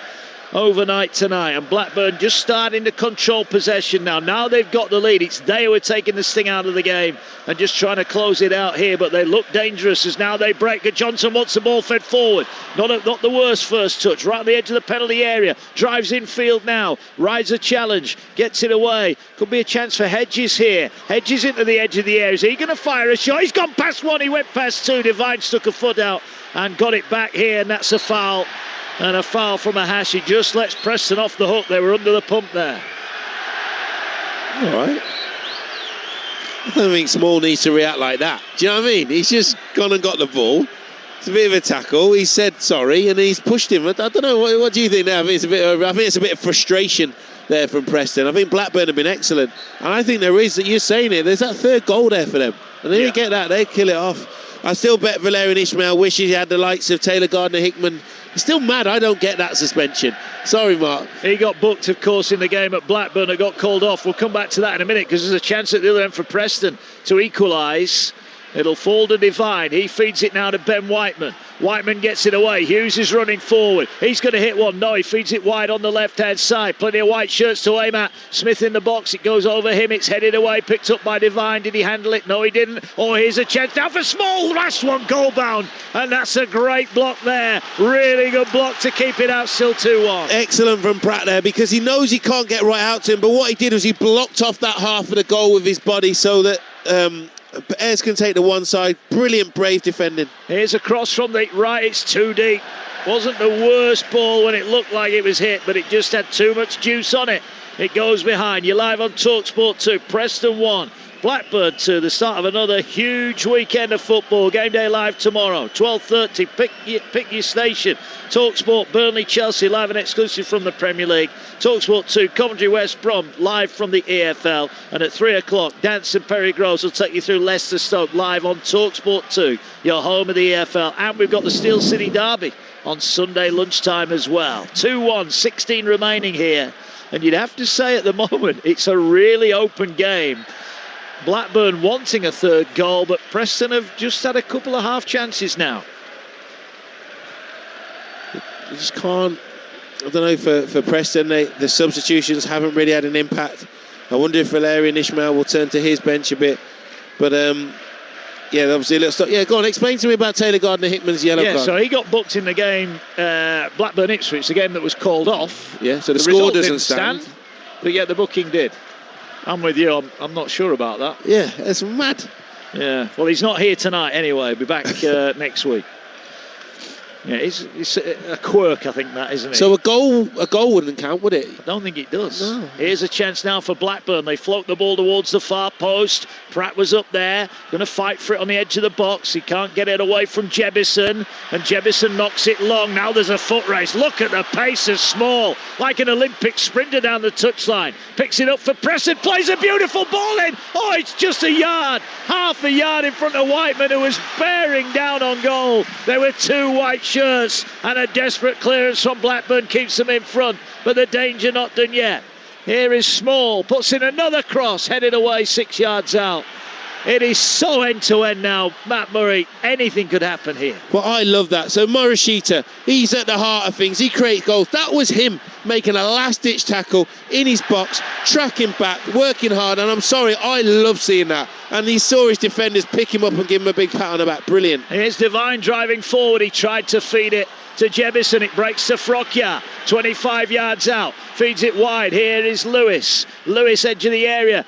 overnight tonight. And Blackburn just starting to control possession now. Now they've got the lead. It's they who are taking the sting out of the game and just trying to close it out here, but they look dangerous as now they break. Johnson wants the ball fed forward. Not the worst first touch. Right on the edge of the penalty area. Drives infield now. Rides a challenge. Gets it away. Could be a chance for Hedges here. Hedges into the edge of the area. Is he going to fire a shot? He's gone past one. He went past two. Devine stuck a foot out and got it back here, and that's a foul. And a foul from Ahashi just lets Preston off the hook. They were under the pump there. All right. I don't think Small needs to react like that. Do you know what I mean? He's just gone and got the ball. It's a bit of a tackle. He said sorry, and he's pushed him. I don't know. What do you think there? I think it's a bit of frustration there from Preston. I think Blackburn have been excellent, and I think there is. You're saying it. There's that third goal there for them, and they get that, they kill it off. I still bet Valerian Ismail wishes he had the likes of Taylor Gardner-Hickman. He's still mad I don't get that suspension. Sorry, Mark. He got booked, of course, in the game at Blackburn. It got called off. We'll come back to that in a minute, because there's a chance at the other end for Preston to equalise. It'll fall to Devine. He feeds it now to Ben Whiteman. Whiteman gets it away. Hughes is running forward. He's going to hit one. No, he feeds it wide on the left-hand side. Plenty of white shirts to aim at. Smith in the box. It goes over him. It's headed away. Picked up by Devine. Did he handle it? No, he didn't. Oh, here's a chance now for Small. Last one goal bound. And that's a great block there. Really good block to keep it out. Still 2-1. Excellent from Pratt there, because he knows he can't get right out to him. But what he did was he blocked off that half of the goal with his body so that... Ayres can take the one side. Brilliant, brave defending. Here's a cross from the right. It's too deep. Wasn't the worst ball when it looked like it was hit, but it just had too much juice on it. It goes behind. You're live on Talksport 2. Preston 1, Blackburn 2. The start of another huge weekend of football. Game day live tomorrow, 12:30. Pick your station. Talksport, Burnley, Chelsea, live and exclusive from the Premier League. Talksport 2, Coventry, West Brom, live from the EFL. And at 3 o'clock, Dance and Perry Groves will take you through Leicester Stoke, live on Talksport 2, your home of the EFL. And we've got the Steel City Derby on Sunday lunchtime as well. 2-1, 16 remaining here. And you'd have to say at the moment, it's a really open game. Blackburn wanting a third goal, but Preston have just had a couple of half chances now. You just can't. I don't know, for Preston, the substitutions haven't really had an impact. I wonder if Valerian Ismail will turn to his bench a bit. But obviously, let's stop. Yeah, go on, explain to me about Taylor Gardner-Hickman's yellow card. So he got booked in the game, Blackburn-Ipswich, the game that was called off. Yeah, so the score doesn't stand. But yeah, the booking did. I'm with you, I'm not sure about that. Yeah, it's mad. Yeah, well, he's not here tonight anyway. He'll be back next week. Yeah, it's a quirk, I think, that, isn't it? So a goal wouldn't count, would it? I don't think it does. No. Here's a chance now for Blackburn. They float the ball towards the far post. Pratt was up there, going to fight for it on the edge of the box. He can't get it away from Jebison, and Jebison knocks it long. Now there's a foot race. Look at the pace of Small, like an Olympic sprinter down the touchline. Picks it up for Preston, plays a beautiful ball in. Oh, it's just a yard, half a yard in front of Whiteman, who was bearing down on goal. There were two white shirts, and a desperate clearance from Blackburn keeps them in front, but the danger not done yet. Here is Small, puts in another cross, headed away 6 yards out. It is so end-to-end now, Matt Murray. Anything could happen here. Well, I love that. So Morishita, he's at the heart of things. He creates goals. That was him making a last-ditch tackle in his box, tracking back, working hard. And I'm sorry, I love seeing that. And he saw his defenders pick him up and give him a big pat on the back. Brilliant. Here's Devine driving forward. He tried to feed it to Jebison. It breaks to Frockia, 25 yards out. Feeds it wide. Here is Lewis. Lewis, edge of the area.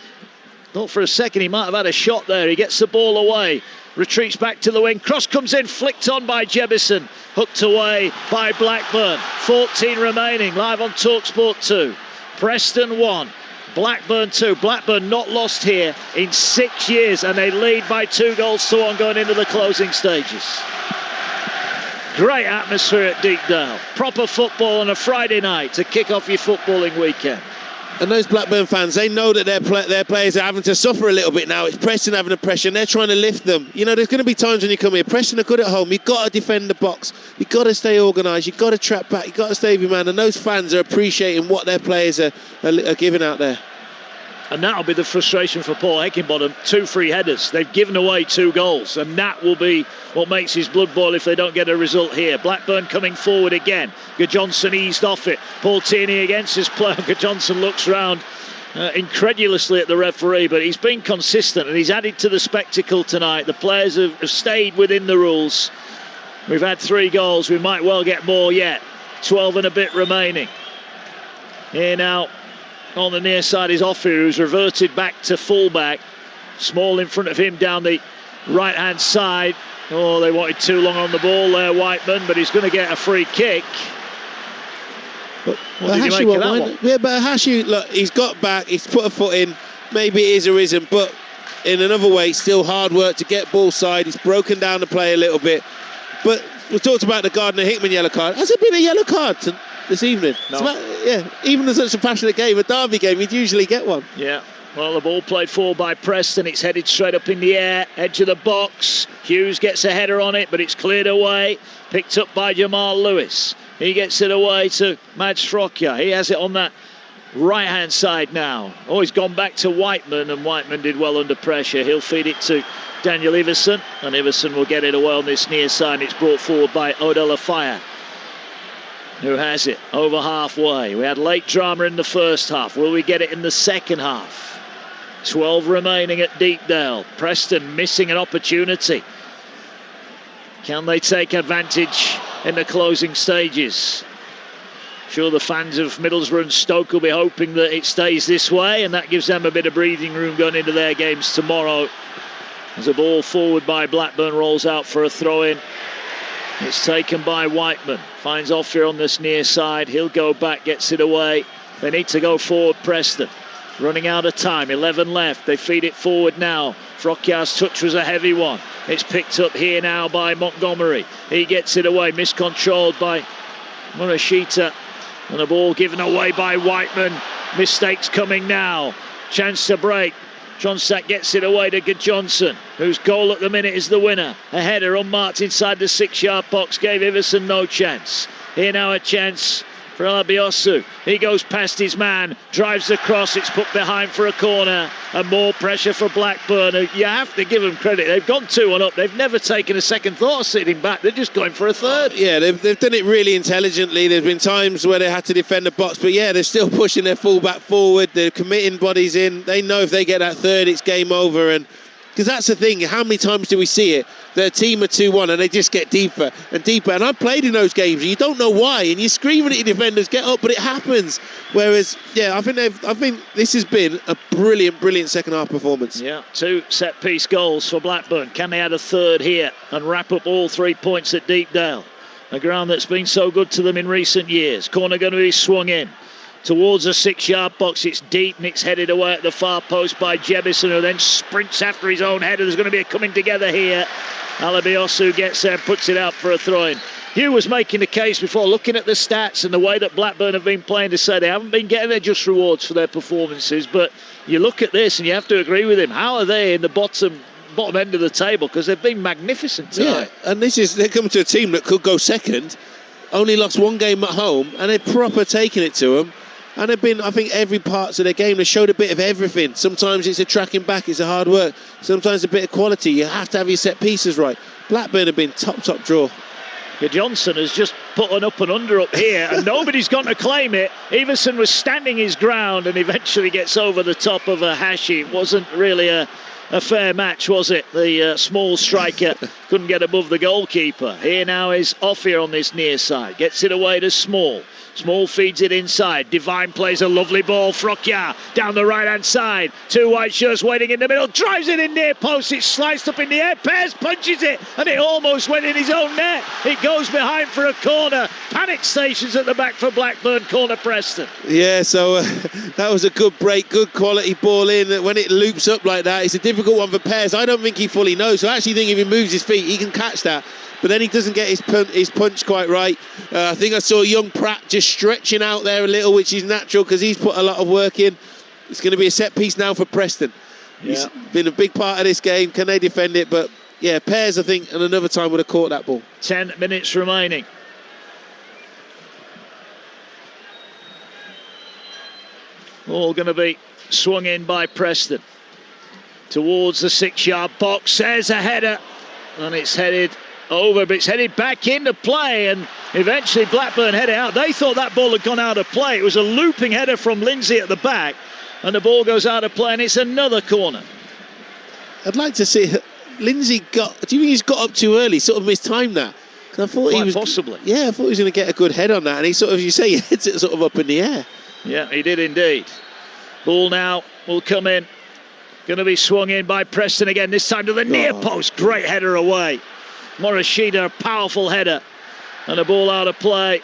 Thought for a second he might have had a shot there. He gets the ball away, retreats back to the wing. Cross comes in, flicked on by Jebison. Hooked away by Blackburn. 14 remaining, live on Talksport 2. Preston 1, Blackburn 2. Blackburn not lost here in 6 years, and they lead by 2-1 going into the closing stages. Great atmosphere at Deepdale. Proper football on a Friday night to kick off your footballing weekend. And those Blackburn fans, they know that their players are having to suffer a little bit now. It's Preston having the pressure and they're trying to lift them. You know, there's going to be times when you come here. Preston are good at home. You've got to defend the box. You've got to stay organised. You've got to trap back. You've got to stay with your man. And those fans are appreciating what their players are giving out there. And that'll be the frustration for Paul Heckingbottom. 2 free headers. They've given away 2 goals. And that will be what makes his blood boil if they don't get a result here. Blackburn coming forward again. Johnson eased off it. Paul Tierney against his player. Johnson looks round incredulously at the referee. But he's been consistent and he's added to the spectacle tonight. The players have stayed within the rules. We've had 3 goals. We might well get more yet. 12 and a bit remaining. Here now. On the near side is Offi, who's reverted back to fullback. Small in front of him down the right-hand side. Oh, they wanted too long on the ball there, Whiteman, but he's going to get a free kick. What did you make of that one? Yeah, but Hashi, look, he's got back, he's put a foot in. Maybe it is or isn't, but in another way, it's still hard work to get ball side. He's broken down the play a little bit. But we talked about the Gardner-Hickman yellow card. Has it been a yellow card this evening? No. Even in such a passionate game, a derby game, you'd usually get one. Yeah, well, the ball played forward by Preston. It's headed straight up in the air, edge of the box. Hughes gets a header on it, but it's cleared away. Picked up by Jamal Lewis. He gets it away to Mads Frockia. He has it on that right-hand side now. Oh, he's gone back to Whiteman, and Whiteman did well under pressure. He'll feed it to Daniel Iverson, and Iverson will get it away on this near side. It's brought forward by Odell Afire, who has it over halfway. We had late drama in the first half. Will we get it in the second half? 12 remaining at Deepdale. Preston missing an opportunity. Can they take advantage in the closing stages? Sure, the fans of Middlesbrough and Stoke will be hoping that it stays this way, and that gives them a bit of breathing room going into their games tomorrow. As a ball forward by Blackburn rolls out for a throw-in. It's taken by Whiteman. Finds Offier on this near side. He'll go back, gets it away. They need to go forward, Preston. Running out of time, 11 left. They feed it forward now. Frockia's touch was a heavy one. It's picked up here now by Montgomery. He gets it away, miscontrolled by Morishita. And the ball given away by Whiteman. Mistakes coming now. Chance to break. Johnstack gets it away to Johnson, whose goal at the minute is the winner. A header unmarked inside the 6-yard box gave Iverson no chance. Here now a chance for Alabiosu. He goes past his man, drives across, it's put behind for a corner, and more pressure for Blackburn. You have to give them credit. They've gone 2-1 up. They've never taken a second thought of sitting back. They're just going for a third. Yeah, they've done it really intelligently. There's been times where they had to defend the box, but yeah, they're still pushing their fullback forward. They're committing bodies in. They know if they get that third, it's game over. And because that's the thing, how many times do we see it? Their team are 2-1 and they just get deeper and deeper. And I've played in those games, and you don't know why, and you're screaming at your defenders, get up, but it happens. Whereas, yeah, I think this has been a brilliant second half performance. Yeah, 2 set-piece goals for Blackburn. Can they add a third here and wrap up all 3 points at Deepdale? A ground that's been so good to them in recent years. Corner going to be swung in towards the 6-yard box. It's deep and it's headed away at the far post by Jebison, who then sprints after his own header. There's going to be a coming together here. Alabiosu gets there, puts it out for a throw-in. Hugh was making the case before, looking at the stats and the way that Blackburn have been playing, to say they haven't been getting their just rewards for their performances. But you look at this and you have to agree with him. How are they in the bottom end of the table? Because they've been magnificent tonight. Yeah, and they're coming to a team that could go second, only lost 1 game at home, and they're proper taking it to them. And they've been, I think, every parts of their game, they showed a bit of everything. Sometimes it's a tracking back, it's a hard work. Sometimes a bit of quality. You have to have your set pieces right. Blackburn have been top draw. Johnson has just put an up and under up here, and nobody's gone to claim it. Everson was standing his ground and eventually gets over the top of a Hashi. It wasn't really a fair match, was it? The small striker couldn't get above the goalkeeper. Here now is Ophir on this near side. Gets it away to Small. Small feeds it inside. Divine plays a lovely ball. Frokya down the right-hand side. Two white shirts waiting in the middle. Drives it in near post. It's sliced up in the air. Pears punches it, and it almost went in his own net. It goes behind for a corner. Panic stations at the back for Blackburn. Corner Preston. Yeah, so that was a good break. Good quality ball in. When it loops up like that, it's a difficult one for Pears. I don't think he fully knows. So I actually think if he moves his feet, he can catch that. But then he doesn't get his punch quite right. I think I saw young Pratt just stretching out there a little, which is natural because he's put a lot of work in. It's going to be a set piece now for Preston. Yeah. He's been a big part of this game. Can they defend it? But yeah, Pears, I think, and another time would have caught that ball. 10 minutes remaining. All going to be swung in by Preston. Towards the 6-yard box. There's a header. And it's headed over, but it's headed back into play, and eventually Blackburn head it out. They thought that ball had gone out of play. It was a looping header from Lindsay at the back, and the ball goes out of play, and it's another corner. I'd like to see Lindsay do you think he's got up too early, sort of mistimed that? I thought Quite possibly. Yeah, I thought he was going to get a good head on that, and he sort of, you say, he hits it sort of up in the air. Yeah, he did indeed. Ball now will come in. Going to be swung in by Preston again, this time to the near post. Great header away. Morishita, a powerful header, and a ball out of play.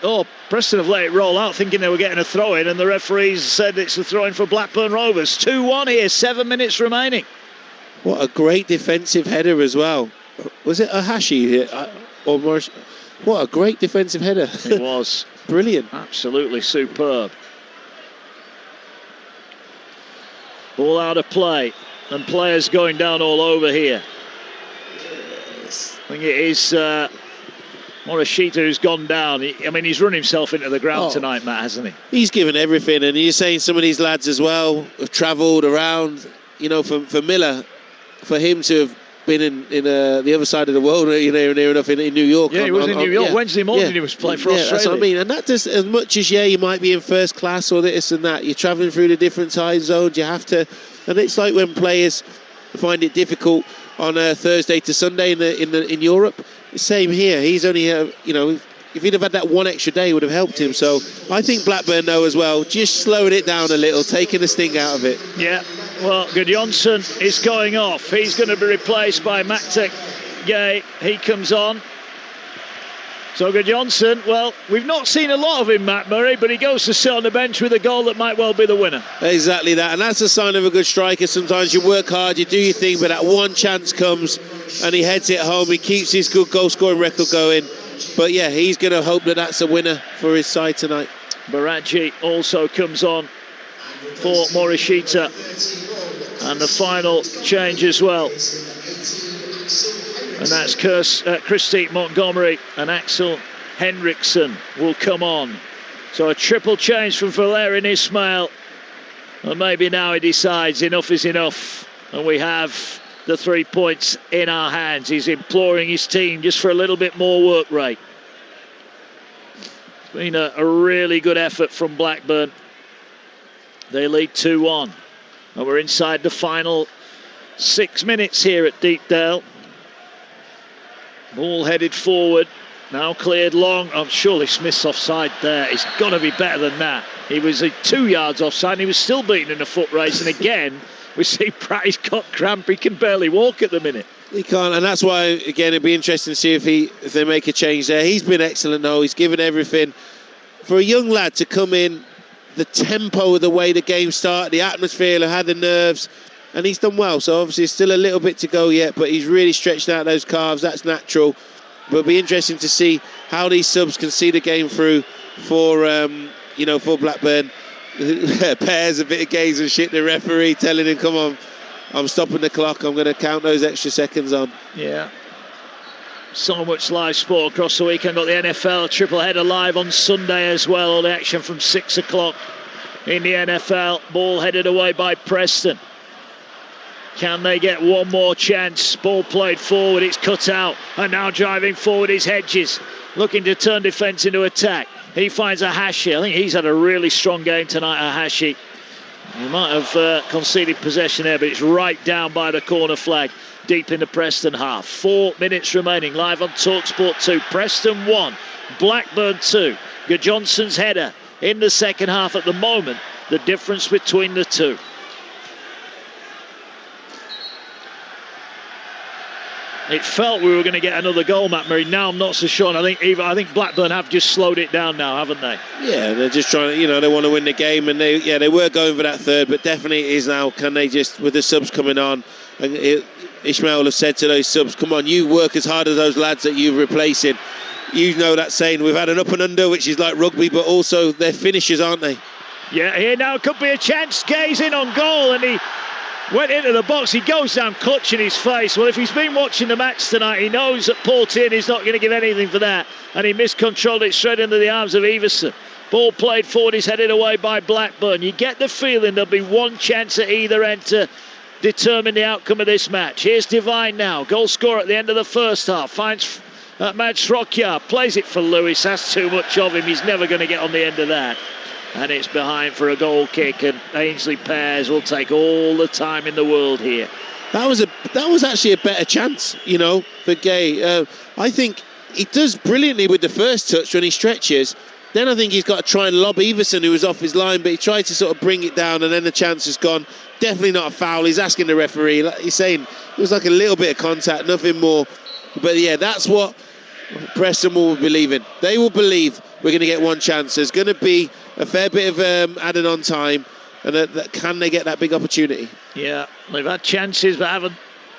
Preston have let it roll out, thinking they were getting a throw in, and the referees said it's a throw in for Blackburn Rovers. 2-1 here, 7 minutes remaining. What a great defensive header as well. Was it a Hashi or Morris? What a great defensive header. It was. Brilliant. Absolutely superb. Ball out of play, and players going down all over here. I think it is Morishita who's gone down. He's run himself into the ground tonight, Matt, hasn't he? He's given everything, and you're saying some of these lads as well have travelled around. You know, for Miller, for him to have been in the other side of the world, near enough in New York. Yeah, he was in New York. Wednesday morning he was playing for Australia. That's what I mean. And that does, as much as, you might be in first class or this and that, you're travelling through the different time zones, you have to, and it's like when players find it difficult on a Thursday to Sunday in Europe. Same here. He's only, if he'd have had that one extra day, it would have helped him. So I think Blackburn know as well, just slowing it down a little, taking the sting out of it. Yeah, well, Gudjonsson is going off. He's going to be replaced by Maktek Gay. He comes on. So Gudjonsson, well, we've not seen a lot of him, Matt Murray, but he goes to sit on the bench with a goal that might well be the winner. Exactly that, and that's a sign of a good striker. Sometimes you work hard, you do your thing, but that one chance comes and he heads it home. He keeps his good goal-scoring record going. But yeah, he's going to hope that that's a winner for his side tonight. Baraji also comes on for Morishita. And the final change as well. And that's Christy Montgomery and Axel Henriksen will come on. So a triple change from Valerian Ismail. And maybe now he decides enough is enough. And we have the 3 points in our hands. He's imploring his team just for a little bit more work rate. It's been a really good effort from Blackburn. They lead 2-1. And we're inside the final 6 minutes here at Deepdale. Ball headed forward. Now cleared long. Surely Smith's offside there. It's got to be better than that. He was 2 yards offside and he was still beaten in a foot race. And again, we see Pratt, he's got cramp. He can barely walk at the minute. He can't, and that's why, again, it'd be interesting to see if they make a change there. He's been excellent, though. He's given everything. For a young lad to come in, the tempo of the way the game started, the atmosphere, had the nerves, and he's done well. So obviously still a little bit to go yet, but he's really stretched out those calves. That's natural. But it'll be interesting to see how these subs can see the game through for Blackburn. Pairs a bit of gaze and shit. The referee telling him, "Come on, I'm stopping the clock. I'm going to count those extra seconds on." Yeah. So much live sport across the weekend. Got the NFL triple header live on Sunday as well. All the action from 6 o'clock in the NFL. Ball headed away by Preston. Can they get one more chance? Ball played forward, it's cut out, and now driving forward is Hedges, looking to turn defence into attack. He finds Ahashi. I think he's had a really strong game tonight, Ahashi. He might have conceded possession there, but it's right down by the corner flag, deep in the Preston half. 4 minutes remaining, live on Talksport 2. Preston 1, Blackburn 2. Johnson's header in the second half at the moment, the difference between the two. It felt we were going to get another goal, Matt Murray. Now I'm not so sure. I think Blackburn have just slowed it down now, haven't they? Yeah, they're just trying to, they want to win the game, and they were going for that third, but definitely it is now. Can they just, with the subs coming on, and Ishmael has said to those subs, come on, you work as hard as those lads that you're replacing. You know that saying, we've had an up and under, which is like rugby, but also they're finishers, aren't they? Yeah, here now could be a chance. Gay's in on goal, and he went into the box. He goes down clutching his face. Well, if he's been watching the match tonight, he knows that Paul Tierney's not going to give anything for that, and he miscontrolled it straight into the arms of Everson. Ball played forward, is headed away by Blackburn. You get the feeling there'll be one chance at either end to determine the outcome of this match. Here's Devine now, goal scorer at the end of the first half, finds Mads Rockjaer, plays it for Lewis. That's too much of him, he's never going to get on the end of that. And it's behind for a goal kick, and Ainsley Pears will take all the time in the world here. That was actually a better chance, for Gay. I think he does brilliantly with the first touch when he stretches. Then I think he's got to try and lob Everson, who was off his line, but he tried to sort of bring it down, and then the chance is gone. Definitely not a foul. He's asking the referee. He's saying it was like a little bit of contact, nothing more. But yeah, that's what Preston will believe in. They will believe we're going to get one chance. There's going to be a fair bit of added on time, and can they get that big opportunity? Yeah, they've had chances but haven't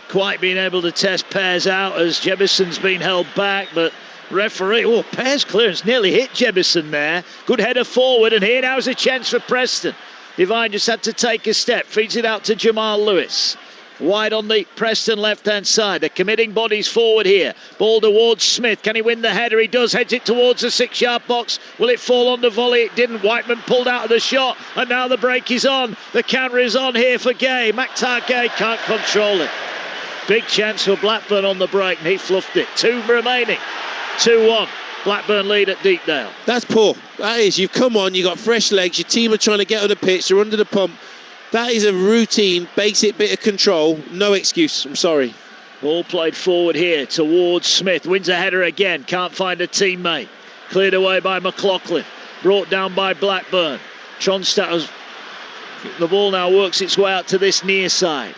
quite been able to test Pears out, as Jebison's been held back, but referee, Pears' clearance nearly hit Jebison there. Good header forward, and here now is a chance for Preston. Devine just had to take a step, feeds it out to Jamal Lewis. Wide on the Preston left-hand side. They're committing bodies forward here. Ball towards Smith. Can he win the header? He does. Heads it towards the 6-yard box. Will it fall on the volley? It didn't. Whiteman pulled out of the shot, and now the break is on. The counter is on here for Gay. Maktar Gay can't control it. Big chance for Blackburn on the break, and he fluffed it. 2 remaining. 2-1. Blackburn lead at Deepdale. That's poor. That is. You've come on. You've got fresh legs. Your team are trying to get on the pitch. They're under the pump. That is a routine, basic bit of control. No excuse, I'm sorry. Ball played forward here towards Smith. Wins a header again. Can't find a teammate. Cleared away by McLaughlin. Brought down by Blackburn. Tronstadt, the ball now works its way out to this near side.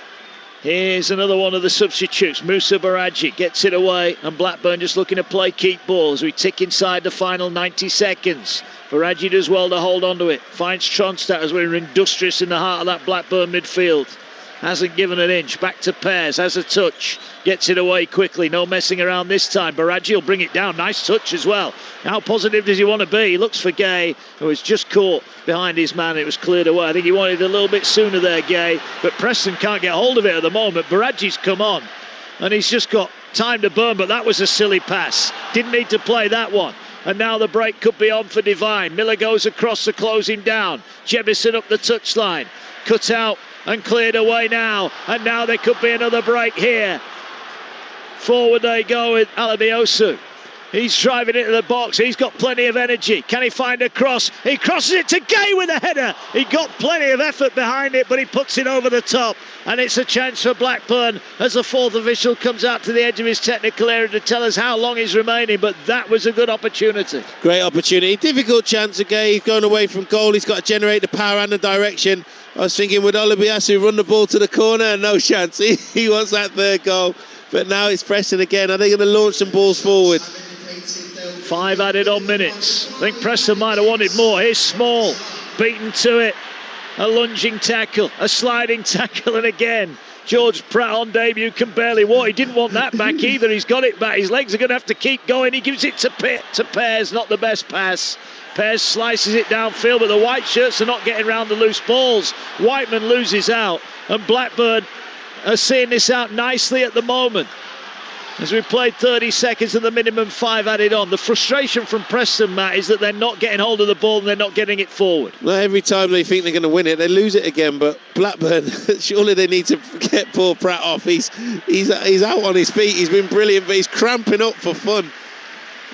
Here's another one of the substitutes. Musa Baraji gets it away, and Blackburn just looking to play keep ball as we tick inside the final 90 seconds. Baraji does well to hold on to it. Finds Tronstadt as we're industrious in the heart of that Blackburn midfield. Hasn't given an inch. Back to Pears. Has a touch. Gets it away quickly. No messing around this time. Baraji will bring it down. Nice touch as well. How positive does he want to be? He looks for Gay, who was just caught behind his man. It was cleared away. I think he wanted a little bit sooner there, Gay. But Preston can't get hold of it at the moment. Baraji's come on, and he's just got time to burn. But that was a silly pass. Didn't need to play that one. And now the break could be on for Devine. Miller goes across to close him down. Jebison up the touchline. Cut out and cleared away now. And now there could be another break here. Forward they go with Alabiosu. He's driving into the box. He's got plenty of energy. Can he find a cross? He crosses it to Gay with a header. He got plenty of effort behind it, but he puts it over the top. And it's a chance for Blackburn as the fourth official comes out to the edge of his technical area to tell us how long is remaining. But that was a good opportunity. Great opportunity. Difficult chance again. He's going away from goal. He's got to generate the power and the direction. I was thinking, would Olubiasu run the ball to the corner? No chance. He wants that third goal. But now it's Preston again. Are they going to launch some balls forward? 5 added on minutes. I think Preston might have wanted more. Here's Small, beaten to it. A lunging tackle, a sliding tackle, and again, George Pratt on debut can barely walk. He didn't want that back either. He's got it back. His legs are going to have to keep going. He gives it to Pears, not the best pass. Pears slices it downfield, but the white shirts are not getting around the loose balls. Whiteman loses out, and Blackburn are seeing this out nicely at the moment. As we played 30 seconds and the minimum 5 added on. The frustration from Preston, Matt, is that they're not getting hold of the ball and they're not getting it forward. Well, every time they think they're going to win it, they lose it again. But Blackburn, surely they need to get Paul Pratt off. He's out on his feet. He's been brilliant, but he's cramping up for fun.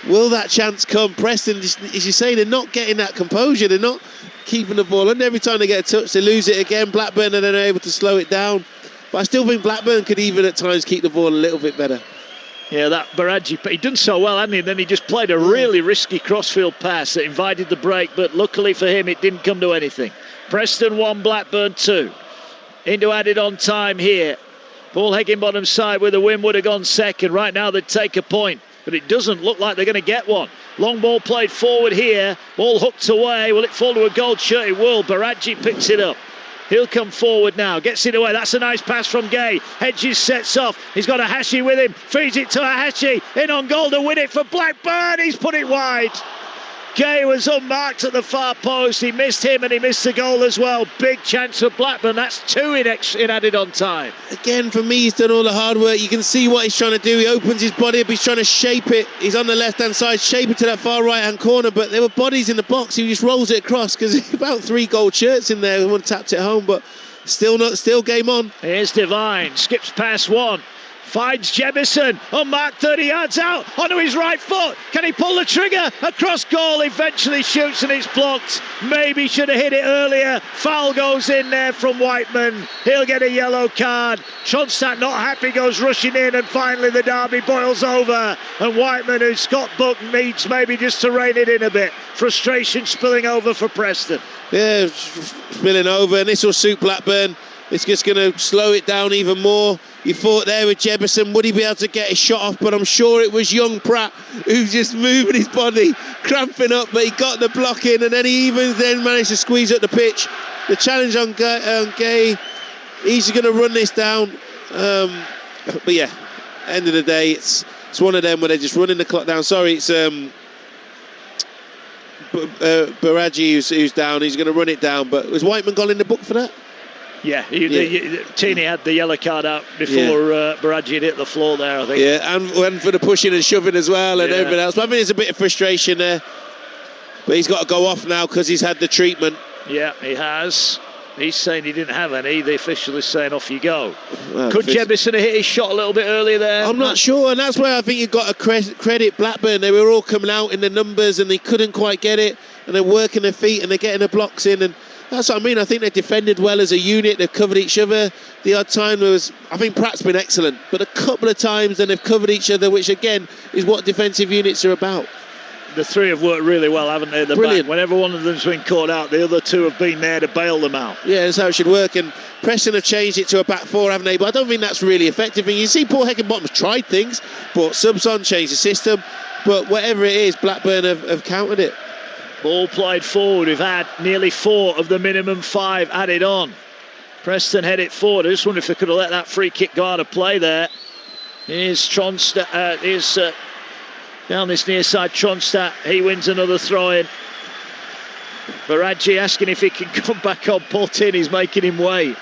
Will that chance come? Preston, as you say, they're not getting that composure. They're not keeping the ball. And every time they get a touch, they lose it again. Blackburn are then able to slow it down. But I still think Blackburn could even at times keep the ball a little bit better. Yeah, that Baraggi, he'd done so well, hadn't he? Then he just played a really risky crossfield pass that invited the break, but luckily for him, it didn't come to anything. Preston 1, Blackburn 2. Into added on time here. Paul Higginbottom's side with a win would have gone second. Right now, they'd take a point, but it doesn't look like they're going to get one. Long ball played forward here. Ball hooked away. Will it fall to a gold shirt? It will. Baraggi picks it up. He'll come forward now, gets it away. That's a nice pass from Gay. Hedges sets off. He's got Ahashi with him. Feeds it to Ahashi. In on goal to win it for Blackburn. He's put it wide. Gay was unmarked at the far post. He missed him and he missed the goal as well. Big chance for Blackburn. That's 2 in added on time. Again, for me, he's done all the hard work. You can see what he's trying to do. He opens his body up. He's trying to shape it. He's on the left-hand side, shape it to that far right-hand corner. But there were bodies in the box. He just rolls it across because about 3 gold shirts in there. One tapped it home, but still game on. Here's Devine. Skips past one. Finds Jemison, unmarked 30 yards out, onto his right foot. Can he pull the trigger? Across goal, eventually shoots and it's blocked. Maybe should have hit it earlier. Foul goes in there from Whiteman. He'll get a yellow card. Tronstadt not happy, goes rushing in, and finally the derby boils over. And Whiteman, who Scott Buck needs maybe just to rein it in a bit. Frustration spilling over for Preston. Yeah, spilling over, and this will suit Blackburn. It's just going to slow it down even more. He fought there with Jebison. Would he be able to get his shot off? But I'm sure it was young Pratt who's just moving his body, cramping up, but he got the block in, and then he even then managed to squeeze up the pitch. The challenge on Gay, he's going to run this down. But yeah, end of the day, it's one of them where they're just running the clock down. Sorry, it's Baraggi who's down. He's going to run it down. But was Whiteman gone in the book for that? Yeah, Tini had the yellow card out before Baraggi had hit the floor there, I think. Yeah, and for the pushing and shoving as well and everything else. But I think there's a bit of frustration there. But he's got to go off now because he's had the treatment. Yeah, he has. He's saying he didn't have any. The official is saying off you go. Well, could Jebison have hit his shot a little bit earlier there? I'm not sure, and that's where I think you've got to credit Blackburn. They were all coming out in the numbers and they couldn't quite get it, and they're working their feet and they're getting the blocks in, and that's what I mean. I think they defended well as a unit. They've covered each other. The odd time I think Pratt's been excellent, but a couple of times then they've covered each other, which again is what defensive units are about. The three have worked really well, haven't they? Brilliant. Back. Whenever one of them's been caught out, the other two have been there to bail them out. Yeah, that's how it should work. And Preston have changed it to a back four, haven't they? But I don't think that's really effective. And you see Paul Heckingbottom's tried things, brought subs on, changed the system. But whatever it is, Blackburn have countered it. Ball played forward. We've had nearly 4 of the minimum 5 added on. Preston head it forward. I just wonder if they could have let that free kick go out of play there. Here's Tronstadt. Down this near side, Tronstadt. He wins another throw-in. Baraggi asking if he can come back on. Paul Tierney's making him wait.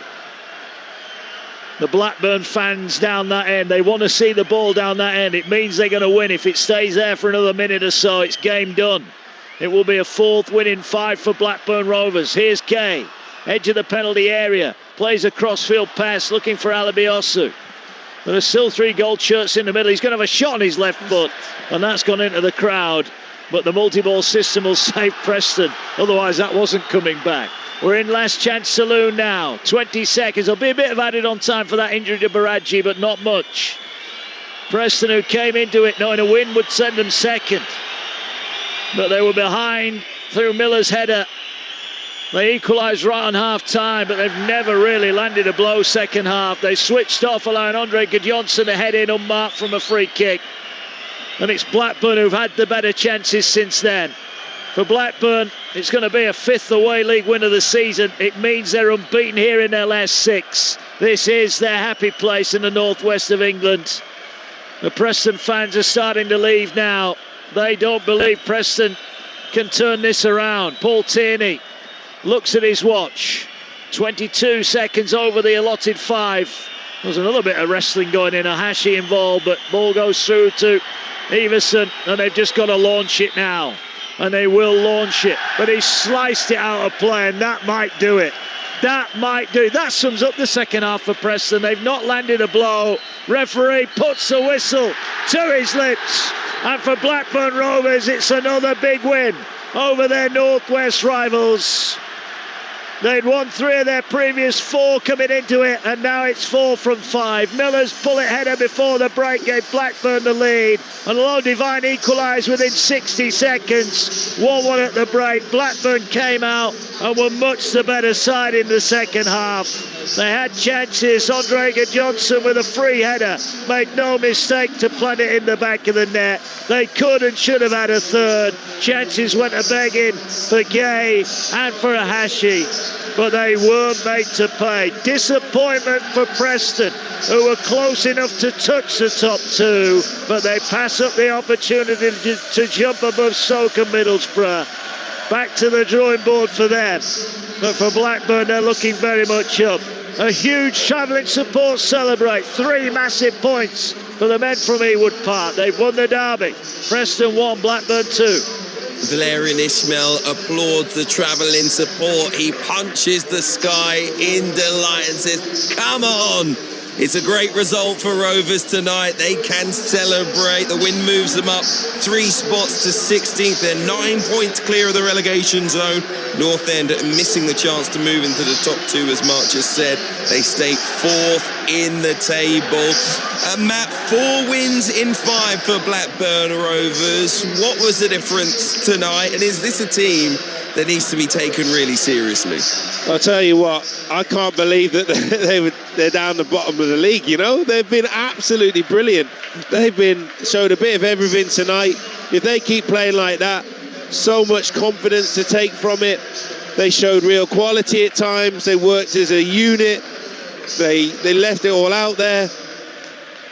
The Blackburn fans down that end, they want to see the ball down that end. It means they're going to win. If it stays there for another minute or so, it's game done. It will be a 4th win in 5 for Blackburn Rovers. Here's Kay, edge of the penalty area. Plays a crossfield pass, looking for Alabiosu. There are still 3 gold shirts in the middle. He's going to have a shot on his left foot, and that's gone into the crowd. But the multi-ball system will save Preston. Otherwise, that wasn't coming back. We're in last chance saloon now. 20 seconds. There'll be a bit of added on time for that injury to Baraggi, but not much. Preston, who came into it knowing a win would send them second. But they were behind through Miller's header. They equalised right on half-time, but they've never really landed a blow second half. They switched off, allowing Andre Gudjonsson to head in unmarked from a free kick. And it's Blackburn who've had the better chances since then. For Blackburn, it's going to be a 5th away league win of the season. It means they're unbeaten here in their last 6. This is their happy place in the northwest of England. The Preston fans are starting to leave now. They don't believe Preston can turn this around. Paul Tierney looks at his watch. 22 seconds over the allotted 5. There's another bit of wrestling going in, a Hashi involved, but ball goes through to Everson, and they've just got to launch it now. And they will launch it, but he sliced it out of play, and that might do it. That might do. That sums up the second half for Preston. They've not landed a blow. Referee puts the whistle to his lips. And for Blackburn Rovers, it's another big win over their Northwest rivals. They'd won 3 of their previous 4 coming into it, and now it's 4 from 5. Miller's bullet header before the break gave Blackburn the lead, and Low Divine equalised within 60 seconds. 1-1 at the break. Blackburn came out and were much the better side in the second half. They had chances. Andre Johnson with a free header made no mistake to plant it in the back of the net. They could and should have had a third. Chances went a begging for Gay and for a Hashi, but they weren't made to pay. Disappointment for Preston, who were close enough to touch the top 2, but they pass up the opportunity to jump above Stoke and Middlesbrough. Back to the drawing board for them, but for Blackburn they're looking very much up. A huge travelling support celebrate. 3 massive points for the men from Ewood Park. They've won the derby. Preston 1, Blackburn 2. Valerian Ismail applauds the travelling support. He punches the sky in delight and says, come on! It's a great result for Rovers tonight. They can celebrate. The win moves them up 3 spots to 16th. They're 9 points clear of the relegation zone. North End missing the chance to move into the top 2, as Mark just said. They stay 4th in the table. Matt, 4 wins in 5 for Blackburn Rovers. What was the difference tonight? And is this a team that needs to be taken really seriously? I'll tell you what, I can't believe that they're down the bottom of the league, you know? They've been absolutely brilliant. They've showed a bit of everything tonight. If they keep playing like that, so much confidence to take from it. They showed real quality at times. They worked as a unit. They left it all out there.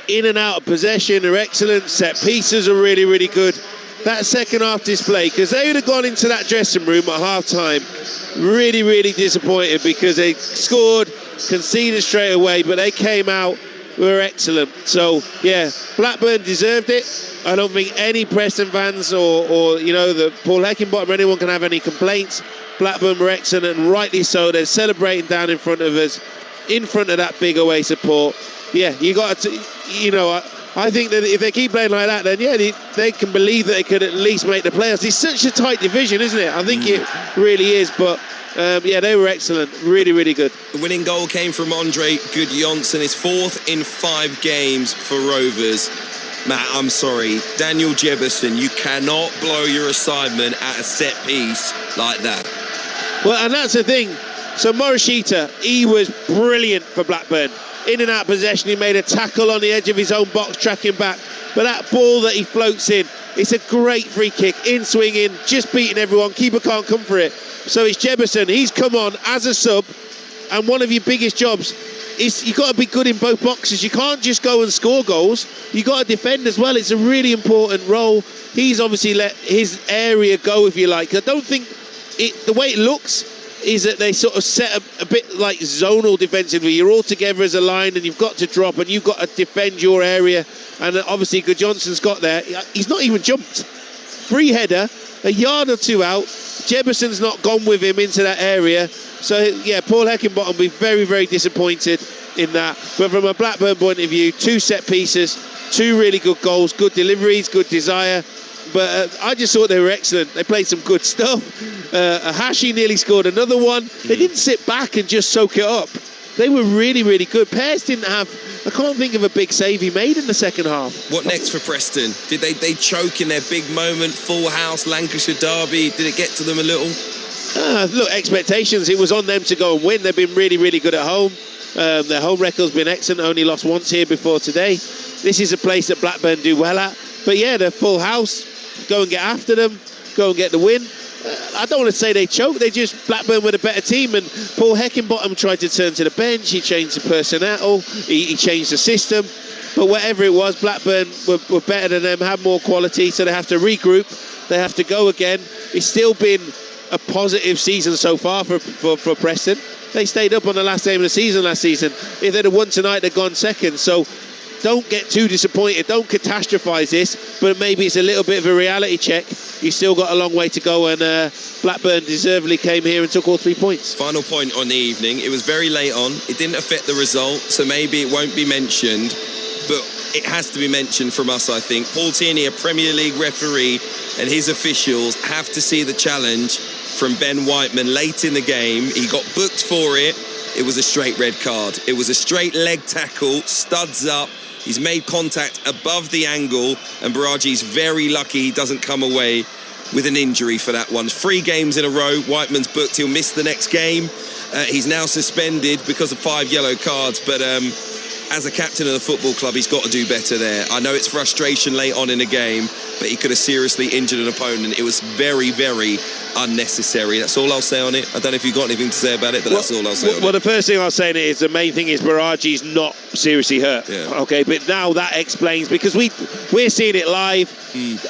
In and out of possession are excellent. Set pieces are really, really good. That second half display, because they would have gone into that dressing room at half time really, really disappointed, because they scored, conceded straight away, but they came out, were excellent. So yeah, Blackburn deserved it. I don't think any Preston fans or you know, the Paul Heckingbottom or anyone can have any complaints. Blackburn were excellent, and rightly so. They're celebrating down in front of us, in front of that big away support. Yeah, you got to, you know, I think that if they keep playing like that, then yeah, they can believe that they could at least make the playoffs. It's such a tight division, isn't it? I think it really is, but yeah, they were excellent. Really, really good. The winning goal came from Andre Gudjonsson, his 4th in 5 games for Rovers. Matt, I'm sorry, Daniel Jebberson, you cannot blow your assignment at a set piece like that. Well, and that's the thing. So Morishita, he was brilliant for Blackburn. In and out possession, he made a tackle on the edge of his own box, tracking back. But that ball that he floats in, it's a great free kick, in swinging, just beating everyone. Keeper can't come for it. So it's Jebberson. He's come on as a sub, and one of your biggest jobs is you've got to be good in both boxes. You can't just go and score goals. You've got to defend as well. It's a really important role. He's obviously let his area go, if you like. I don't think the way it looks is that they sort of set a bit like zonal defensively. You're all together as a line, and you've got to drop, and you've got to defend your area. And obviously Gudjonsson's got there. He's not even jumped. Free header, a yard or 2 out. Jebberson's not gone with him into that area. So yeah, Paul Heckingbottom will be very, very disappointed in that. But from a Blackburn point of view, 2 set pieces, 2 really good goals, good deliveries, good desire. But I just thought they were excellent. They played some good stuff. Hashi nearly scored another one. They didn't sit back and just soak it up. They were really, really good. Pearce didn't have, I can't think of a big save he made in the second half. What next for Preston? Did they choke in their big moment, full house, Lancashire derby? Did it get to them a little? Look, expectations, it was on them to go and win. They've been really, really good at home. Their home record's been excellent, only lost once here before today. This is a place that Blackburn do well at. But yeah, they're full house. Go and get after them, go and get the win. I don't want to say they choked, Blackburn were the better team, and Paul Heckingbottom tried to turn to the bench, he changed the personnel, he changed the system, but whatever it was, Blackburn were better than them, had more quality, so they have to regroup, they have to go again. It's still been a positive season so far for Preston. They stayed up on the last game of the season last season. If they'd have won tonight, they'd gone second. So don't get too disappointed. Don't catastrophise this, but maybe it's a little bit of a reality check. You've still got a long way to go, and Blackburn deservedly came here and took all 3 points. Final point on the evening. It was very late on. It didn't affect the result, so maybe it won't be mentioned, but it has to be mentioned from us, I think. Paul Tierney, a Premier League referee, and his officials have to see the challenge from Ben Whiteman late in the game. He got booked for it. It was a straight red card. It was a straight leg tackle, studs up. He's made contact above the angle, and Baraji's very lucky he doesn't come away with an injury for that one. 3 games in a row, Whiteman's booked. He'll miss the next game. He's now suspended because of 5 yellow cards, but as a captain of the football club, he's got to do better there. I know it's frustration late on in a game, but he could have seriously injured an opponent. It was very, very unnecessary. That's all I'll say on it. I don't know if you've got anything to say about it, but that's all I'll say on it. Well, the first thing I'll say is the main thing is Baraji's not seriously hurt. Yeah. Okay, but now that explains, because we're seeing it live,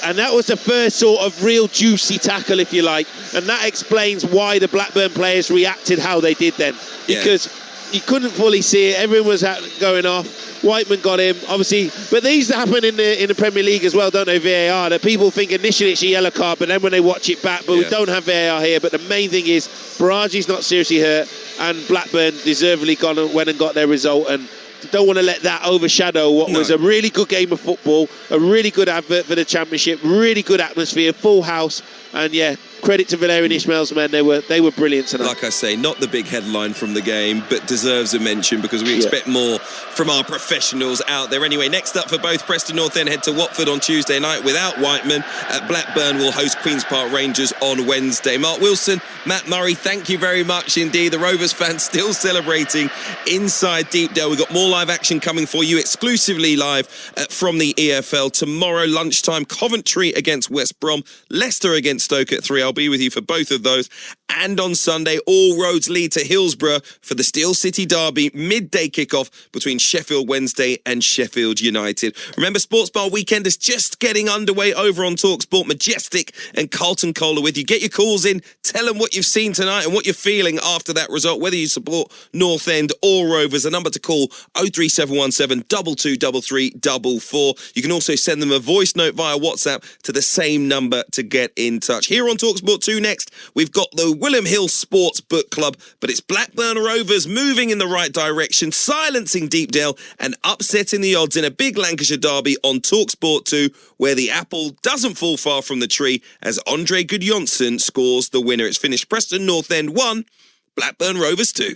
and that was the first sort of real juicy tackle, if you like, and that explains why the Blackburn players reacted how they did then, because you couldn't fully see it. Everyone was going off. Whiteman got him, obviously, but these happen in the Premier League as well, don't they? VAR. That people think initially it's a yellow card, but then when they watch it back, but we don't have VAR here. But the main thing is Baraji's not seriously hurt, and Blackburn deservedly went and got their result, and don't want to let that overshadow what was a really good game of football, a really good advert for the Championship, really good atmosphere, full house, and credit to Valérien Ismaël's men. They were brilliant tonight. Like I say, not the big headline from the game, but deserves a mention because we expect more from our professionals out there. Anyway, next up for both, Preston North End head to Watford on Tuesday night without Whiteman. Blackburn will host Queen's Park Rangers on Wednesday. Mark Wilson, Matt Murray, thank you very much indeed. The Rovers fans still celebrating inside Deepdale. We've got more live action coming for you, exclusively live from the EFL. Tomorrow lunchtime, Coventry against West Brom, Leicester against Stoke at 3. I'll be with you for both of those. And on Sunday, all roads lead to Hillsborough for the Steel City Derby, midday kickoff between Sheffield Wednesday and Sheffield United. Remember, Sports Bar Weekend is just getting underway over on Talksport. Majestic and Carlton Cole are with you. Get your calls in, tell them what you've seen tonight and what you're feeling after that result, whether you support North End or Rovers. The number to call 03717 223344. You can also send them a voice note via WhatsApp to the same number to get in touch. Here on Talksport 2 next, we've got the William Hill Sports Book Club, but it's Blackburn Rovers moving in the right direction, silencing Deepdale and upsetting the odds in a big Lancashire derby on Talksport 2, where the apple doesn't fall far from the tree as Andre Gudjonsson scores the winner. It's finished Preston North End 1, Blackburn Rovers 2.